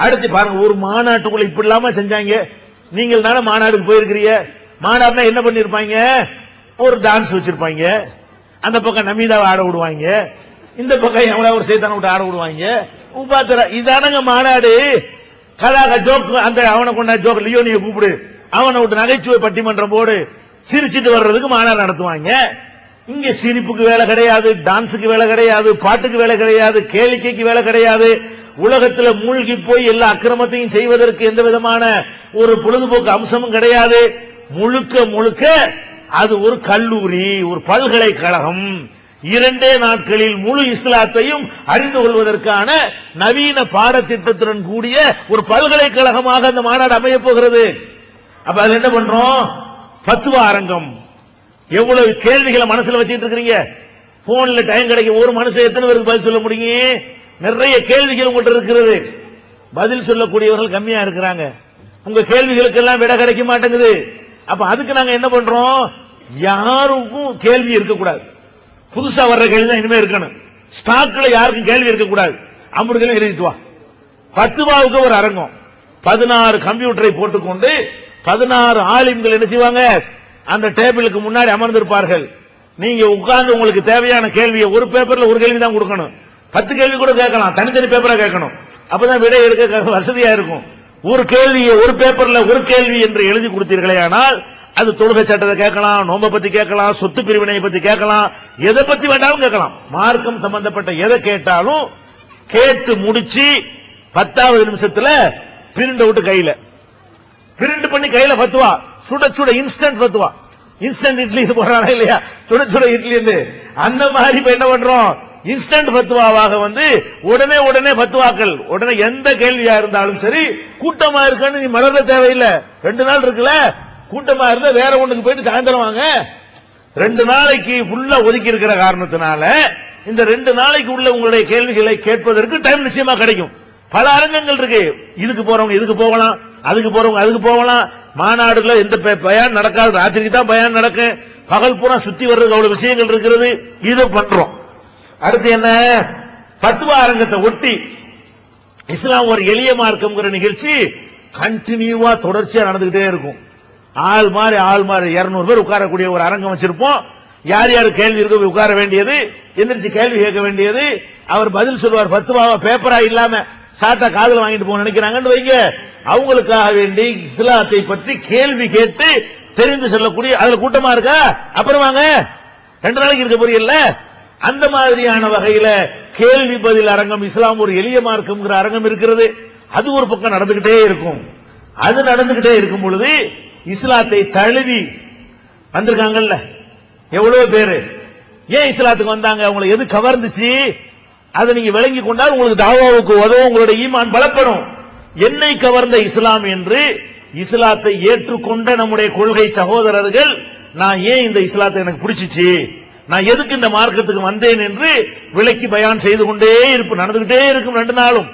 அடுத்து பாருங்க, ஒரு மாநாட்டுக்குள்ள இப்படி இல்லாம செஞ்சாங்க. நீங்கள் நாள மாநாடுக்கு போயிருக்கிறீங்க, மாநாடுனா என்ன பண்ணிருப்பாங்க? ஒரு டான்ஸ் வச்சிருப்பாங்க, அந்த பக்கம் நமிதாவை ஆட விடுவாங்க, இந்த பக்கம் எவ்வளவு ஒரு சைத்தான விட்டு ஆட விடுவாங்க. உபாத்திர இதானங்க மாநாடு. கலாக ஜோக்கு, அந்த அவனை கொண்டா ஜோக், லியோனியை கூப்பிடு, அவனை விட்டு நகைச்சுவை பட்டிமன்றம் போடு, சிரிச்சிட்டு வர்றதுக்கு மாநாடு நடத்துவாங்க. இங்க சிரிப்புக்கு வேலை கிடையாது, டான்ஸுக்கு வேலை கிடையாது, பாட்டுக்கு வேலை கிடையாது, கேளிக்கைக்கு வேலை கிடையாது. உலகத்தில் மூழ்கி போய் எல்லா அக்கிரமத்தையும் செய்வதற்கு எந்த விதமான ஒரு பொழுதுபோக்கு அம்சமும் கிடையாது. முழுக்க முழுக்க அது ஒரு கல்லூரி, ஒரு பல்கலைக்கழகம். 2 நாட்களில் முழு இஸ்லாத்தையும் அறிந்து கொள்வதற்கான நவீன பாடத்திட்டத்துடன் கூடிய ஒரு பல்கலைக்கழகமாக அந்த மாநாடு அமைய போகிறது. அப்ப அது என்ன பண்றோம்? ஃபத்வா அரங்கம். எவ்வளவு கேள்விகளை மனசுல வச்சுட்டு இருக்கிறீங்க. போன்ல டைம் கிடைக்கும், ஒரு மனுஷன் எத்தனை பேருக்கு பதில் சொல்ல முடியும்? நிறைய கேள்விகள் உங்கள்கிட்ட இருக்கிறது, பதில் சொல்லக்கூடியவர்கள் கம்மியா இருக்கிறாங்க. உங்க கேள்விகளுக்கு எல்லாம் விட கிடைக்க மாட்டேங்குது. அப்ப அதுக்கு நாங்க என்ன பண்றோம்? யாருக்கும் கேள்வி இருக்கக்கூடாது. புதுசா வர்ற கேள்வி தான் இனிமே இருக்கணும். ஸ்டாக்ல யாருக்கும் கேள்வி இருக்கக்கூடாது. 50 கேள்வி எழுதிட்டு வா. ஃபத்வாவுக்கு ஒரு அரங்கம், 16 கம்ப்யூட்டரை போட்டுக்கொண்டு 16 ஆலிம்கள் என்ன செய்வாங்க? அந்த டேபிளுக்கு முன்னாடி அமர்ந்திருப்பார்கள். நீங்க உட்கார்ந்து உங்களுக்கு தேவையான கேள்வியை ஒரு பேப்பர்ல ஒரு கேள்வி தான் கொடுக்கணும். 10 கேள்வி கூட கேட்கலாம், தனித்தனி பேப்பரா கேட்கணும். அப்பதான் விடை எடுக்க வசதியா இருக்கும். ஒரு கேள்வியை ஒரு பேப்பர்ல ஒரு கேள்வி என்று எழுதி கொடுத்தீர்களே ஆனால் அது தொழுகை சட்டத்தை கேட்கலாம், நோம்பை பத்தி கேட்கலாம், சொத்து பிரிவினை பத்தி கேட்கலாம், எதை பத்தி வேண்டாலும் கேட்கலாம். மார்க்கம் சம்பந்தப்பட்ட எதை கேட்டாலும் கேட்டு முடிச்சு 10வது நிமிஷத்துல பிரிண்ட் அவுட் கையில பிரிண்ட் பண்ணி கையில ஃபத்வா, சுட சுட இன்ஸ்டன்ட் ஃபத்வா. இன்ஸ்டன்ட் இட்லி போடுறாங்க இல்லையா, சுட சுட இட்லி. அந்த மாதிரி இப்ப என்ன பண்றோம், இன்ஸ்டன்ட் பத்துவாவாக வந்து உடனே உடனே பத்துவாக்கள், உடனே எந்த கேள்வியா இருந்தாலும் சரி, கூட்டமா இருக்கான்னு நீ மலர தேவையில்லை. 2 நாள் இருக்குல்ல, கூட்டமா இருந்தா வேற ஒண்ணுக்கு போயிட்டு சாயந்தரம் வாங்க. 2 நாளைக்கு ஃபுல்லா ஒதுக்கி இருக்கிற காரணத்தினால இந்த 2 நாளைக்கு உள்ள உங்களுடைய கேள்விகளை கேட்பதற்கு டைம் நிச்சயமா கிடைக்கும். பல அரங்கங்கள் இருக்கு, இதுக்கு போறவங்க இதுக்கு போகலாம், அதுக்கு போறவங்க அதுக்கு போகலாம். மாநாடுல எந்த பயான் நடக்காது, ராத்திரிக்கு தான் பயான் நடக்கும், பகல் பூரா சுத்தி வர்றதுக்கு அவ்வளவு விஷயங்கள் இருக்கிறது. இது பண்றோம். அடுத்து என்ன, பத்துவா அரங்கத்தை ஒட்டி இஸ்லாம் ஒரு எளிய மார்க்கம்ங்கிற நிகழ்ச்சி கண்டினியூவா தொடர்ச்சியா நடந்துகிட்டே இருக்கும். ஆள் மாறி 200 பேர் உட்காரக்கூடிய ஒரு அரங்கம் வச்சிருப்போம். யார் யாரு கேள்வி இருக்க உட்கார வேண்டியது, எந்திரிச்சு கேள்வி கேட்க வேண்டியது, அவர் பதில் சொல்லுவார். பத்துவாவா பேப்பரா இல்லாம சாட்டா காதுல வாங்கிட்டு போக நினைக்கிறாங்கன்னு வைங்க, அவங்களுக்காக வேண்டி இஸ்லாத்தை பற்றி கேள்வி கேட்டு தெரிந்து சொல்லக்கூடிய அதுல கூட்டமா இருக்கா, அப்புறம் வாங்க 2 நாளைக்கு இருக்க புரியல. அந்த மாதிரியான வகையில கேள்வி பதில் அரங்கம், இஸ்லாம் ஒரு எளிய மார்க்கம்ங்கிற அரங்கம் இருக்கிறது. அது ஒரு பக்கம் நடந்துகிட்டே இருக்கும். அது நடந்துகிட்டே இருக்கும் பொழுது இஸ்லாத்தை தழுவி வந்திருக்காங்கல்ல எவ்வளவு பேரு, ஏன் இஸ்லாத்துக்கு வந்தாங்க, அவங்களை எது கவர்ந்துச்சு, அதை நீங்க விளங்கி கொண்டால் உங்களுக்கு தாவாவுக்கு உதவும், உங்களுடைய ஈமான் பலப்படும். என்னை கவர்ந்த இஸ்லாம் என்று இஸ்லாத்தை ஏற்றுக்கொண்ட நம்முடைய கொள்கை சகோதரர்கள், நான் ஏன் இந்த இஸ்லாத்தை எனக்கு பிடிச்சிச்சு, நான் எதுக்கு இந்த மார்க்கத்துக்கு வந்தேன் என்று விளக்கி பயான் செய்து கொண்டே இருப்பு நடந்துகிட்டே இருக்கும். 2 நாளும்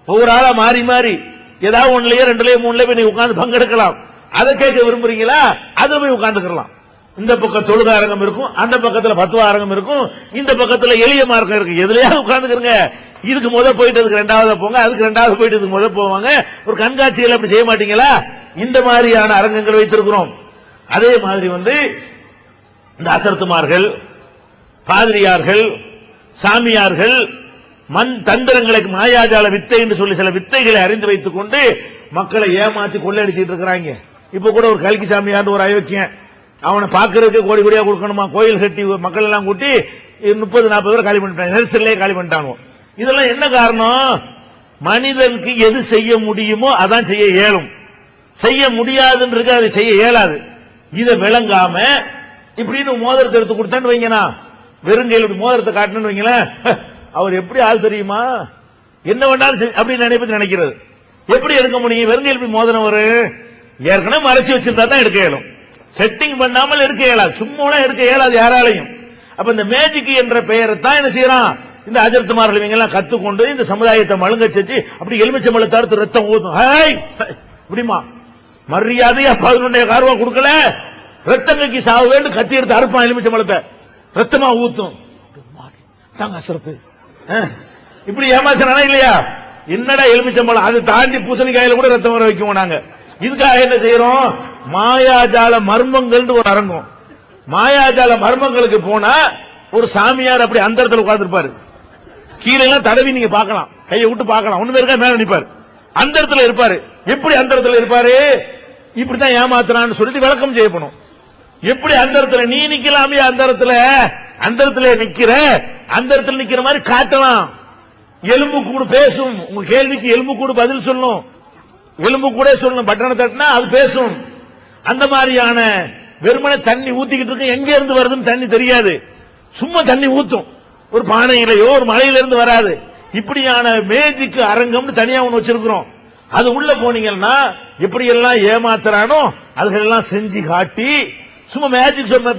ஒவ்வொரு ஆளா மாறி மாறி ஏதாவது 1லயோ 2லயோ 3லயோ போய் நீங்க உட்கார்ந்து பங்கெடுக்கலாம். அதை கேட்க விரும்புறீங்களா, அதுல போய் உட்கார்ந்துக்கலாம். இந்த பக்கம் தொழுக அரங்கம் இருக்கும், அந்த பக்கத்துல பத்துவா அரங்கம் இருக்கும், இந்த பக்கத்துல எளிய மார்க்கம் இருக்கு. எதுலயாவது உட்கார்ந்துக்கிறங்க. இதுக்கு போயிட்டு அதுக்கு 2வது போங்க, அதுக்கு 2வது போயிட்டு இதுக்கு போவாங்க. ஒரு கண்காட்சிகள் அப்படி செய்ய மாட்டீங்களா? இந்த மாதிரியான அரங்கங்கள் வைத்திருக்கிறோம். அதே மாதிரி வந்து இந்த அசர்த்துமார்கள், பாதிரியார்கள், சாமியார்கள் மண் தந்திரங்களுக்கு மாயாஜால வித்தை என்று சொல்லி சில வித்தைகளை அறிந்து வைத்துக் கொண்டு மக்களை ஏமாத்தி கொள்ளையடிச்சிட்டு இருக்கிறாங்க. இப்ப கூட ஒரு கல்கி சாமியார் ஒரு அயோக்கியன், அவனை பாக்குறதுக்கு கோடி கோடியா கொடுக்கணுமா, கோயில் கட்டி மக்கள் எல்லாம் கூட்டி 30-40 பேர் காலி பண்ணிட்டாங்க, நெரிசல்லே காலி பண்ணிட்டாங்க. இதெல்லாம் என்ன காரணம், மனிதனுக்கு எது செய்ய முடியுமோ அதான் செய்ய இயலும், செய்ய முடியாதுன்னு அதை செய்ய இயலாது. இதை விளங்காம இப்படின்னு மோதிரத்தை எடுத்து கொடுத்தான்னு வைங்கண்ணா, வெறுங்கையில் மோதிரத்தை காட்டணும்னு வைங்களேன், அவர் எப்படி ஆள் தெரியுமா, என்ன வேண்டாலும் அப்படின்னு நினைக்கிறது. எப்படி எடுக்க முடியும், வெறுங்கையில் மோதிரம் வரும், ஏற்கனவே மறைச்சு வச்சிருந்தா தான் எடுக்க இயலும், செட்டிங் பண்ணாமல் எடுக்க இயலாது, சும்மா எடுக்க இயலாது யாராலையும். அப்ப இந்த மேஜிக் என்ற பெயரை தான் என்ன செய்யறான், இந்த அஜர்த்துமார்கள் இவங்க எல்லாம் கத்துக்கொண்டு இந்த சமுதாயத்தை மழுங்க செஞ்சு அப்படி எலுமிச்சம்பழத்தை தடுத்து ரத்தம் ஊத்தும். இப்படிமா மரியாதையா 11 காரவா கொடுக்கல, ரத்தங்கைக்கு சாவு வேண்டும், கத்தி எடுத்து அறுப்பான் எலுமிச்சம்பழத்தை, ரத்தமா ஊத்தும். தாங்க அசரத்து இப்படி ஏமாத்துறானா இல்லையா? என்னடா எலுமிச்சம்பழம், அதை தாண்டி பூசணிக்காயில கூட ரத்தம் வர வைக்குவோம் நாங்க. இதுக்காக என்ன செய்யறோம், மாயாஜால மர்மங்கள் ஒரு அரங்கம். மாயாஜால மர்மங்களுக்கு போனா ஒரு சாமியார் அப்படி அந்த இடத்துல உட்கார்ந்துருப்பாரு, கீழே எல்லாம் தடவி நீங்க பார்க்கலாம், கையை விட்டு பார்க்கலாம், ஒண்ணுமே இருக்கா, மேல நிப்பாரு, அந்த இடத்துல இருப்பாரு. எப்படி அந்த இடத்துல இருப்பாரு, இப்படித்தான் ஏமாத்துறான்னு சொல்லிட்டு விளக்கம் செய்யப்படும். எப்படி அந்த இடத்துல நீ நிக்கலாமே, அந்த இடத்துல நிக்கிற, அந்த இடத்துல நிக்கிற மாதிரி காட்டலாம். எலும்பு கூடு பேசும், உங்க கேள்விக்கு எலும்பு கூடு பதில் சொல்லணும், எலும்பு கூட சொல்லணும், பட்டனை தட்டினா அது பேசும். அந்த மாதிரியான வெறுமனே தண்ணி ஊத்திக்கிட்டு இருக்கு, எங்க இருந்து வருதுன்னு தண்ணி தெரியாது, சும்மா தண்ணி ஊத்தும், ஒரு பானையிலையோ ஒரு மலையிலிருந்து வராது. இப்படியான மேஜிக் அரங்கம் தனியா ஒண்ணு வச்சிருக்கிறோம். அது உள்ள போனீங்கன்னா எப்படி எல்லாம் ஏமாத்துறானோ அதுகளெல்லாம் செஞ்சு காட்டி, சும்மா மேஜிக் சொன்ன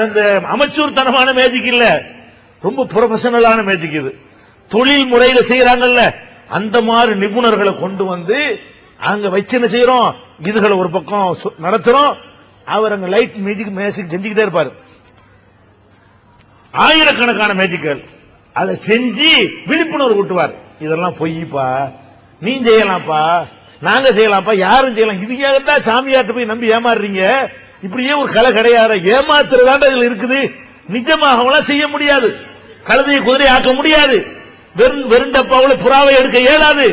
இந்த அமைச்சூர்தனமான மேஜிக் இல்ல, ரொம்ப ப்ரொஃபஷனலான மேஜிக். இது தொழில் முறையில செய்யறாங்கல்ல, அந்த மாதிரி நிபுணர்களை கொண்டு வந்து அங்க வச்சு என்ன செய்யறோம், இதுகளை ஒரு பக்கம் நடத்துறோம். அவர் அங்க லைட் மேஜிக் செஞ்சுக்கிட்டே இருப்பாரு, ஆயிரக்கணக்கான மேஜிக்கள் அதை செஞ்சு விழிப்புணர்வு கூட்டுவார். இதெல்லாம் பொய்ப்பா, நீ செய்யலாம்ப்பா, நாங்க செய்யலாம்ப்பா, யாரும் செய்யலாம். இதுக்காகத்தான் சாமியார்ட்ட போய் நம்பி ஏமாறுறீங்க. இப்படியே ஒரு கலை கிடையாது, ஏமாத்துறதாண்ட இதுல இருக்குது. நிஜமாக செய்ய முடியாது, கழுதையை குதிரை ஆக்க முடியாது, வெறும் டப்பாவுல புறாவை எடுக்க இயலாது.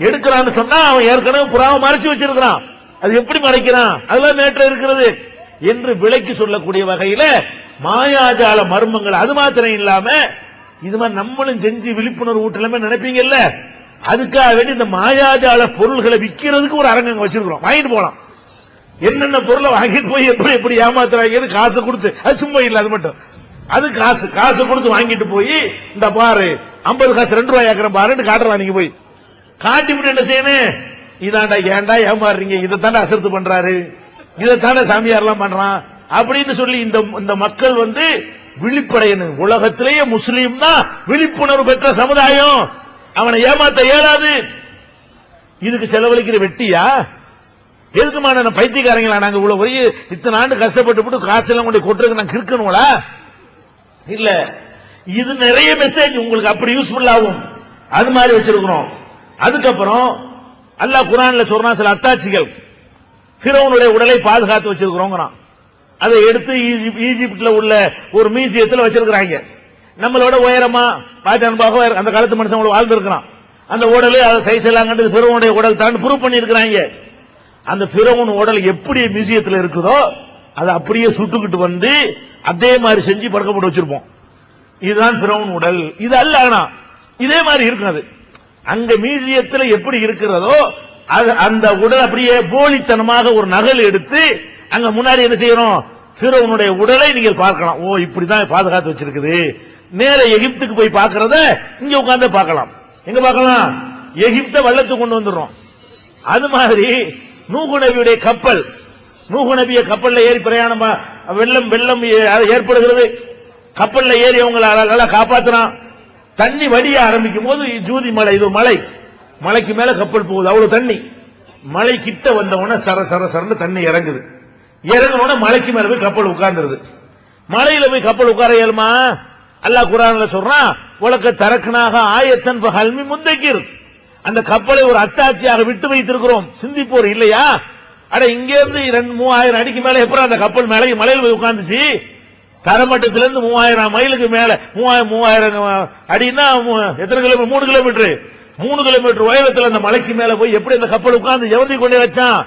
எடுக்கிறான்னு சொன்னா அவன் ஏற்கனவே புறாவை மறைச்சு வச்சிருக்கிறான், அது எப்படி மறைக்கிறான், அதெல்லாம் நேற்று இருக்கிறது என்று விலைக்கு சொல்லக்கூடிய வகையில மாயாஜால மர்மங்கள். அது மாத்திரம் இல்லாம இது மாதிரி நம்மளும் செஞ்சு விழிப்புணர்வு ஊட்டலாமே நினைப்பீங்கல்ல, அதுக்காக வேண்டி இந்த மாயாஜால பொருள்களை விற்கிறதுக்கு ஒரு அரங்கம் வச்சிருக்கிறோம். வாங்கிட்டு போலாம், என்னென்ன பொருளை வாங்கிட்டு போய் எப்படி எப்படி ஏமாத்துறாங்கன்னு காசை கொடுத்து, அது சும்மா இல்ல, அது மட்டும் அது காசு கொடுத்து வாங்கிட்டு போய் இந்த பாரு 50 காசு 2 ரூபாய் ஆக்குற பாருன்னு காட்டுறான். நீங்க போய் காட்டிவிட்டு என்ன செய்யணும்? இதாண்டா ஏன்டா ஏமாறுறீங்க, இதைத்தாண்டா அசர்த்து பண்றாரு, இதைத்தாண்டா சாமியார்லாம் பண்றான் அப்படின்னு சொல்லி இந்த மக்கள் விழிப்படையணும். உலகத்திலேயே முஸ்லீம் தான் விழிப்புணர்வு பெற்ற சமுதாயம். அவனை ஏமாத்த இயலாது. இதுக்கு செலவழிக்கிற வெட்டியா? எதுக்குமான பைத்தியக்காரங்களா நாங்க இவ்வளவு பெரிய இத்தனை ஆண்டு கஷ்டப்பட்டு காசு எல்லாம் கொண்டு கொட்டுறதுக்கு நாங்க இருக்கணுங்களா? இல்ல, இது நிறைய மெசேஜ் உங்களுக்கு அப்படி யூஸ்ஃபுல் ஆகும். அது மாதிரி வச்சிருக்கிறோம். அதுக்கப்புறம் அல்லாஹ் குர்ஆன்ல சொல்றான் சில அத்தாட்சிகள். ஃபிரௌனுடைய உடலை பாதுகாத்து வச்சிருக்கிறோம். அதை எடுத்து ஈஜிப்ட்ல உள்ள ஒரு மியூசியத்தில் வச்சிருக்கிறாங்க. நம்மளோட உயரமா பாஜான்பாக அந்த காலத்து மனுஷன் வாழ்ந்திருக்கிறான். அந்த உடல் அதை சைஸ் எல்லாம் கண்டு ஃபிரௌனுடைய உடல் தான் ப்ரூவ் பண்ணி இருக்கிறாங்க. அந்த ஃபிரௌன் உடல் எப்படி மியூசியத்தில் இருக்குதோ அதை அப்படியே சுட்டுக்கிட்டு வந்து அதே மாதிரி செஞ்சு படுக்கப்பட்டு வச்சிருப்போம். இதுதான் ஃபிரௌன் உடல். இது அல்ல, ஆனா இதே மாதிரி இருக்கும். அது அங்க மியூசியத்தில் எப்படி இருக்கிறதோ அந்த உடல் அப்படியே போலித்தனமாக ஒரு நகல் எடுத்து அங்க முன்னாடி என்ன செய்யணும்? ஃபிரௌனுடைய உடலை நீங்கள் பார்க்கலாம். ஓ, இப்படிதான் பாதுகாத்து வச்சிருக்குது. நேர எகிப்துக்கு போய் பார்க்கறத இங்க உட்கார்ந்து பார்க்கலாம். எங்க பார்க்கலாம்? எகிப்த வள்ளத்துக்கு கொண்டு வந்துடுறோம். அது மாதிரி நூஹ் நபியுடைய கப்பல், நூஹ் நபிய கப்பல்ல ஏறி பிரயாணம், வெள்ளம் ஏற்படுகிறது. கப்பல்ல ஏறி அவங்களை காப்பாத்துறான். தண்ணி வடிய ஆரம்பிக்கும் போது ஜூதி மலை, இது மலைக்கு மேல கப்பல் போகுது, அவ்வளவு தண்ணி. மலை கிட்ட வந்தவன சர சர சரன்னு தண்ணி இறங்குது. இறங்கின மலைக்கு மேல போய் கப்பல் உட்கார்ந்துருது. மலையில போய் கப்பல் உட்கார இயலுமா? அல்லாஹ் குர்ஆன்ல சொல்றான், உலக தரக்கனாக ஆயத்தன் பஹல்மி முத்தகிர். அந்த கப்பலை ஒரு அத்தாட்சியாக விட்டு வைத்திருக்கிறோம், சிந்திப்போர் இல்லையா? அட, இங்க இருந்து 2,000-3,000 அடிக்கு மேல எப்படி அந்த கப்பல் மலையில போய் உட்கார்ந்துச்சு? தரமட்டத்திலிருந்து 3,000 மைலுக்கு மேல 3,000 அடினா எத்தனை கிலோமீட்டர்? 3 கிலோமீட்டர். 3 கிலோமீட்டர் உயரத்தில் அந்த மலைக்கு மேல போய் எப்படி அந்த கப்பல் உட்கார்ந்து எவந்தி கொண்டே வச்சான்?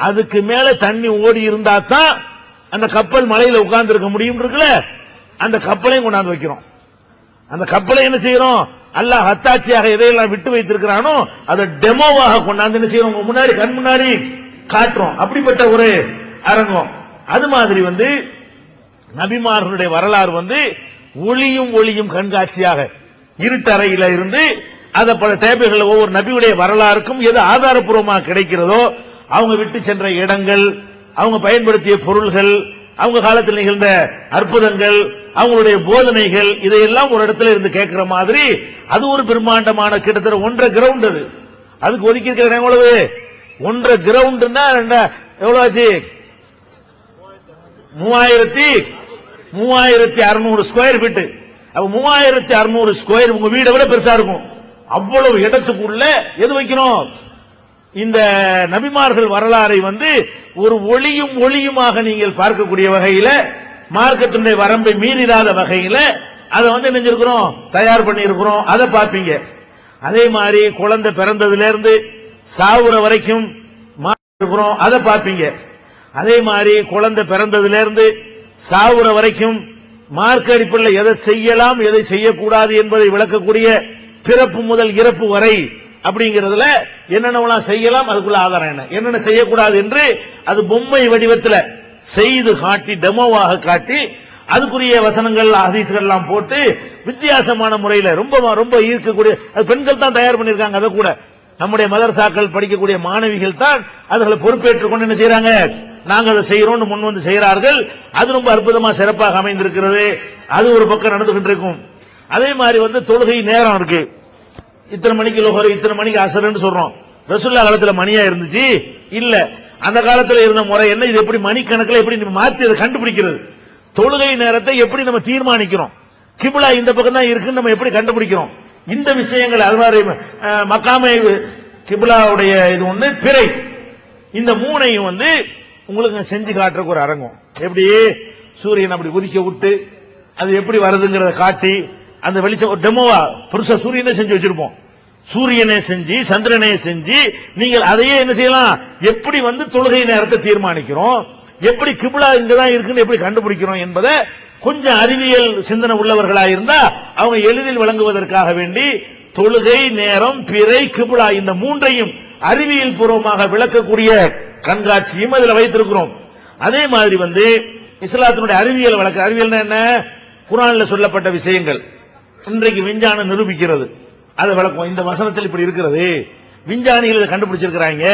அதுக்கு மேல தண்ணி ஓடி இருந்தா தான் அந்த கப்பல் மலையில உட்கார்ந்து இருக்க முடியும் இருக்குல்ல. அந்த கப்பலையும் கொண்டாந்து வைக்கிறோம். அந்த கப்பலை என்ன செய்யறோம்? அல்லாஹ் அத்தாட்சியாக எதையெல்லாம் விட்டு வைத்திருக்கிறானோ அதை டெமோவாக கொண்டாந்து என்ன செய்யறோம்? முன்னாடி கண் முன்னாடி காட்டுறோம். அப்படிப்பட்ட ஒரு அரங்கம். அது மாதிரி நபிமார்களுடைய வரலாறு ஒளியும் கண்காட்சியாக இருட்டறையில இருந்து அதை பல டேபிள்கள் ஒவ்வொரு நபியுடைய வரலாறுக்கும் எது ஆதாரப்பூர்வமாக கிடைக்கிறதோ, அவங்க விட்டு சென்ற இடங்கள், அவங்க பயன்படுத்திய பொருள்கள், அவங்க காலத்தில் நிகழ்ந்த அற்புதங்கள், அவங்களுடைய போதனைகள், இதையெல்லாம் ஒரு இடத்துல இருந்து கேட்கிற மாதிரி அது ஒரு பிரம்மாண்டமான கிட்டத்தட்ட 1.5 கிரவுண்ட். அதுக்கு ஒதுக்கி இருக்கிற எவ்வளவு? 1.5 கிரவுண்ட்னா எவ்வளவு ஆச்சு? 3600 ஸ்கொயர் ஃபீட். அப்ப 3600 ஸ்கொயர் உங்க வீடை விட பெருசா இருக்கும். அவ்வளவு இடத்துக்குள்ள எது வைக்கணும்? இந்த நபிமார்கள் வரலாறை ஒரு ஒளியுமாக நீங்கள் பார்க்கக்கூடிய வகையில, மார்க்கத்தினுடைய வரம்பை மீறிடாத வகையில அதை நினைஞ்சிருக்கிறோம், தயார் பண்ணி இருக்கிறோம். அதை பார்ப்பீங்க. அதே மாதிரி குழந்தை பிறந்ததுல இருந்து சாவுற வரைக்கும் இருக்கிறோம், அதை பார்ப்பீங்க. அதே மாதிரி குழந்தை பிறந்ததுல இருந்து சாவுற வரைக்கும் மார்க்க அடிப்படையில் எதை செய்யலாம் எதை செய்யக்கூடாது என்பதை விளக்கக்கூடிய பிறப்பு முதல் இறப்பு வரை அப்படிங்கிறதுல என்னென்ன செய்யலாம், அதுக்குள்ள ஆதாரம் என்ன, என்னென்ன செய்யக்கூடாது என்று அது பொம்மை வடிவத்தில் செய்து காட்டி, டெமோவாக காட்டி, அதுக்குரிய வசனங்கள் ஹதீஸ்கள் எல்லாம் போட்டு வித்தியாசமான முறையில் ரொம்ப ரொம்ப ஈர்க்கக்கூடிய, அது பெண்கள் தான் தயார் பண்ணிருக்காங்க. அதை கூட நம்முடைய மதரசாக்கள் படிக்கக்கூடிய மாணவிகள் தான் அதுகளை பொறுப்பேற்றுக் கொண்டு என்ன செய்யறாங்க, நாங்க அதை செய்யறோம் முன் செய்யறார்கள். அது ரொம்ப அற்புதமா சிறப்பாக அமைந்திருக்கிறது. அது ஒரு பக்கம் நடந்துகிட்டு இருக்கும். அதே மாதிரி தொழுகை நேரம் இருக்கு. இத்தனை மணிக்கு லோஹர், இத்தனை மணிக்கு அசர்ன்னு சொல்றோம். ரசூலுல்லாஹ் காலத்துல மணியா இருந்துச்சு இல்ல. அந்த காலத்துல இருந்த முறை என்ன, இது எப்படி மணிக்கணக்கில் எப்படி மாத்தி அதை கண்டுபிடிக்கிறது, தொழுகை நேரத்தை எப்படி நம்ம தீர்மானிக்கிறோம், கிப்லா இந்த பக்கம் தான் இருக்குன்னு நம்ம எப்படி கண்டுபிடிக்கிறோம், இந்த விஷயங்கள். அது மாதிரி மக்காமை கிப்லாவுடைய இது ஒண்ணு, பிறை, இந்த மூணையும் உங்களுக்கு செஞ்சு காட்டுறதுக்கு ஒரு அரங்கம். எப்படி சூரியன் அப்படி உதிக்க விட்டு அது எப்படி வருதுங்கிறத காட்டி, அந்த வெளிச்சம் ஒரு டெமோவா புருஷ சூரியனை செஞ்சு வச்சிருப்போம். சூரியனை செஞ்சு சந்திரனை செஞ்சு நீங்கள் அதையே என்ன செய்யலாம், எப்படி தொழுகை நேரத்தை தீர்மானிக்கிறோம், எப்படி கிப்லா இங்கதான் இருக்குன்னு எப்படி கண்டுபிடிக்கிறோம் என்பதை கொஞ்சம் அறிவியல் சிந்தனை உள்ளவர்களாக இருந்தா அவங்க எளிதில் விளங்குவதற்காக வேண்டி தொழுகை நேரம், பிறை, கிப்லா இந்த மூன்றையும் அறிவியல் பூர்வமாக விளக்கக்கூடிய கண்காட்சியும் அதுல வைத்திருக்கிறோம். அதே மாதிரி இஸ்லாத்தினுடைய அறிவியல் வழக்கு, அறிவியல் என்ன, குர்ஆன்ல சொல்லப்பட்ட விஷயங்கள் இன்றைக்கு விஞ்ஞானம் நிரூபிக்கிறது. அதை விளக்கும். இந்த வசனத்தில் இப்படி இருக்கிறது, விஞ்ஞானிகள் இதை கண்டுபிடிச்சிருக்கிறாங்க,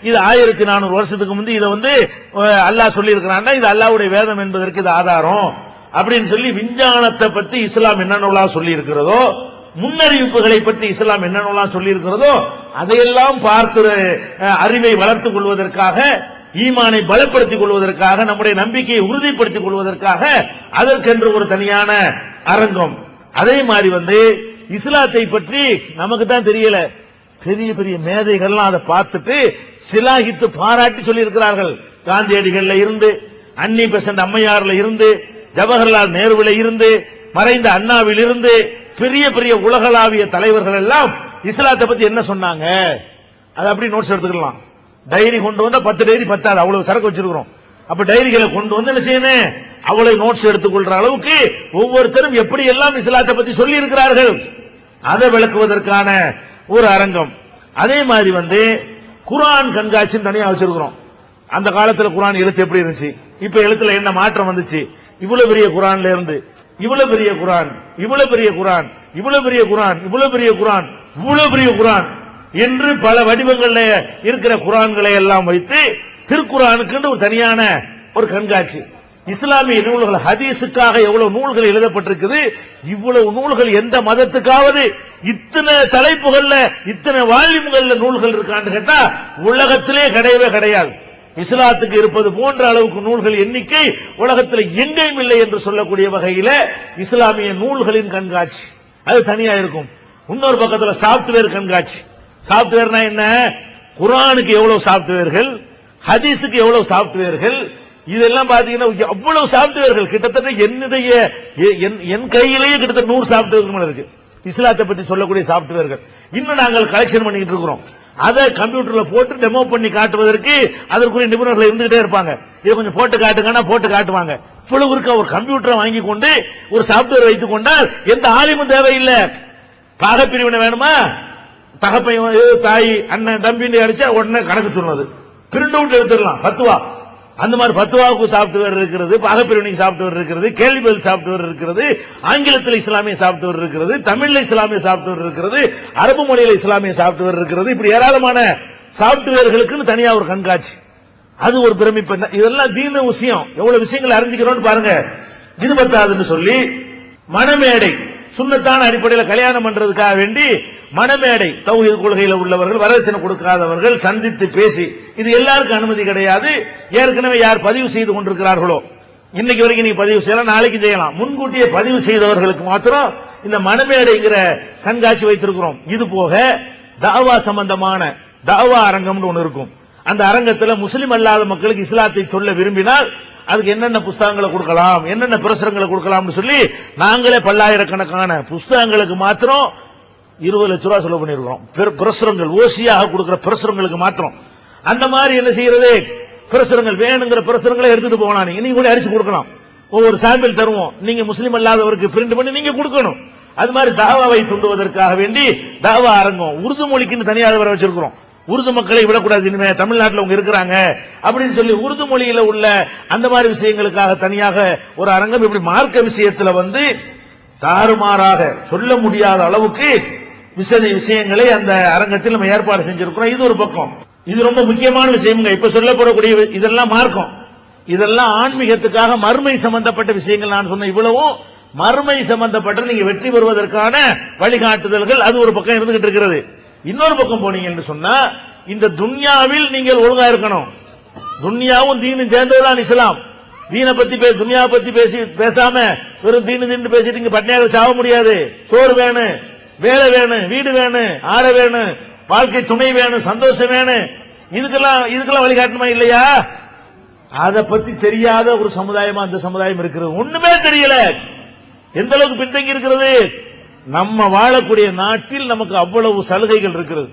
இது 1400 வருஷத்துக்கு முந்தி இதை அல்லாஹ் சொல்லி இருக்கிறான்னா இது அல்லாஹ்வுடைய வேதம் என்பதற்கு இது ஆதாரம் அப்படின்னு சொல்லி விஞ்ஞானத்தை பத்தி இஸ்லாம் என்னென்னலாம் சொல்லி இருக்கிறதோ, முன்னறிவிப்புகளை பற்றி இஸ்லாம் என்னென்னலாம் சொல்லி இருக்கிறதோ அதையெல்லாம் பார்த்து அறிவை வளர்த்துக் கொள்வதற்காக, ஈமானை பலப்படுத்திக் கொள்வதற்காக, நம்முடைய நம்பிக்கையை உறுதிப்படுத்திக் கொள்வதற்காக அதற்கென்று ஒரு தனியான அரங்கம். அதே மாதிரி இஸ்லாத்தை பற்றி நமக்கு தான் தெரியல, பெரிய பெரிய மேதைகள்லாம் அதை பார்த்துட்டு சிலாகித்து பாராட்டி சொல்லி இருக்கிறார்கள். காந்தியடிகள்ல இருந்து, அன்னி பெசன்ட் அம்மையார்ல இருந்து, ஜவஹர்லால் நேருவில இருந்து, மறைந்த அண்ணாவில் இருந்து பெரிய பெரிய உலகளாவிய தலைவர்கள் எல்லாம் இஸ்லாத்தை பத்தி என்ன சொன்னாங்க அது அப்படி நோட்ஸ் எடுத்துக்கலாம். டைரி கொண்டு வந்தா 10 டைரி பத்தாது, அவ்வளவு சரக்கு வச்சிருக்கிறோம். அப்ப டைரிகளை கொண்டு வந்து என்ன செய்யணும், அவ்வளவு நோட்ஸ் எடுத்துக்கொள்ற அளவுக்கு ஒவ்வொருத்தரும் எப்படி எல்லாம் இஸ்லாத்தை பத்தி சொல்லி இருக்கிறார்கள் அதை விளக்குவதற்கான ஒரு அரங்கம். அதே மாதிரி குர்ஆன் கண்காட்சி தனியா வச்சிருக்கிறோம். அந்த காலத்துல குர்ஆன் எழுத்து எப்படி இருந்துச்சு, இப்ப எழுத்துல என்ன மாற்றம் வந்துச்சு, இவ்வளவு பெரிய குர்ஆன்ல இருந்து இவ்வளவு பெரிய குர்ஆன், இவ்வளவு பெரிய குர்ஆன், இவ்வளவு பெரிய குர்ஆன், இவ்வளவு பெரிய குர்ஆன், இவ்வளவு பெரிய குர்ஆன் என்று பல வடிவங்கள்ல இருக்கிற குர்ஆன்களை எல்லாம் வைத்து திருக்குர்ஆனுக்கு ஒரு தனியான ஒரு கண்காட்சி. இஸ்லாமிய நூல்கள், ஹதீஸுக்காக எவ்வளவு நூல்கள் எழுதப்பட்டிருக்குது, இவ்வளவு நூல்கள் எந்த மதத்துக்காவது இத்தனை தலைப்புகள்ல இத்தனை வால்யூம்கள்ல நூல்கள் இருக்கான்னு கேட்டா உலகத்திலே கிடையவே கிடையாது. இஸ்லாத்துக்கு இருப்பது போன்ற அளவுக்கு நூல்கள் எண்ணிக்கை உலகத்தில் எங்கேயும் இல்லை என்று சொல்லக்கூடிய வகையில இஸ்லாமிய நூல்களின் கண்காட்சி அது தனியா இருக்கும். இன்னொரு பக்கத்தில் சாப்ட்வேர் கண்காட்சி. சாப்ட்வேர்னா என்ன, குர்ஆனுக்கு எவ்வளவு சாப்ட்வேர்கள், ஹதீஸுக்கு எவ்வளவு சாப்ட்வேர்கள், இதெல்லாம் பாத்தீங்கன்னா அவ்வளவு சாப்ட்வேர்கள் கிட்டத்தட்ட என்னுடைய என் கையிலேயே கிட்டத்தட்ட 100 சாப்ட்வேர்கள் இருக்கு. இஸ்லாத்தை பத்தி சொல்லக்கூடிய சாப்ட்வேர்கள் இன்னும் நாங்கள் கலெக்ஷன் பண்ணிட்டு இருக்கிறோம். அதை கம்ப்யூட்டர்ல போட்டு டெமோ பண்ணி காட்டுவதற்கு அதற்குரிய நிபுணர்கள் இருந்துகிட்டே இருப்பாங்க. இதை கொஞ்சம் போட்டு காட்டுங்கன்னா போட்டு காட்டுவாங்க. இவ்வளவு இருக்க ஒரு கம்ப்யூட்டரை வாங்கி கொண்டு ஒரு சாப்ட்வேர் வைத்துக் கொண்டால் எந்த ஆலிமும் தேவையில்லை. பாகப்பிரிவினை வேணுமா, தகப்பையும் தாய் அண்ணன் தம்பின்னு அடிச்சா உடனே கணக்கு சொன்னது பிரிண்ட் அவுட் எடுத்துடலாம். பத்துவா அந்த மாதிரி பத்துவாவுக்கு சாப்ட்வேர் இருக்கிறது, பாகப்பிரிவினைக்கு சாப்ட்வேர் இருக்கிறது, கேள்வி பதில் சாப்ட்வேர் இருக்கிறது, ஆங்கிலத்தில் இஸ்லாமிய சாப்ட்வேர் இருக்கிறது, தமிழ்ல இஸ்லாமிய சாப்ட்வேர் இருக்கிறது, அரபு மொழியில இஸ்லாமிய சாப்ட்வேர் இருக்கிறது. இப்படி ஏராளமான சாப்ட்வேர்களுக்கு தனியா ஒரு கண்காட்சி. அது ஒரு பிரமிப்பு. இதெல்லாம் தீன விஷயம், எவ்வளவு விஷயங்கள் அறிஞ்சுக்கிறோம் பாருங்க. இது பத்தாதுன்னு சொல்லி மணமேடை, சுன்னத்தான அடிப்படையில் கல்யாணம் பண்றதுக்காக வேண்டி மணமேடை, தௌஹீத் கொள்கையில உள்ளவர்கள், வரதட்சணை கொடுக்காதவர்கள் சந்தித்து பேசி, இது எல்லாருக்கும் அனுமதி கிடையாது. ஏற்கனவே யார் பதிவு செய்து கொண்டிருக்கிறார்களோ, இன்னைக்கு வரைக்கும் நீங்க பதிவு செய்யலாம், நாளைக்கு செய்யலாம், முன்கூட்டியே பதிவு செய்தவர்களுக்கு மாத்திரம் இந்த மணமேடைங்கிற கண்காட்சி வைத்திருக்கிறோம். இது போக தாவா சம்பந்தமான தாவா அரங்கம் ஒன்று இருக்கும். அந்த அரங்கத்தில் முஸ்லிம் அல்லாத மக்களுக்கு இஸ்லாத்தை சொல்ல விரும்பினால் அதுக்கு என்னென்ன புஸ்தகங்களை கொடுக்கலாம், என்னென்ன பிரசுரங்களை கொடுக்கலாம்னு சொல்லி நாங்களே பல்லாயிரக்கணக்கான புஸ்தகங்களுக்கு மாத்திரம் 20 லட்சம் ரூபாய் செலவு பண்ணிருக்கோம். பிரசுரங்கள் ஓசியாக கொடுக்கிற பிரசுரங்களுக்கு மாத்திரம். அந்த மாதிரி என்ன செய்யறது, பிரசுரங்கள் வேணுங்கிற பிரசுரங்களை எடுத்துட்டு போகலாம். நீங்க கூட அரிச்சு கொடுக்கலாம், ஒவ்வொரு சாம்பிள் தருவோம், நீங்க முஸ்லீம் அல்லாதவருக்கு பிரிண்ட் பண்ணி நீங்க கொடுக்கணும். அது மாதிரி தாவாவை தூண்டுவதற்காக வேண்டி தாவா அரங்கம் உருது மொழிக்குன்னு தனியாக வர வச்சிருக்கிறோம். உருது மக்களை விடக்கூடாது, இனிமே தமிழ்நாட்டில் அவங்க இருக்கிறாங்க அப்படின்னு சொல்லி உருது மொழியில உள்ள அந்த மாதிரி விஷயங்களுக்காக தனியாக ஒரு அரங்கம். இப்படி மார்க்க விஷயத்தில் தாறுமாறாக சொல்ல முடியாத அளவுக்கு விஷயங்களை அந்த அரங்கத்தில் நம்ம ஏற்பாடு செஞ்சிருக்கிறோம். இது ஒரு பக்கம். இது ரொம்ப முக்கியமான விஷயம். இப்ப சொல்லப்படக்கூடிய இதெல்லாம் மார்க்கம், இதெல்லாம் ஆன்மீகத்துக்காக மறுமை சம்பந்தப்பட்ட விஷயங்கள். நான் சொன்ன இவ்வளவும் மறுமை சம்பந்தப்பட்ட நீங்க வெற்றி பெறுவதற்கான வழிகாட்டுதல்கள். அது ஒரு பக்கம் இருந்துகிட்டு இருக்கிறது. இன்னொரு பக்கம் போனீங்க என்று சொன்னா இந்த துன்யாவில் நீங்கள் ஒழுங்கா இருக்கணும். துன்யாவும் தீனும் சேர்ந்ததுதான் இஸ்லாம். தீனை பத்தி துன்யாவை பத்தி பேசாம வெறும் தீனு பேசிட்டு இங்க பட்னியாக சாக முடியாது. சோறு வேணும், வேலை வேணும், வீடு வேணும், ஆட வேணும், வாழ்க்கை துணை வேணும், சந்தோஷம் வேணும். இதுக்கெல்லாம் வழிகாட்டணுமா இல்லையா? அதை பத்தி தெரியாத ஒரு சமுதாயமா அந்த சமுதாயம் இருக்கிறது. ஒண்ணுமே தெரியல. எந்த அளவுக்கு பின்தங்கி இருக்கிறது. நம்ம வாழக்கூடிய நாட்டில் நமக்கு அவ்வளவு சலுகைகள் இருக்கிறது,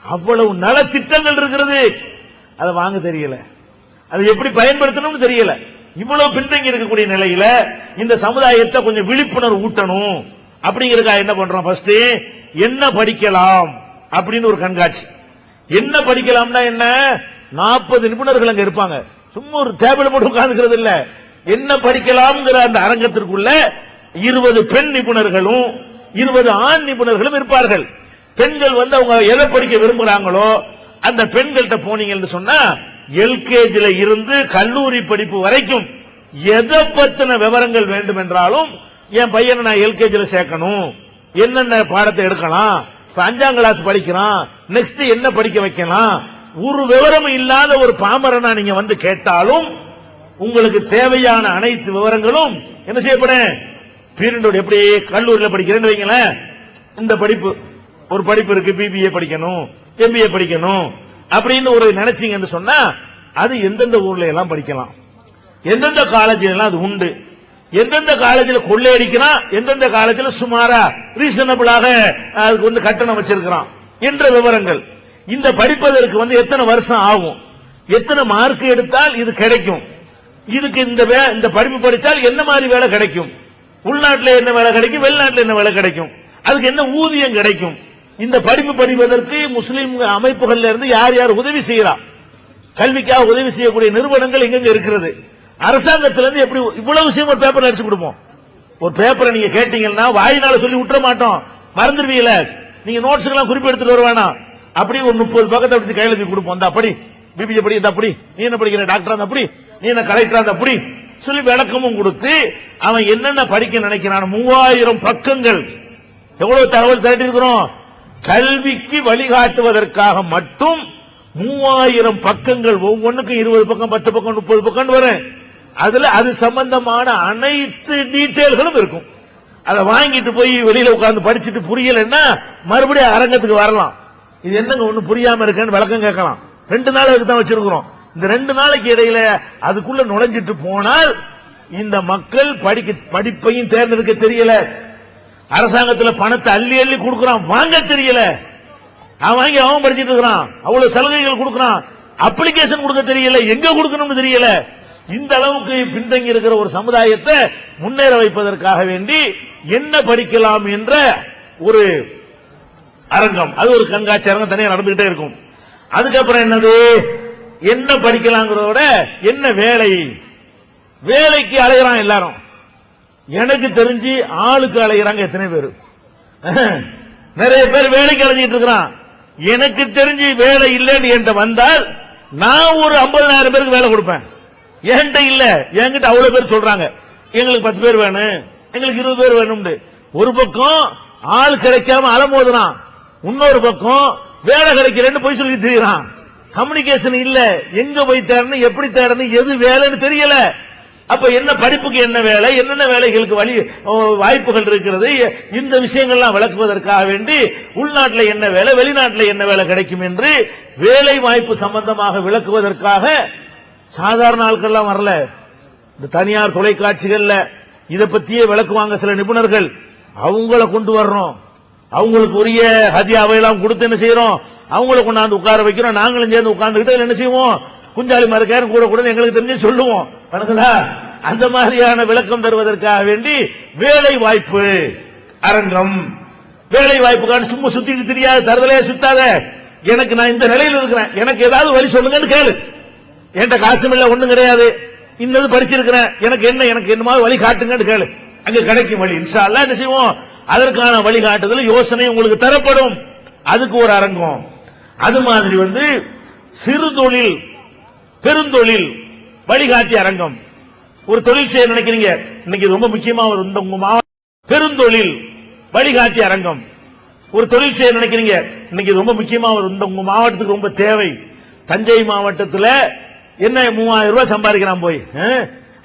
அவ்வளவு நலத்திட்டங்கள் இருக்கிறது. அதை வாங்க தெரியல, அதை எப்படி பயன்படுத்தணும்னு தெரியல. இவ்வளவு பின்தங்கி இருக்கக்கூடிய நிலையில இந்த சமுதாயத்தை கொஞ்சம் விழிப்புணர்வு ஊட்டணும் அப்படிங்கிறதுக்காக என்ன பண்றோம், ஃபர்ஸ்ட் என்ன படிக்கலாம் அப்படின்னு ஒரு கண்காட்சி. என்ன படிக்கலாம்னா என்ன, 40 நிபுணர்கள் அங்க இருப்பாங்க. சும்மா ஒரு டேபிள் போட்டு உட்கார்ந்துக்கிறது இல்ல. என்ன படிக்கலாம்ங்கிற அந்த அரங்கத்திற்குள்ள 20 பெண் நிபுணர்களும் 20 ஆண் நிபுணர்களும் இருப்பார்கள். பெண்கள் அவங்க எதை படிக்க விரும்புறாங்களோ அந்த பெண்கள்கிட்ட போனீங்கன்னு சொன்னா எல்கேஜில இருந்து கல்லூரி படிப்பு வரைக்கும் எதை பத்தின விவரங்கள் வேண்டும் என்றாலும் என் பையனை நான் எல்கேஜில சேர்க்கணும், என்னென்ன பாடத்தை எடுக்கலாம், 5ஆம் கிளாஸ் படிக்கிறான், நெக்ஸ்ட் என்ன படிக்க வைக்கலாம், ஒரு விவரம் இல்லாத ஒரு பாமரனா நீங்க கேட்டாலும் உங்களுக்கு தேவையான அனைத்து விவரங்களும் என்ன செய்யப்படும். பீரியட் எப்படி கல்லூரியில் படிக்கிறேன்னு வைங்களேன், இந்த படிப்பு ஒரு படிப்பு இருக்கு, பிபிஏ படிக்கணும், எம்பிஏ படிக்கணும் அப்படின்னு ஒரு நினைச்சீங்கன்னு சொன்னா அது எந்தெந்த ஊர்ல எல்லாம் படிக்கலாம், எந்தெந்த காலேஜில் எல்லாம் அது உண்டு, எந்தெந்த காலேஜில் கொள்ளையடிக்கிறான், எந்தெந்த காலேஜில் சுமாரா ரீசனபிளாக அதுக்கு கட்டணம் வச்சிருக்கிறான் என்ற விவரங்கள். இந்த படிப்பதற்கு எத்தனை வருஷம் ஆகும், எத்தனை மார்க் எடுத்தால் இது கிடைக்கும், இதுக்கு இந்த படிப்பு படித்தால் என்ன மாதிரி வேலை கிடைக்கும், உள்நாட்டில் என்ன வேலை கிடைக்கும், வெளிநாட்டில் என்ன வேலை கிடைக்கும், அதுக்கு என்ன ஊதியம் கிடைக்கும். இந்த படிப்பு படிப்பதற்கு முஸ்லீம் அமைப்புகள்ல இருந்து யார் யார் உதவி செய்யலாம், கல்விக்காக உதவி செய்யக்கூடிய நிறுவனங்கள் எங்க இருக்கிறது, அரசாங்கத்திலிருந்து எப்படி இவ்வளவு விஷயம் ஒரு பேப்பர் அடிச்சு கொடுப்போம். ஒரு பேப்பரை நீங்க கேட்டீங்கன்னா வாயினால சொல்லி விட்டுற மாட்டோம், மறந்துடுவீங்கள, நீங்க நோட்ஸ் எல்லாம் குறிப்பு எடுத்துட்டு வருவானா, அப்படி ஒரு 30 பக்கத்தை எடுத்து கையில கொடுப்போம். அந்த அப்படி பிபிஏ படி, அப்படி நீ என்ன படிக்கிற டாக்டர், அப்படி நீ என்ன கலெக்டர், அப்படி சொல்லி விளக்கமும் கொடுத்து அவன் என்னென்ன படிக்க நினைக்கிறான். 3000 பக்கங்கள் எவ்வளவு தகவல் திரட்டி இருக்கிறோம். கல்விக்கு வழிகாட்டுவதற்காக மட்டும் 3000 பக்கங்கள், ஒவ்வொன்றுக்கும் 20 பக்கம், 10 பக்கம், 30 பக்கம் வரும். அதுல அது சம்பந்தமான அனைத்து டீட்டெயில்களும் இருக்கும். அதை வாங்கிட்டு போய் வெளியில உட்கார்ந்து படிச்சுட்டு புரியலன்னா மறுபடியும் அரங்கத்துக்கு வரலாம். இது என்னங்க ஒண்ணு புரியாம இருக்குன்னு விளக்கம் கேட்கலாம். 2 நாளுக்கு தான் வச்சிருக்கிறோம். இந்த 2 நாளைக்கு இடையில அதுக்குள்ள நுழைஞ்சிட்டு போனால் இந்த மக்கள் படிப்பையும் தேர்ந்தெடுக்க தெரியல, அரசாங்கத்தில் பணத்தை அள்ளி அள்ளி கொடுக்கறான், வாங்க தெரியல, அவன் படிச்சிட்டு இருக்கிறான், அவ்வளவு சலுகைகள் கொடுக்கறான், அப்ளிகேஷன் கொடுக்க தெரியல, எங்க கொடுக்கணும்னு தெரியல. இந்த அளவுக்கு பின்தங்கி இருக்கிற ஒரு சமுதாயத்தை முன்னேற வைப்பதற்காக வேண்டி என்ன படிக்கலாம் என்ற ஒரு அரங்கம், அது ஒரு கண்காட்சி அரங்கம் தனியாக நடந்துகிட்டே இருக்கும். அதுக்கப்புறம் என்னது, என்ன படிக்கலாங்கிறதோட என்ன வேலை, வேலைக்கு அலைகிறான் எல்லாரும். எனக்கு தெரிஞ்சு ஆளுக்கு அலைகிறாங்க எத்தனை பேர், நிறைய பேர் வேலைக்கு அலைஞ்சிட்டு இருக்கிறான். எனக்கு தெரிஞ்சு வேலை இல்லைன்னு என்கிட்ட வந்தால் நான் ஒரு 50,000 பேருக்கு வேலை கொடுப்பேன். என்கிட்ட இல்ல, என்கிட்ட அவ்வளவு பேர் சொல்றாங்க எங்களுக்கு 10 பேர் வேணும், எங்களுக்கு 20 பேர் வேணும். ஒரு பக்கம் ஆள் கிடைக்காம அலமோதுறான், இன்னொரு பக்கம் வேலை கிடைக்கிறேன்னு போய் சொல்லி தெரியுறான். கம்யூனிகேஷன் இல்ல, எங்க போய் தேடணும், எப்படி தேடணும், எது வேலைன்னு தெரியல. அப்ப என்ன படிப்புக்கு என்ன வேலை, என்னென்ன வேலைகளுக்கு வாய்ப்புகள் இருக்கிறது, இந்த விஷயங்கள்லாம் விளக்குவதற்காக வேண்டி உள்நாட்டில் என்ன வேலை, வெளிநாட்டில் என்ன வேலை கிடைக்கும் என்று வேலை வாய்ப்பு சம்பந்தமாக விளக்குவதற்காக சாதாரண ஆட்கள்லாம் வரல. இந்த தனியார் தொலைக்காட்சிகள்ல இதை பத்தியே விளக்குவாங்க சில நிபுணர்கள், அவங்கள கொண்டு வர்றோம், அவங்களுக்கு உரிய ஹதியாவையெல்லாம் கொடுத்து என்ன செய்யறோம், அவங்கள கொண்டாந்து உட்கார வைக்கிறோம். நாங்களும் சேர்ந்து உட்கார்ந்துகிட்டு என்ன செய்வோம், குஞ்சாலி மறுக்காரும் கூட கூட எங்களுக்கு தெரிஞ்சு சொல்லுவோம். அந்த மாதிரியான விளக்கம் தருவதற்காக வேண்டி வேலை வாய்ப்பு அரங்கம், வேலை வாய்ப்புக்கான சும்மா சுத்திட்டு தெரியாது, தருதலையா சுத்தாத, எனக்கு நான் இந்த நிலையில் இருக்கிறேன், எனக்கு ஏதாவது வழி சொல்லுங்கன்னு கேளு. என்கிட்ட காசும் இல்ல, ஒண்ணும் கிடையாது, இன்னது படிச்சிருக்கிறேன், எனக்கு என்னமா வழி காட்டுங்கன்னு கேளு, அங்க கிடைக்கும் வழி. இன்ஷா அல்லாஹ் என்ன செய்வோம், அதற்கான வழிகாட்டுதல் யோசனை உங்களுக்கு தரப்படும். அதுக்கு ஒரு அரங்கம். அது மாதிரி சிறு தொழில் பெருந்தொழில் வழிகாட்டி அரங்கம். ஒரு தொழில் செய்ய நினைக்கிறீங்க, இன்னைக்கு ரொம்ப முக்கியமா உங்க மாவட்ட பெருந்தொழில் வழிகாட்டி அரங்கம். ஒரு தொழில் செய்ய நினைக்கிறீங்க, இன்னைக்கு ரொம்ப முக்கியமா உங்க மாவட்டத்துக்கு ரொம்ப தேவை. தஞ்சை மாவட்டத்தில் என்ன 3000 ரூபாய் சம்பாதிக்கிறான், போய்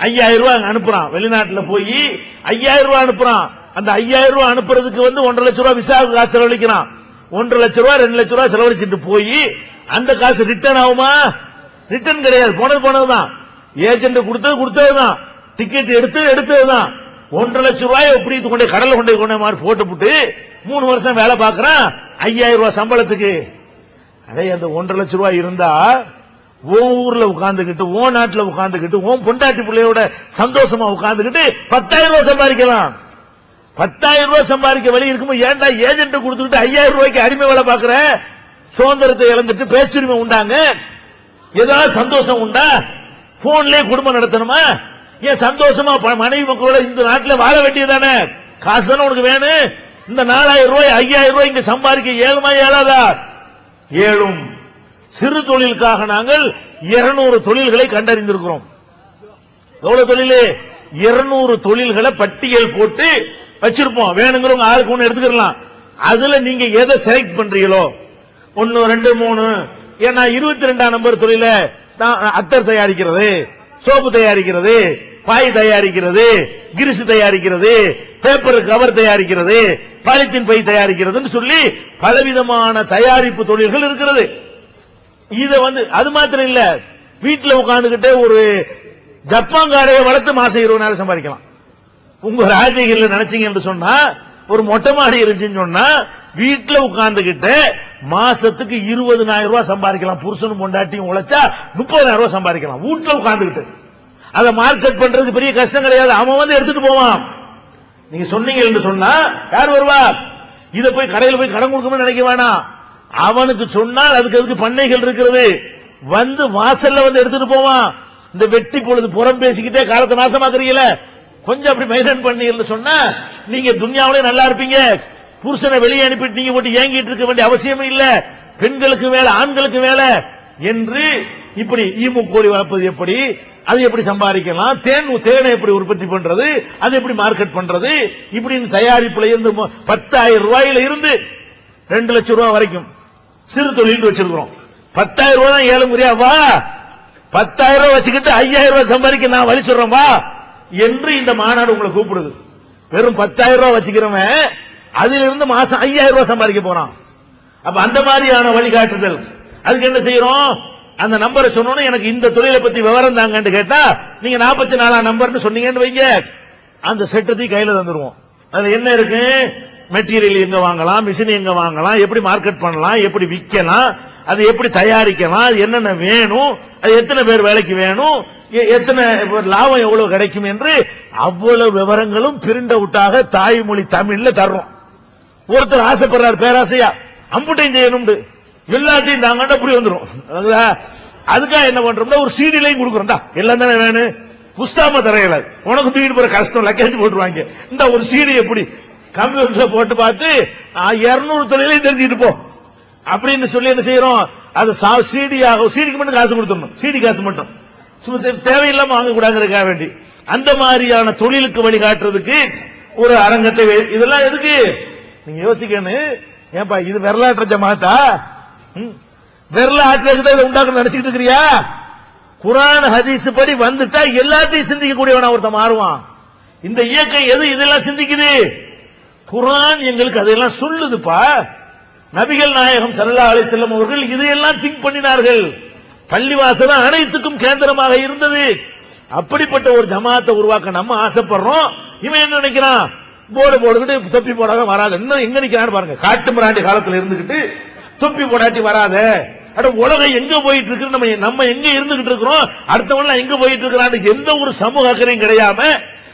5000 ரூபாய் அனுப்புறான், வெளிநாட்டில் போய் 5000 ரூபாய் அனுப்புறான். அந்த 5000 ரூபாய் அனுப்புறதுக்கு 1.5 லட்சம் ரூபாய் விசாவுக்கு காசு செலவழிக்கிறான். 1.5 லட்சம் ரூபாய் 2 லட்சம் ரூபாய் செலவழிச்சிட்டு போய் அந்த காசு ரிட்டர்ன் ஆகுமா? ரிட்டர்ன் கிடையாது, போனதுதான். Agent கொடுத்ததுதான், ticket எடுத்ததுதான். 1.5 லட்சம் ரூபாய் எப்படி கொண்டே கடலை கொண்டே மாதிரி போட்டு 3 வருஷம் வேலை பார்க்கறான் 5000 ரூபாய் சம்பளத்துக்கு. அதே அந்த 1.5 லட்சம் ரூபாய் இருந்தா உன் ஊர்ல உட்கார்ந்துகிட்டு, உன் நாட்டில் உட்கார்ந்துகிட்டு, உன் பொண்டாட்டி பிள்ளையோட சந்தோஷமா உட்கார்ந்துகிட்டு 10,000 ரூபாய் சம்பாதிக்கலாம். 10,000 ரூபாய் சம்பாதிக்க வழி இருக்கும்போது ஏன்டா ஏஜென்ட் கொடுத்துக்கிட்டு 5000 ரூபாய்க்கு அடிமை வேலை பார்க்கிற? சுதந்திரத்தை இழந்துட்டு பேச்சுரிமை உண்டாங்க, ஏதாவது சந்தோஷம் உண்டா? போன்லயே குடும்பம் நடத்தணுமா? ஏன் சந்தோஷமா மனைவி மக்களோட இந்த நாட்டில் வாழ வேண்டியதானே? காசு தானே உனக்கு வேணும். இந்த 4000 ரூபாய் 5000 ரூபாய் இங்க சம்பாதிக்க ஏழுமா ஏழாதா? ஏழும். சிறு தொழிலுக்காக நாங்கள் 200 தொழில்களை கண்டறிந்திருக்கிறோம். எவ்வளவு தொழில்? 200 தொழில்களை பட்டியல் போட்டு வச்சிருப்போம். வேணுங்கிறவங்க ஆளுக்கு ஒண்ணு எடுத்துக்கலாம். அதுல நீங்க எதை செலக்ட் பண்றீங்களோ 1 2 3. ஏன்னா 22ஆம் நம்பர் தொழில அத்தர் தயாரிக்கிறது, சோப்பு தயாரிக்கிறது, பாய் தயாரிக்கிறது, கிரிசு தயாரிக்கிறது, பேப்பர் கவர் தயாரிக்கிறது, பாலித்தீன் பை தயாரிக்கிறதுன்னு சொல்லி பலவிதமான தயாரிப்பு தொழில்கள் இருக்கிறது. இத அது மாத்திரம் இல்ல, வீட்டுல உட்கார்ந்துகிட்டே ஒரு ஜப்பான்காரையை வளர்த்து மாசம் 20,000 சம்பாதிக்கலாம். உங்க ராஜகிரில நினைச்சீங்க என்று சொன்னா, ஒரு மொட்டை மாடி இருந்துச்சுன்னு சொன்னா வீட்டுல உட்கார்ந்துகிட்டு மாசத்துக்கு 20,000 ரூபாய் சம்பாதிக்கலாம். புருஷனும் பொண்டாட்டியும் உழைச்சா 30,000 ரூபாய் சம்பாதிக்கலாம் வீட்டுல உட்கார்ந்துகிட்டு. அதை மார்க்கெட் பண்றதுக்கு பெரிய கஷ்டம் கிடையாது. அவன் எடுத்துட்டு போவான். நீங்க சொன்னீங்க என்று சொன்னா யார் வருவா? இத போய் கடையில் போய் கடன் கொடுக்கணும்னு நினைக்க வேணாம். அவனுக்கு சொன்னால் அதுக்கு பண்ணைகள் இருக்கிறது. வாசல்ல எடுத்துட்டு போவான். இந்த வெட்டி பொழுது புறம் பேசிக்கிட்டே காலத்தை நாசமாக்குறீங்கள, கொஞ்சம் அப்படி மெயின்டைன் பண்ணீங்கன்னு சொன்னா நீங்க துன்யாவிலே நல்லா இருப்பீங்க. புருஷனை வெளியே அனுப்பிட்டு நீங்க போட்டு ஏங்கிட்டு இருக்க வேண்டிய அவசியமே இல்ல. பெண்களுக்கு வேலை, ஆண்களுக்கு வேலை என்று இப்படி ஈமு கோழி வளர்ப்பது எப்படி, அது எப்படி சம்பாதிக்கலாம், தேனை எப்படி உற்பத்தி பண்றது, அது எப்படி மார்க்கெட் பண்றது, இப்படின்னு தயாரிப்புல இருந்து 10,000 ரூபாயில இருந்து 2 லட்சம் ரூபாய் வரைக்கும் சிறு தொழில் வச்சிருக்கிறோம். 10,000 ரூபாய் தான் ஏழு முறையா வா, 10,000 ரூபாய் வச்சுக்கிட்டு 5,000 ரூபாய் சம்பாதிக்க நான் வழி சொல்றேன் வா என்று இந்த மாநாடு உங்களை கூப்பிடுது. வெறும் 10,000 ரூபாய் வச்சுக்கிறவன் அதிலிருந்து இருந்து மாசம் 5,000 ரூபாய் சம்பாதிக்க போறான். அப்ப அந்த மாதிரியான வழிகாட்டுதல். அதுக்கு என்ன செய்யறோம்? அந்த நம்பரை சொன்னோன்னு எனக்கு இந்த தொழிலை பத்தி விவரம் தாங்கன்னு கேட்டா நீங்க 44ஆம் நம்பர்னு சொன்னீங்கன்னு வைங்க, அந்த செட்டத்தை கையில தந்துருவோம். அதுல என்ன இருக்கு? மெட்டீரியல் எங்க வாங்கலாம், மிஷின் எங்க வாங்கலாம், எப்படி மார்க்கெட் பண்ணலாம், எப்படி விற்கலாம், அது எப்படி தயாரிக்கலாம், அது என்னென்ன வேணும், அது எத்தனை பேர் வேலைக்கு வேணும், எத்தனை லாபம் எவ்வளவு கிடைக்கும் என்று அவ்வளவு விவரங்களும் பிரிண்ட் அவுட்டாக தாய்மொழி தமிழ்ல தர்றோம். ஒருத்தர் ஆசைப்படுறாரு பேராசையா அம்புட்டையும் செய்யணும், எல்லாத்தையும் தாங்க அப்படி வந்துடும். அதுக்காக என்ன பண்றோம்னா ஒரு சீடிலையும் கொடுக்குறோம்டா, எல்லாம் தானே வேணும், புஸ்தாம தரையில உனக்கு தூக்கிட்டு போற கஷ்டம் லக்கேஜ் போட்டுருவாங்க. இந்த ஒரு சீடி எப்படி கம்ப்யூட்டர்ல போட்டு பார்த்து 200 தொழிலையும் தெரிஞ்சுட்டு போ அப்படின்னு சொல்லி என்ன செய்யறோம்? அது சீடிக்கு மட்டும் காசு கொடுத்துடணும், சீடி காசு மட்டும் தேவையில்லாம வாங்க கூடாதுக்காக வேண்டி அந்த மாதிரியான தொழிலுக்கு வழிகாட்டுறதுக்கு ஒரு அரங்கத்தை. இதெல்லாம் எதுக்கு நீங்க யோசிக்கணும். ஏன்பா இது வரலாற்று ஜமாத்தா? வரலாற்றுக்கு தான் இதை உண்டாக்கணும் நினைச்சிட்டு இருக்கிறியா? குர்ஆன் ஹதீஸ் படி வந்துட்டா எல்லாத்தையும் சிந்திக்கக்கூடியவனா ஒருத்தன் மாறுவான். இந்த இயக்கம் எது இதெல்லாம் சிந்திக்குது? குர்ஆன் எங்களுக்கு அதெல்லாம் சொல்லுதுப்பா. நபிகள் நாயகம் ஸல்லல்லாஹு அலைஹி வஸல்லம் அவர்கள் இதையெல்லாம் திங்க் பண்ணினார்கள். பள்ளிவாசல் அனைத்துக்கும் கேந்திரமாக இருந்தது. அப்படிப்பட்ட ஒரு ஜமாத்தை உருவாக்க நம்ம ஆசைப்படுறோம். இவன் என்ன நினைக்கிறான்? போர்டு போட்டுக்கிட்டு தொப்பி போடாத வராது. இன்னும் எங்க நிக்கிறான்னு பாருங்க. காட்டு மிராண்டி காலத்தில் இருந்துகிட்டு தொப்பி போடாட்டி வராத. உலகம் எங்க போயிட்டு இருக்கு, நம்ம எங்க இருந்துகிட்டு இருக்கிறோம், அடுத்தவன் எங்க போயிட்டு இருக்கிறான், எந்த ஒரு சமூக அக்கறையும் கிடையாம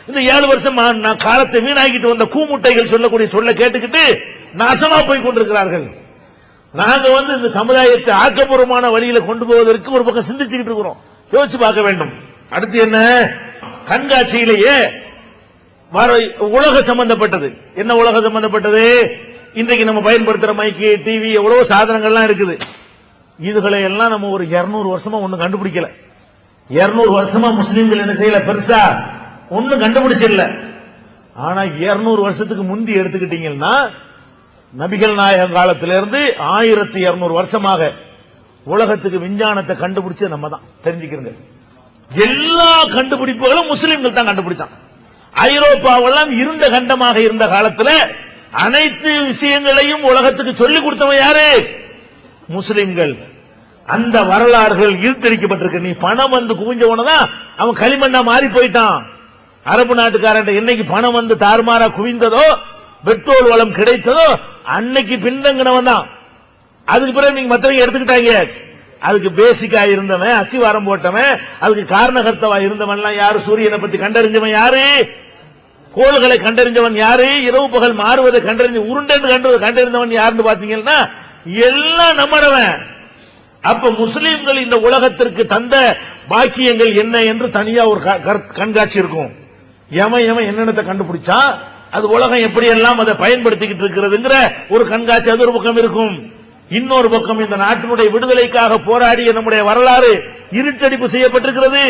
இந்த 7 வருஷம் காலத்தை வீணாக்கிட்டு வந்த கூமுட்டைகள் சொல்லக்கூடிய சொல்ல கேட்டுக்கிட்டு நாசமா போய் கொண்டிருக்கிறார்கள். நாங்க இந்த சமுதாயத்தை ஆக்கப்பூர்வமான வழியில கொண்டு போவதற்கு ஒரு பக்கம் சிந்திச்சுக்கிட்டு இருக்கிறோம். யோசிச்சு பார்க்க வேண்டும். அடுத்து என்ன? கண்காட்சியிலேயே உலக சம்பந்தப்பட்டது. என்ன உலக சம்பந்தப்பட்டது? இன்றைக்கு நம்ம பயன்படுத்துற மைக்கு, டிவி, எவ்வளவு சாதனங்கள்லாம் இருக்குது. இதுகளை எல்லாம் நம்ம ஒரு 200 வருஷமா ஒண்ணு கண்டுபிடிக்கல. 200 வருஷமா முஸ்லீம்கள் என்ன செய்யல, பெருசா ஒண்ணும் கண்டுபிடிச்சிடல. ஆனா 200 வருஷத்துக்கு முந்தி எடுத்துக்கிட்டீங்கன்னா நபிகள் நாயகம் காலத்திலிருந்து 1200 வருஷமாக உலகத்துக்கு விஞ்ஞானத்தை கண்டுபிடிச்சது நம்ம தான். தெரிஞ்சுக்கிறங்க, எல்லா கண்டுபிடிப்புகளும் முஸ்லீம்கள் தான் கண்டுபிடிச்சான். ஐரோப்பாவெல்லாம் இருண்ட கண்டமாக இருந்த காலத்துல அனைத்து விஷயங்களையும் உலகத்துக்கு சொல்லிக் கொடுத்தவன் யாரு? முஸ்லிம்கள். அந்த வரலாறுகள் இருட்டடிக்கப்பட்டிருக்கு. நீ பணம் குவிஞ்சவனதான் அவன் களிமண்ணா மாறி போயிட்டான். அரபு நாட்டுக்காரன் என்னைக்கு பணம் தாறுமாறா குவிந்ததோ, பெட்ரோல் வளம் கிடைத்ததோ, அன்னைக்கு பின்தங்கினவன் தான். அதுக்கு பிறகு நீங்க மற்றவங்க எடுத்துக்கிட்டாங்க. அதுக்கு பேசிக்கா இருந்தவன், அஸ்திவாரம் போட்டவன், அதுக்கு காரணகர்த்தவா இருந்தவன் யாரு? சூரியனை பத்தி கண்டறிஞ்சவன் யாரு? கோள்களை கண்டறிஞ்சவன் யாரு? இரவு பகல் மாறுவதை கண்டறிஞ்ச உருண்டை கண்டறிந்தவன் யாருன்னு பாத்தீங்கன்னா எல்லாம் நம்மடவன். அப்ப முஸ்லிம்கள் இந்த உலகத்திற்கு தந்த பாக்கியங்கள் என்ன என்று தனியா ஒரு கண்காட்சி இருக்கும். எவன் என்னென்னத்தை கண்டுபிடிச்சா அது உலகம் எப்படி எல்லாம் அதை பயன்படுத்திக்கிட்டு இருக்கிறதுங்கிற ஒரு கண்காட்சி அது ஒரு பக்கம் இருக்கும். இன்னொரு பக்கம் இந்த நாட்டினுடைய விடுதலைக்காக போராடிய நம்முடைய வரலாறு இருட்டடிப்பு செய்யப்பட்டிருக்கிறது.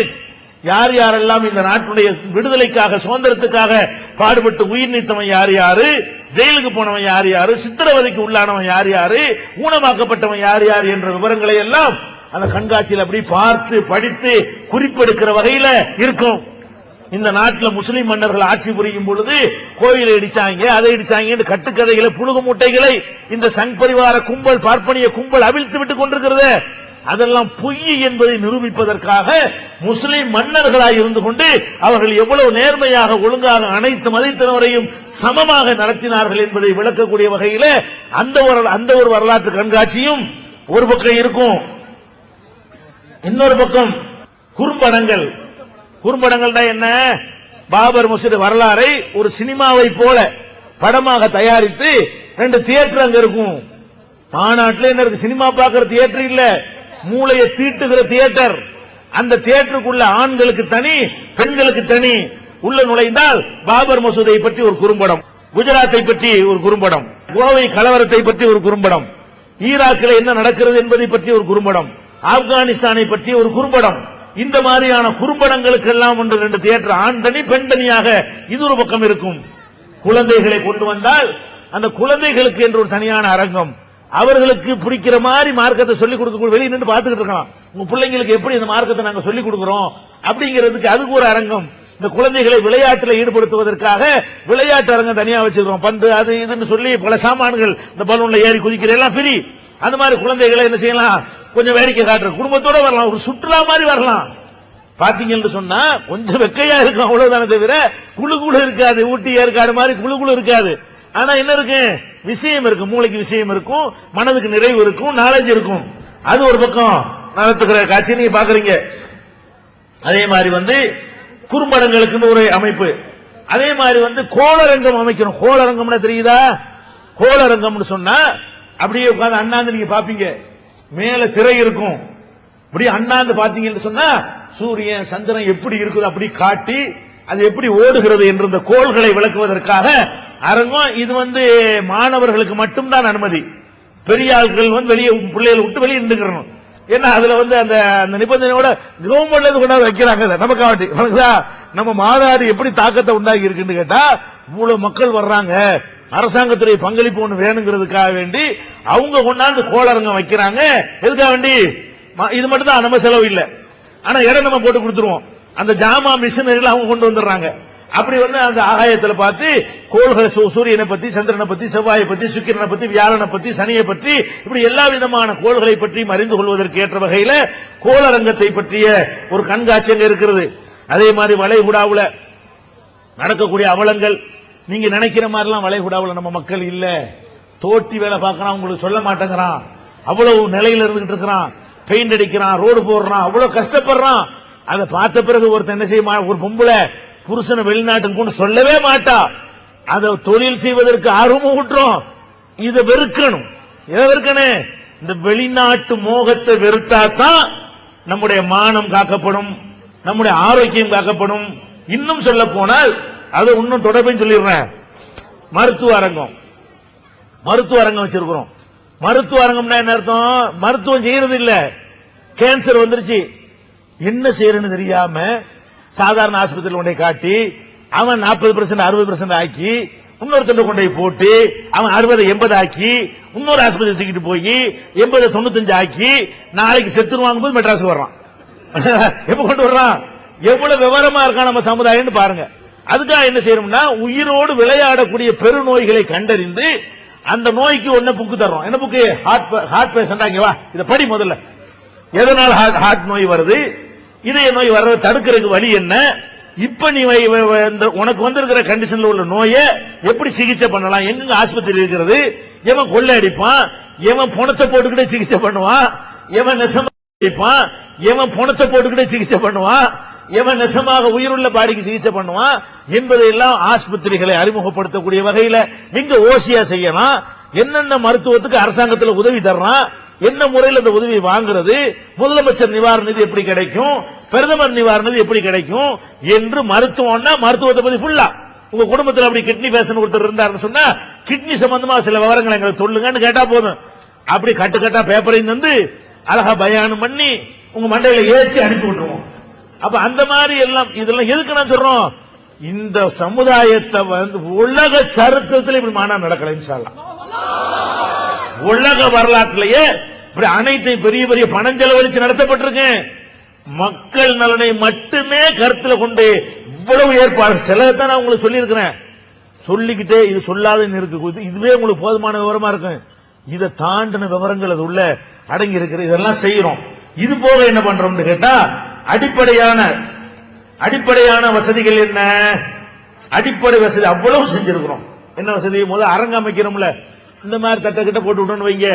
யார் யாரெல்லாம் இந்த நாட்டினுடைய விடுதலைக்காக சுதந்திரத்துக்காக பாடுபட்டு உயிர் நீத்தவன் யார் யாரு, ஜெயிலுக்கு போனவன் யார் யாரு, சித்திரவதைக்கு உள்ளானவன் யார் யாரு, ஊனமாக்கப்பட்டவன் யார் யார் என்ற விவரங்களை எல்லாம் அந்த கண்காட்சியில் அப்படி பார்த்து படித்து குறிப்பெடுக்கிற வகையில இருக்கும். இந்த நாட்டில் முஸ்லிம் மன்னர்கள் ஆட்சி புரியும் பொழுது கோயிலை இடிச்சாங்க, அதை இடிச்சாங்க, கட்டுக்கதைகளை புழுகு மூட்டைகளை இந்த சங் பரிவார கும்பல் பார்ப்பனிய கும்பல் அவிழ்த்து விட்டுக் கொண்டிருக்கிறது. அதெல்லாம் பொய் என்பதை நிரூபிப்பதற்காக முஸ்லிம் மன்னர்களாய் இருந்து கொண்டு அவர்கள் எவ்வளவு நேர்மையாக ஒழுங்காக அனைத்து மதத்தினரையும் சமமாக நடத்தினார்கள் என்பதை விளக்கக்கூடிய வகையில் அந்த ஒரு வரலாற்று கண்காட்சியும் ஒரு பக்கம் இருக்கும். இன்னொரு பக்கம் குறும்படங்கள். குறும்படங்கள் தான் என்ன? பாபர் மசூதி வரலாறை ஒரு சினிமாவை போல படமாக தயாரித்து 2 தியேட்டர் அங்க இருக்கும். மாநாட்டில் என்ன இருக்கு? சினிமா பார்க்கிற தியேட்டர் இல்ல, மூளையை தீட்டுகிற தியேட்டர். அந்த தியேட்டருக்குள்ள ஆண்களுக்கு தனி, பெண்களுக்கு தனி. உள்ள நுழைந்தால் பாபர் மசூதியை பற்றி ஒரு குறும்படம், குஜராத்தை பற்றி ஒரு குறும்படம், கோவை கலவரத்தை பற்றி ஒரு குறும்படம், ஈராக்கில் என்ன நடக்கிறது என்பதை பற்றி ஒரு குறும்படம், ஆப்கானிஸ்தானை பற்றி ஒரு குறும்படம். இந்த மாதிரியான குறும்படங்களுக்கெல்லாம் 1-2 தியேட்டர், ஆண் தனி பெண் தனியாக இது ஒரு பக்கம் இருக்கும். குழந்தைகளை கொண்டு வந்தால் அந்த குழந்தைகளுக்கு என்று ஒரு தனியான அரங்கம், அவர்களுக்கு பிடிக்கிற மாதிரி மார்க்கத்தை சொல்லிக் கொடுக்க வெளியே நின்று பார்த்துக்கிட்டு இருக்கலாம். உங்க பிள்ளைங்களுக்கு எப்படி இந்த மார்க்கத்தை நாங்க சொல்லிக் கொடுக்கிறோம் அப்படிங்கிறதுக்கு அதுக்கு ஒரு அரங்கம். இந்த குழந்தைகளை விளையாட்டில் ஈடுபடுத்துவதற்காக விளையாட்டு அரங்கம் தனியா வச்சிருக்கோம். பந்து அது இதுன்னு சொல்லி பல சாமான்கள், இந்த பலூன்ல ஏறி குதிக்கிற எல்லாம் ஃப்ரீ. அந்த மாதிரி குழந்தைகளை என்ன செய்யலாம், கொஞ்சம் வேடிக்கை காட்டுற குடும்பத்தோட வரலாம், ஒரு சுற்றுலா மாதிரி வரலாம். பாத்தீங்கன்னு சொன்னா கொஞ்சம் வெக்கையா இருக்கும், அவ்வளவுதானே தவிர குழு குழு இருக்காது. ஊட்டி ஏற்காடு மாதிரி குழு குழு இருக்காது. ஆனா என்ன இருக்கு? விஷயம் இருக்கும், மூளைக்கு விஷயம் இருக்கும், மனதுக்கு நிறைவு இருக்கும், நாலேஜ் இருக்கும். அது ஒரு பக்கம் நடத்துகிற காட்சி நீங்க பாக்குறீங்க. அதே மாதிரி குறும்படங்களுக்கு ஒரு அமைப்பு. அதே மாதிரி கோளரங்கம் அமைக்கணும். கோளரங்கம்னா தெரியுதா? கோளரங்கம்னு சொன்னா அப்படியே உட்கார்ந்து அண்ணாந்து நீங்க பாப்பீங்க, மேல திரை இருக்கும். இப்படி அண்ணாந்து பாத்தீங்கன்னு சொன்னா சூரியன் சந்திரன் எப்படி இருக்குது அப்படி காட்டி அது எப்படி ஓடுகிறது என்று இந்த கோள்களை விளக்குவதற்காக அரங்கம். இது மாணவர்களுக்கு மட்டும்தான் அனுமதி. பெரிய ஆட்கள் வெளியே பிள்ளைகளை விட்டு வெளியே நின்றுக்கணும். ஏன்னா அதுல அந்த நிபந்தனையோட கவர்மெண்ட்ல கொண்டாந்து வைக்கிறாங்க. நமக்காண்டி நம்ம மாநாடு எப்படி தாக்கத்தை உண்டாகி இருக்குன்னு கேட்டா, இவ்வளவு மக்கள் வர்றாங்க, அரசாங்கத்துடைய பங்களிப்பு ஒன்று வேணுங்கிறதுக்காக வேண்டி அவங்க கொண்டாந்து கோளரங்கம் வைக்கிறாங்க. எதுக்காக வேண்டி? இது மட்டும் தான் நம்ம செலவு இல்ல, ஆனா இடம் நம்ம போட்டு கொடுத்துருவோம். அந்த ஜாமா மிஷினரிகள் அவங்க கொண்டு வந்துடுறாங்க. அப்படி அந்த ஆகாயத்தில் பார்த்து கோள்களை, சூரியனை பத்தி, சந்திரனை பத்தி, செவ்வாயை பத்தி, சுக்கிரனை பத்தி, வியாழனை பத்தி, சனியை பற்றி, இப்படி எல்லா விதமான கோள்களை பற்றியும் அறிந்து கொள்வதற்கு ஏற்ற வகையில கோளரங்கத்தை பற்றிய ஒரு கண்காட்சி அங்க இருக்கிறது. அதே மாதிரி வளைகுடாவுல நடக்கக்கூடிய அவலங்கள், நீங்க நினைக்கிற மாதிரிலாம் வளைகுடாவுல நம்ம மக்கள் இல்ல. தோட்டி வேலை பார்க்கறான், உங்களுக்கு சொல்ல மாட்டேங்கிறான், அவ்வளவு நிலையில இருந்துகிட்டு இருக்கிறான், பெயிண்ட் அடிக்கிறான், ரோடு போடுறான், அவ்வளவு கஷ்டப்படுறான். அதை பார்த்த பிறகு ஒருத்தர் என்ன செய்ய, ஒரு பொம்பளை புருஷனை வெளிநாட்டுக்கு கொண்டு சொல்லவே மாட்டா. அதை தொழில் செய்வதற்கு ஆர்வமும் விட்டுரும். இதை வெறுக்கணும். எதை வெறுக்கணும்? இந்த வெளிநாட்டு மோகத்தை வெறுத்தாதான் நம்முடைய மானம் காக்கப்படும், நம்முடைய ஆரோக்கியம் காக்கப்படும். இன்னும் சொல்ல போனால் அது இன்னும் தொடர்பு சொல்லிடுறேன். மருத்துவ அரங்கம், மருத்துவ அரங்கம் வச்சிருக்கிறோம். மருத்துவ அரங்கம்னா என்ன அர்த்தம்? மருத்துவம் செய்யறது இல்ல. கேன்சர் வந்துருச்சு, என்ன செய்யறன்னு தெரியாம சாதாரண ஆஸ்பத்திரியில் கொண்டே காட்டி அவன் 40% 60% ஆக்கி, இன்னொருத்தர் கொண்டே போட்டு அவன் 60-80 ஆக்கி, இன்னொரு ஆஸ்பத்திரி தூக்கிட்டு போய் 80-95 ஆக்கி, நாளைக்கு செத்துருவாங்க போது மெட்ராஸுக்கு வர்றான். எப்ப கொண்டு வர்றான்? எவ்வளவு விவரமா இருக்கான் நம்ம சமுதாயம் பாருங்க. அதுக்காக என்ன செய்யணும்னா, உயிரோடு விளையாடக்கூடிய பெருநோய்களை கண்டறிந்து அந்த நோய்க்கு ஒன்ன புக்கு தர்றோம். என்ன புக்கு? ஹார்ட் பேஷண்டா, இங்க வா, இத படி முதல்ல. எதனால் ஹார்ட் நோய் வருது, இதய நோய் வர்றதை தடுக்கிறதுக்கு வழி என்ன, இப்ப நீ உனக்கு வந்திருக்கிற கண்டிஷன்ல உள்ள நோயை எப்படி சிகிச்சை பண்ணலாம், எங்க ஆஸ்பத்திரி இருக்கிறது, எவன் கொள்ளை அடிப்பான், எவன் பணத்தை போட்டுக்கிட்டே சிகிச்சை பண்ணுவான், எவன் நெசமா அடிப்பான், எவன் பணத்தை போட்டுக்கிட்டே சிகிச்சை பண்ணுவான், எவன் நெசமாக உயிருள்ள பாடிக்கு சிகிச்சை பண்ணுவான் என்பதையெல்லாம் ஆஸ்பத்திரிகளை அறிமுகப்படுத்தக்கூடிய வகையில் எங்க ஓசியா செய்யலாம், என்னென்ன மருத்துவத்துக்கு அரசாங்கத்தில் உதவி தர்றான், என்ன முறையில் அந்த உதவி வாங்குறது, முதலமைச்சர் நிவாரண நிதி எப்படி கிடைக்கும், பிரதமர் நிவாரண நிதி எப்படி கிடைக்கும் என்று மருத்துவம்னா மருத்துவத்தை பத்தி ஃபுல்லா உங்க குடும்பத்தில் அப்படி கிட்னி பேஷண்ட் ஒருத்தர் இருந்தாருன்னு சொன்னா கிட்னி சம்பந்தமா சில விவரங்களை எங்களுக்கு சொல்லுங்கன்னு கேட்டா போதும். அப்படி கட்டு கட்டா பேப்பரையும் தந்து அழகா பயானம் பண்ணி உங்க மண்டையில ஏற்றி அனுப்பி விட்டுருவோம். அப்ப அந்த மாதிரி எல்லாம் இதெல்லாம் எதுக்கு நான் சொல்றோம், இந்த சமுதாயத்தை வந்து உலக சரித்திரத்தில் இப்படி மாநாடு நடக்கல. இன்ஷா அல்லாஹ் உலக வரலாற்றிலேயே இப்படி அனைத்தையும் பெரிய பெரிய பணம் செலவழிச்சு நடத்தப்பட்டிருக்கு. மக்கள் நலனை மட்டுமே கருத்துல கொண்டு இவ்வளவு ஏற்பாடு செலவுதான் நான் உங்களுக்கு சொல்லி இருக்கிறேன். சொல்லிக்கிட்டே இது சொல்லாத இருக்கு, இதுவே உங்களுக்கு போதுமான விவரமா இருக்கும். இதை தாண்டின விவரங்கள் அது உள்ள அடங்கி இருக்கிற இதெல்லாம் செய்யறோம். இது போக என்ன பண்றோம் கேட்டா அடிப்படையான வசதிகள் என்ன, அடிப்படை வசதி அவ்வளவு செஞ்சிருக்கிறோம். என்ன வசதி, முதல்ல அரங்கு அமைக்கிறோம்ல, இந்த மாதிரி தட்ட கிட்ட போட்டு விடணும் வைங்க,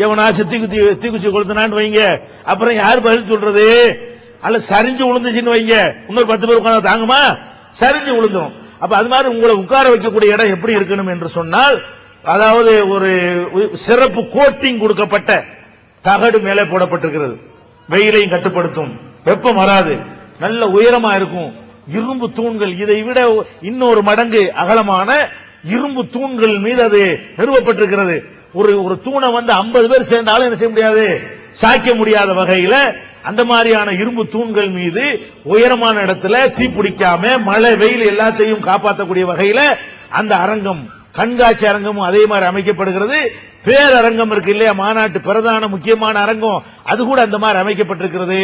எவனாச்சும் தீக்குச்சி கொளுத்தினான்னு வைங்க, அப்புறம் யாரு பதில் சொல்றது, அல்ல சரிஞ்சு விழுந்துச்சுன்னு வைங்க, இன்னொரு 10 பேர் உட்கார்ந்து தாங்குமா, சரிஞ்சு விழுந்துரும். அப்ப அது மாதிரி உங்களை உட்கார வைக்கக்கூடிய இடம் எப்படி இருக்கணும் என்று சொன்னால், அதாவது ஒரு சிறப்பு கோட்டிங் கொடுக்கப்பட்ட தகடு மேலே போடப்பட்டிருக்கிறது, வெயிலையும் கட்டுப்படுத்தும், வெப்பம் வராது, நல்ல உயரமா இருக்கும். இரும்பு தூண்கள், இதை விட இன்னொரு மடங்கு அகலமான இரும்பு தூண்கள் மீது அது நிறுவப்பட்டிருக்கிறது. ஒரு தூணை வந்து 50 பேர் சேர்ந்தாலும் என்ன செய்ய முடியாது, சாய்க்க முடியாத வகையில அந்த மாதிரியான இரும்பு தூண்கள் மீது உயரமான இடத்துல தீப்பிடிக்காம மழை வெயில் எல்லாத்தையும் காப்பாற்றக்கூடிய வகையில அந்த அரங்கம், கண்காட்சி அரங்கமும் அதே மாதிரி அமைக்கப்படுகிறது. பேரரங்கம் இருக்கு இல்லையா, மாநாட்டு பிரதான முக்கியமான அரங்கம், அது கூட அந்த மாதிரி அமைக்கப்பட்டிருக்கிறது.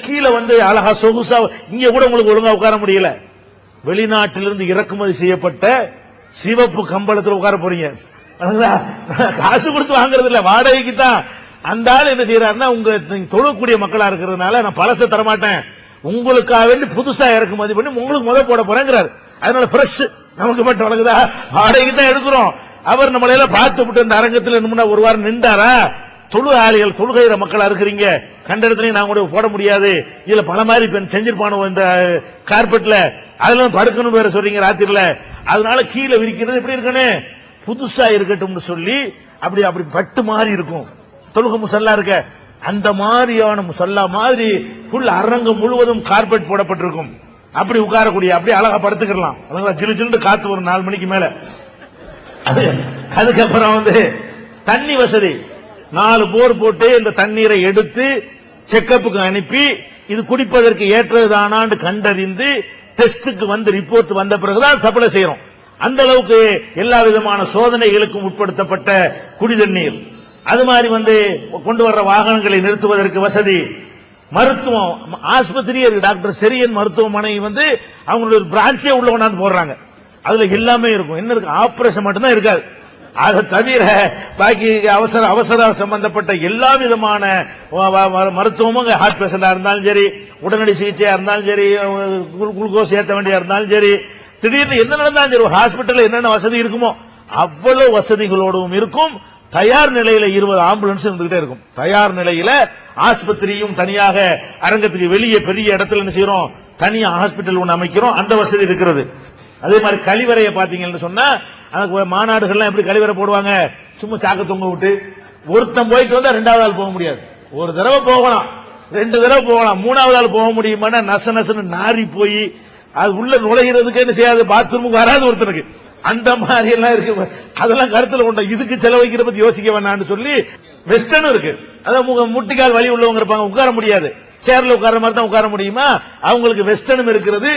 கீழே வந்து அழகா சொகுசா, இங்க கூட உங்களுக்கு ஒழுங்கா உட்கார முடியல. வெளிநாட்டிலிருந்து இறக்குமதி செய்யப்பட்ட சிவப்பு கம்பளத்தில் உட்கார போறீங்க, காசு கொடுத்து வாங்குறது இல்ல, வாடகைக்கு தான். அந்த ஆள் என்ன செய்யறாருன்னா, உங்க தொழக்கூடிய மக்களா இருக்கிறதுனால நான் பழச தரமாட்டேன், உங்களுக்காக வேண்டி புதுசா இறக்குமதி பண்ணி உங்களுக்கு முதல் போட போறேங்கிறார். அதனால பிரஷ் நமக்கு மட்டும் வழங்குதா, வாடகைக்கு தான் எடுக்கிறோம். அவர் நம்மள எல்லாம் பார்த்து விட்டு அந்த அரங்கத்தில் இன்னும் ஒரு வாரம் நின்றாரா, தொழுகையாளிகள் தொழுகைற மக்களா இருக்கிறீங்க, கண்ட இடத்துலயும் நான் கூட போட முடியாது, இதுல பல மாதிரி செஞ்சிருப்பானோ இந்த கார்பெட்ல, அதெல்லாம் படுக்கணும் வேற சொல்றீங்க ராத்திரில, அதனால கீழே விரிக்கிறது எப்படி இருக்கணும், புதுசா இருக்கட்டும் சொல்லி அப்படி பட்டு மாதிரி இருக்கும். தொழுகை முசல்லா இருக்க அந்த மாதிரியான முசல்லா மாதிரி ஃபுல் அரங்கம் முழுவதும் கார்பெட் போடப்பட்டிருக்கும். அப்படி உட்காரக்கூடிய, அப்படி அழகா படுத்துக்கலாம், ஜிலு ஜிலுன்னு காத்து வரும் 4 மணிக்கு மேல. அதுக்கப்புறம் வந்து தண்ணி வசதி, 4 போர் போட்டு இந்த தண்ணீரை எடுத்து செக்கப்புக்கு அனுப்பி இது குடிப்பதற்கு ஏற்றதானான்னு கண்டறிந்து டெஸ்டுக்கு வந்து ரிப்போர்ட் வந்த பிறகுதான் சப்ளை செய்யறோம். அந்த அளவுக்கு எல்லா விதமான சோதனைகளுக்கும் உட்படுத்தப்பட்ட குடி தண்ணீர். அது மாதிரி வந்து கொண்டு வர்ற வாகனங்களை நிறுத்துவதற்கு வசதி. மருத்துவம், ஆஸ்பத்திரி, டாக்டர் செரியன் மருத்துவமனை வந்து அவங்களுடைய பிரான்ச்சே உள்ள கொண்டாந்து போடுறாங்க. அதுல எல்லாமே இருக்கும். என்ன இருக்கு, ஆபரேஷன் மட்டும்தான் இருக்காது. அதை தவிர பாக்கி அவசர சம்பந்தப்பட்ட எல்லா விதமான மருத்துவமும், ஹார்ட் பேஷண்டா இருந்தாலும் சரி, உடனடி சிகிச்சையா இருந்தாலும் சரி, குளுக்கோஸ் ஏற்ற வேண்டியா இருந்தாலும் சரி, திடீர்னு என்ன நடந்தாலும் சரி, ஹாஸ்பிட்டல் என்னென்ன வசதி இருக்குமோ அவ்வளவு வசதிகளோடும் இருக்கும். தயார் நிலையில 20 ஆம்புலன்ஸ் இருந்துகிட்டே இருக்கும். தயார் நிலையில ஆஸ்பத்திரியும் தனியாக, அரங்கத்துக்கு வெளியே பெரிய இடத்துல என்ன செய்யறோம், தனியா ஹாஸ்பிட்டல் ஒன்று அமைக்கிறோம், அந்த வசதி இருக்கிறது. அதே மாதிரி கழிவறையை பாத்தீங்கன்னு சொன்னா, மாநாடுகள்லாம் எப்படி கழிவறை போடுவாங்க, சும்மா சாக்க தொங்க விட்டு ஒருத்தன் போயிட்டு வந்தா 2வது ஆள் போக முடியாது. ஒரு தடவை போகலாம், 2 தடவை போகலாம், 3வது ஆள் போக முடியுமானா நசன்னு நாரி போய் அது உள்ள நுழைகிறதுக்கு என்ன செய்யாது, பாத்ரூமுக்கு வராது ஒருத்தனுக்கு. அந்த மாதிரி எல்லாம் இருக்கு. அதெல்லாம் கருத்துல கொண்ட, இதுக்கு செலவழிக்கிற பத்தி யோசிக்க வேண்டாம்னு சொல்லி வெஸ்டர்ன் இருக்கு. அதான் முட்டிக்கால் வலி உள்ளவங்க இருப்பாங்க, உட்கார முடியாது, சேர்ல உட்கார மாதிரி தான் உட்கார முடியுமா, அவங்களுக்கு வெஸ்டர்னும் இருக்கிறது,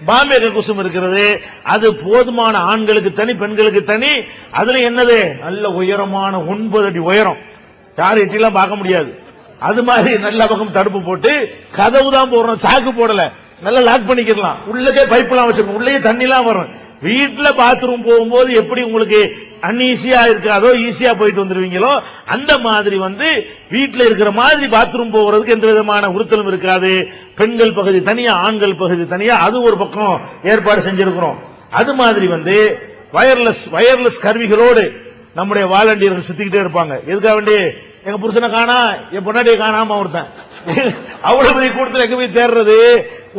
பாம்பே கக்கூசும் இருக்கிறது. அது போதுமான ஆண்களுக்கு தனி, பெண்களுக்கு தனி. அதுல என்னது, நல்ல உயரமான 9 அடி உயரம், யாரும் எட்டிலாம் பார்க்க முடியாது. அது மாதிரி நல்ல பக்கம் தடுப்பு போட்டு கதவு தான் போடுறோம், சாக்கு போடல, நல்லா லாக் பண்ணிக்கலாம். உள்ளே பைப்லாம் வச்சிருக்கோம், உள்ளே தண்ணி எல்லாம் வரும். வீட்டுல பாத்ரூம் போகும்போது எப்படி உங்களுக்கு அன்ஈஸியா இருக்காதோ, ஈஸியா போயிட்டு வந்துருவீங்களோ, அந்த மாதிரி வந்து வீட்டுல இருக்கிற மாதிரி பாத்ரூம் போகிறதுக்கு எந்த விதமான உறுத்தலும் இருக்காது. பெண்கள் பகுதி தனியா, ஆண்கள் பகுதி தனியா, அது ஒரு பக்கம் ஏற்பாடு செஞ்சிருக்கிறோம். அது மாதிரி வந்து வயர்லெஸ் கருவிகளோடு நம்முடைய வாலண்டியர்கள் சுத்திக்கிட்டே இருப்பாங்க. எதுக்காக வேண்டி, எங்க புருஷனை காணா, என் பொன்னாடியை காணாம ஒருத்தன் அவ்வளவு பெரிய கூட்டத்தில் எங்க போய் தேடுறது,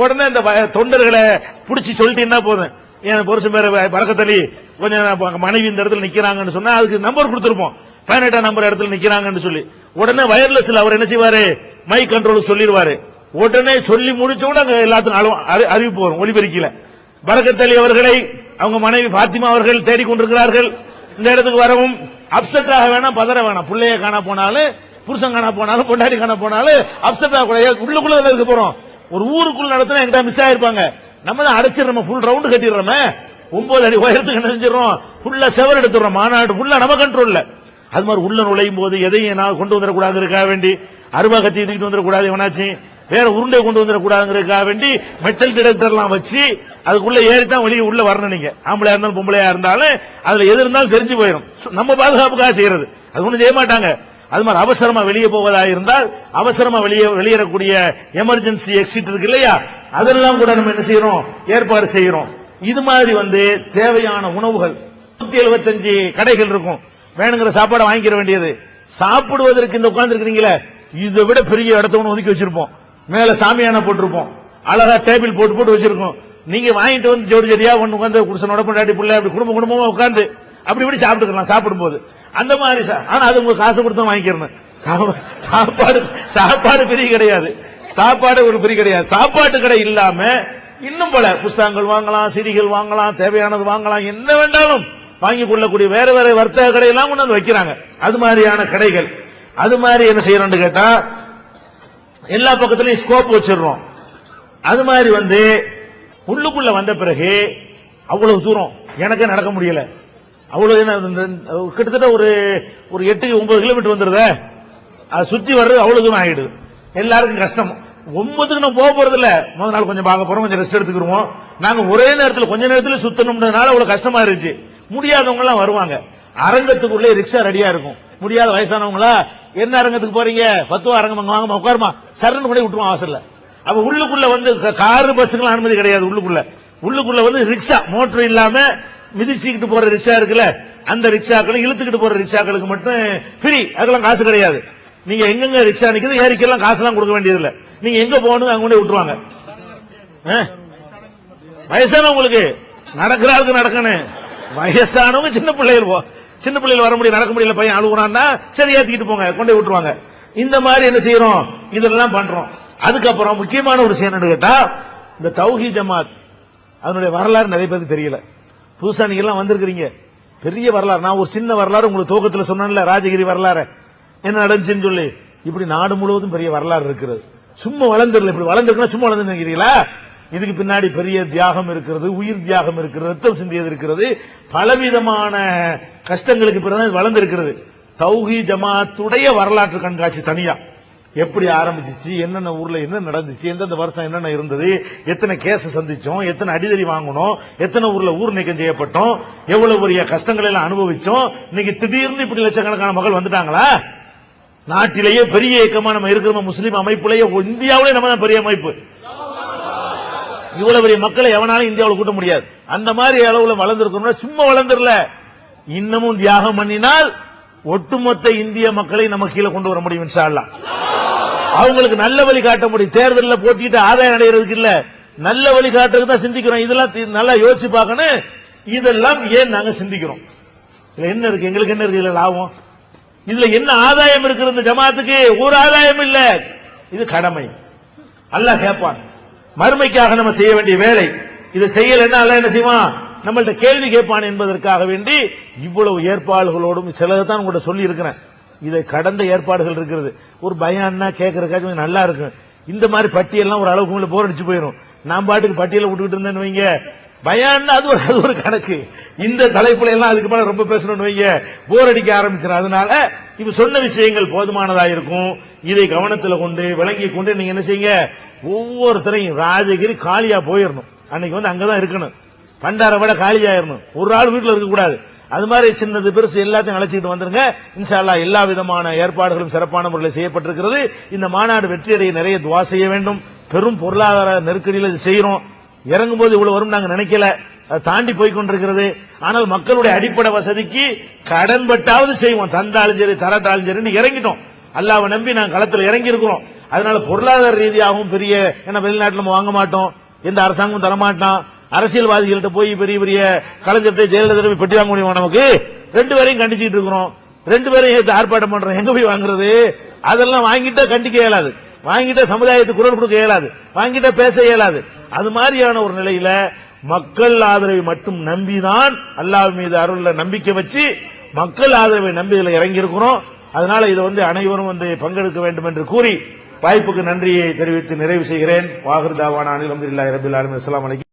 உடனே இந்த தொண்டர்களை பிடிச்சி சொல்லிட்டீங்கன்னா போதும், என் புருஷன் பேர பறக்கத்தலி கொஞ்சம் மனைவி இந்த இடத்துல நிக்கிறாங்கன்னு சொன்னா அதுக்கு நம்பர் கொடுத்திருப்போம், 18ஆம் நம்பர் இடத்துல நிக்கிறாங்கன்னு சொல்லி உடனே வயர்லெஸ்ல அவர் என்ன செய்வாரு, மைக் கண்ட்ரோல் சொல்லிடுவாரு. உடனே சொல்லி முடிச்ச உடனே அங்க எல்லாத்துக்கும் அறிவிப்பு வரும் ஒலிபெருக்கில. பரக்கத் அலி அவர்களை அவங்க மனைவி பாத்திமா அவர்கள் தேடிக்கொண்டிருக்கிறார்கள். இந்த இடத்துக்கு வரவும் அப்செட் ஆக வேணாம், பதற வேணாம். பிள்ளைய காண போனாலும், புருஷன் காண போனாலும், பொண்டாடி காண போனாலும் அப்செட் ஆகக்கூடாது. உள்ளுக்குள்ள இருக்க போறோம். ஒரு ஊருக்குள்ள நடத்தினா எங்கிட்ட மிஸ் ஆயிருப்பாங்க. நம்ம தான் அடைச்சிடறோம், ஃபுல் ரவுண்ட் கட்டிடுறோமே, 9 அடி உயரத்துக்கு நினைச்சிடறோம், ஃபுல்லா செவர் எடுத்துறோம். மாநாடு ஃபுல்லா நம்ம கண்ட்ரோல்ல. அது மாதிரி உள்ள நுழையும் போது எதையும் நான் கொண்டு வந்துடக்கூடாதுக்காக வேண்டி, அருவா கத்தி தூக்கிட்டு வந்துடக்கூடாது, எவனாச்சும் வேற உருண்டை கொண்டு வந்துடக்கூடாதுங்கிறதுக்காக வேண்டி மெட்டல் டிடெக்டர்லாம் வச்சு அதுக்குள்ள ஏறித்தான் வெளியே உள்ள வரணும். நீங்க ஆம்பளையா இருந்தாலும் பொம்பளையா இருந்தாலும் அதுல எது இருந்தாலும் தெரிஞ்சு போயிடும். நம்ம பாதுகாப்புக்காக செய்யறது, அது ஒண்ணு செய்ய மாட்டாங்க. அது மாதிரி அவசரமா வெளியே போவதாக இருந்தால் அவசரமா வெளியேறக்கூடிய எமர்ஜென்சி எக்ஸிட் இருக்கு இல்லையா, அதெல்லாம் கூட நம்ம என்ன செய்யறோம், ஏற்பாடு செய்யறோம். இது மாதிரி தேவையான உணவுகள் 175 கடைகள் இருக்கும். வேணுங்கிற சாப்பாடை வாங்கிக்கிற வேண்டியது. சாப்பிடுவதற்கு இந்த உட்கார்ந்து இருக்கிறீங்களே, இதை விட பெரிய இடத்த ஒன்று ஒதுக்கி வச்சிருப்போம். மேல சாமியான போட்டிருப்போம், அழகா டேபிள் போட்டு வச்சிருக்கோம். நீங்க வாங்கிட்டு வந்து ஜோடி ஜோடியா ஒண்ணு உட்காந்து குடிசனோட பொண்டாட்டி பிள்ளை அப்படி குடும்பமா உட்காந்து அப்படி இப்படி சாப்பிட்டுக்கலாம் சாப்பிடும் போது. அந்த மாதிரி ஆனா அது உங்களுக்கு காசு கொடுத்து வாங்கிக்கிறேன். சாப்பாடு பெரிய கிடையாது, சாப்பாடு ஒரு பெரிய கிடையாது. சாப்பாட்டு கடை இல்லாம இன்னும் பல புஸ்தகங்கள் வாங்கலாம், சிடிகள் வாங்கலாம், தேவையானது வாங்கலாம், என்ன வேண்டாலும் வாங்கிக் கொள்ளக்கூடிய வேற வேற வர்த்தக கடையெல்லாம் கொண்டு வந்து வைக்கிறாங்க. அது மாதிரியான கடைகள். அது மாதிரி என்ன செய்யறோம்னு கேட்டா எல்லா பக்கத்திலையும் ஸ்கோப் வச்சிடறோம். அது மாதிரி உள்ளுக்குள்ள வந்த பிறகு அவ்வளவு தூரம் எனக்கே நடக்க முடியல. அவ்வளவு கிட்டத்தட்ட ஒரு 8-9 கிலோமீட்டர் வந்துருத, அது சுத்தி வர்றது அவ்வளவு தூரம் ஆகிடுது. எல்லாருக்கும் கஷ்டம். 9க்கு நம்ம போக போறது இல்ல, முதல் நாள் கொஞ்சம் பார்க்க போறோம், கொஞ்சம் ரெஸ்ட் எடுத்துக்கிறோம். நாங்க ஒரே நேரத்தில் கொஞ்ச நேரத்தில் சுத்தணும்ன்றதுனால அவ்வளவு கஷ்டமா இருந்துச்சு. முடியாதவங்க எல்லாம் வருவாங்க. அரங்கத்துக்குள்ளே ரிக்ஷா ரெடியா இருக்கும். முடியாத வயசானவங்களா, என்ன அரங்கத்துக்கு போறீங்க, பத்துவா அரங்கம் வாங்க உட்காருமா, சரண்டு கூட விட்டுருவோம் அவசரல. அப்ப உள்ளுக்குள்ள காரு பஸ்ஸுக்கு அனுமதி கிடையாது. உள்ளுக்குள்ள ரிக்ஷா மோட்டர் இல்லாம மிதிச்சுக்கிட்டு போற ரிக்ஷா இருக்குல்ல, அந்த ரிக்ஷாக்களும் இழுத்துக்கிட்டு போற ரிக்ஷாக்களுக்கு மட்டும் ஃப்ரீ, அதுக்கெல்லாம் காசு கிடையாது. நீங்க எங்கெங்க ரிக்ஷா நிக்குது ஏறிக்கெல்லாம் காசு எல்லாம் கொடுக்க வேண்டியது இல்ல. நீங்க எங்க போகணும் அங்க கொண்டு விட்டுருவாங்க. வயசானவங்களுக்கு நடக்கிறாருக்கு நடக்கணும், வயசானவங்க சின்ன பிள்ளைகள் வர முடியும், நடக்க முடியல, பையன் அழுகுறான்னா சரி ஏத்திக்கிட்டு போங்க, கொண்டு விட்டுருவாங்க. இந்த மாதிரி என்ன செய்யறோம், இதெல்லாம் பண்றோம். அதுக்கப்புறம் முக்கியமான ஒரு விஷயம் என்னன்னு கேட்டா, இந்த தௌஹீத் ஜமாத் அதனுடைய வரலாறு நிறைய பேருக்கு தெரியல. புதுசா நீங்க எல்லாம் வந்திருக்கிறீங்க, பெரிய வரலாறு. நான் ஒரு சின்ன வரலாறு உங்களுக்கு துவக்கத்துல சொன்னேன்ல, ராஜகிரி வரலாறு என்ன நடந்துச்சுன்னு சொல்லி. இப்படி நாடு முழுவதும் பெரிய வரலாறு இருக்கிறது. சும்மா வளர்ந்துடல, இப்படி வளர்ந்துருக்குன்னா சும்மா வளர்ந்து நினைக்கிறீங்களா? இதுக்கு பின்னாடி பெரிய தியாகம் இருக்கிறது, உயிர் தியாகம் இருக்கிறது, ரத்தம் சிந்தியது இருக்கிறது, பலவிதமான கஷ்டங்களுக்கு பிறகு வளர்ந்திருக்கிறது. தௌஹீத் ஜமாத்துடைய வரலாற்று கண்காட்சி தனியா எப்படி ஆரம்பிச்சிச்சு, என்னென்ன ஊர்ல என்ன நடந்துச்சு, எந்தெந்த வருஷம் என்னென்ன இருந்தது, எத்தனை கேஸ் சந்திச்சோம், எத்தனை அடிதடி வாங்கணும், எத்தனை ஊர்ல ஊர் நீக்கம் செய்யப்பட்டோம், எவ்வளவு பெரிய கஷ்டங்களை எல்லாம் அனுபவிச்சோம். இன்னைக்கு திடீர்னு இப்படி லட்சக்கணக்கான மக்கள் வந்துட்டாங்களா? நாட்டிலேயே பெரிய இயக்கமா நம்ம இருக்கிற முஸ்லீம் அமைப்புலேயே இந்தியாவிலே நம்ம தான் பெரிய அமைப்பு. இவ்வளவு பெரிய மக்களை எவனாலும் இந்தியாவில் கூட்ட முடியாது. அந்த மாதிரி அளவுல வளர்ந்திருக்கணும். சும்மா வளர்ந்துடல, இன்னமும் தியாகம் பண்ணினால் ஒட்டுமொத்த இந்திய மக்களை நம்ம கீழே கொண்டு வர முடியும் இன்ஷா அல்லாஹ். அவங்களுக்கு நல்ல வழி காட்ட முடியும். தேர்தலில் போட்டிட்டு ஆதாயம் அடைகிறதுக்கு இல்ல, நல்ல வழி காட்டுறதுக்கு தான் சிந்திக்கிறோம். இதெல்லாம் நல்லா யோசிச்சு பார்க்கணும். இதெல்லாம் ஏன் நாங்க சிந்திக்கிறோம்? இதுல என்ன இருக்கு, எங்களுக்கு என்ன இருக்கு, இதுல லாபம், இதுல என்ன ஆதாயம் இருக்கிறது? இந்த ஜமாத்துக்கு ஒரு ஆதாயம் இல்ல, இது கடமை. அல்லாஹ் கேட்பான், மறுமைக்காக நம்ம செய்ய வேண்டிய வேலை. இதை செய்யலன்னா அல்லாஹ் என்ன செய்வான், நம்மள்ட்ட கேள்வி கேட்பான் என்பதற்காக வேண்டி இவ்வளவு ஏற்பாடுகளோடும் சிலதான் கூட சொல்லி இருக்கிறேன். இதை கடந்த ஏற்பாடுகள் இருக்கிறது. ஒரு பயான்னா கேட்கறதுக்காக நல்லா இருக்கும். இந்த மாதிரி பட்டியெல்லாம் ஒரு அளவுக்கு போர் அடிச்சு போயிடும். நான் பாட்டுக்கு பட்டியல விட்டுக்கிட்டு இருந்தேன்னு வைங்க, பயான்னா அது ஒரு கணக்கு. இந்த தலைப்புல எல்லாம் அதுக்கு மேல ரொம்ப பேசணும்னு வைங்க, போர் அடிக்க ஆரம்பிச்சிடும். அதனால இப்ப சொன்ன விஷயங்கள் போதுமானதா இருக்கும். இதை கவனத்தில் கொண்டு விளங்கி கொண்டு நீங்க என்ன செய்யுங்க, ஒவ்வொருத்தரையும் ராஜகிரி காலியா போயிடணும். அன்னைக்கு அங்கதான் இருக்கணும், பண்டார விட காலியாயிரணும், ஒரு ஆள் வீட்டுல இருக்க கூடாது. அது மாதிரி சின்னது பெருசு எல்லாத்தையும் அழைச்சிட்டு வந்துருங்க. இன்ஷா அல்லாஹ் எல்லா விதமான ஏற்பாடுகளும் சிறப்பான முறையில் செய்யப்பட்டிருக்கிறது. இந்த மாநாடு வெற்றியடைய நிறைய துவா செய்ய வேண்டும். பெரும் பொருளாதார நெருக்கடியில் இது செய்யறோம். இறங்கும் போது இவ்வளவு வரும் நாங்க நினைக்கல, அதை தாண்டி போய் கொண்டிருக்கிறது. ஆனால் மக்களுடைய அடிப்படை வசதிக்கு கடன் பட்டாவது செய்வோம், தந்தாலும் சரி தரட்டாலும் சரி இறங்கிட்டோம். அல்லாஹ்வை நம்பி நாங்க களத்தில் இறங்கி இருக்கிறோம். அதனால பொருளாதார ரீதியாகவும் பெரிய, ஏன்னா வெளிநாட்டில் நம்ம வாங்க மாட்டோம், எந்த அரசாங்கமும் தரமாட்டான். அரசியல்வாதிகள்கிட்ட போய் பெரிய பெரிய கலைஞர்கிட்ட ஜெயலலிதா பெட்டி வாங்க முடியுமா? நமக்கு 2 பேரையும் கண்டிச்சுட்டு இருக்கிறோம், 2 பேரையும் ஆர்ப்பாட்டம் பண்றோம். எங்க போய் வாங்குறது? அதெல்லாம் வாங்கிட்டா கண்டிக்க இயலாது, வாங்கிட்ட சமுதாயத்துக்கு குரல் கொடுக்க இயலாது, வாங்கிட்ட பேச இயலாது. அது மாதிரியான ஒரு நிலையில மக்கள் ஆதரவை மட்டும் நம்பிதான் அல்லாஹ் மீது அருள்ல நம்பிக்கை வச்சு மக்கள் ஆதரவை நம்பி இதுல இறங்கி இருக்கிறோம். அதனால இது அனைவரும் பங்கெடுக்க வேண்டும் என்று கூறி வாய்ப்புக்கு நன்றியை தெரிவித்து நிறைவு செய்கிறேன். வாஹிர் தாவானா அல்ஹம்துலில்லாஹி ரப்பில் ஆலமீன். அஸ்ஸலாமு அலைக்கும்.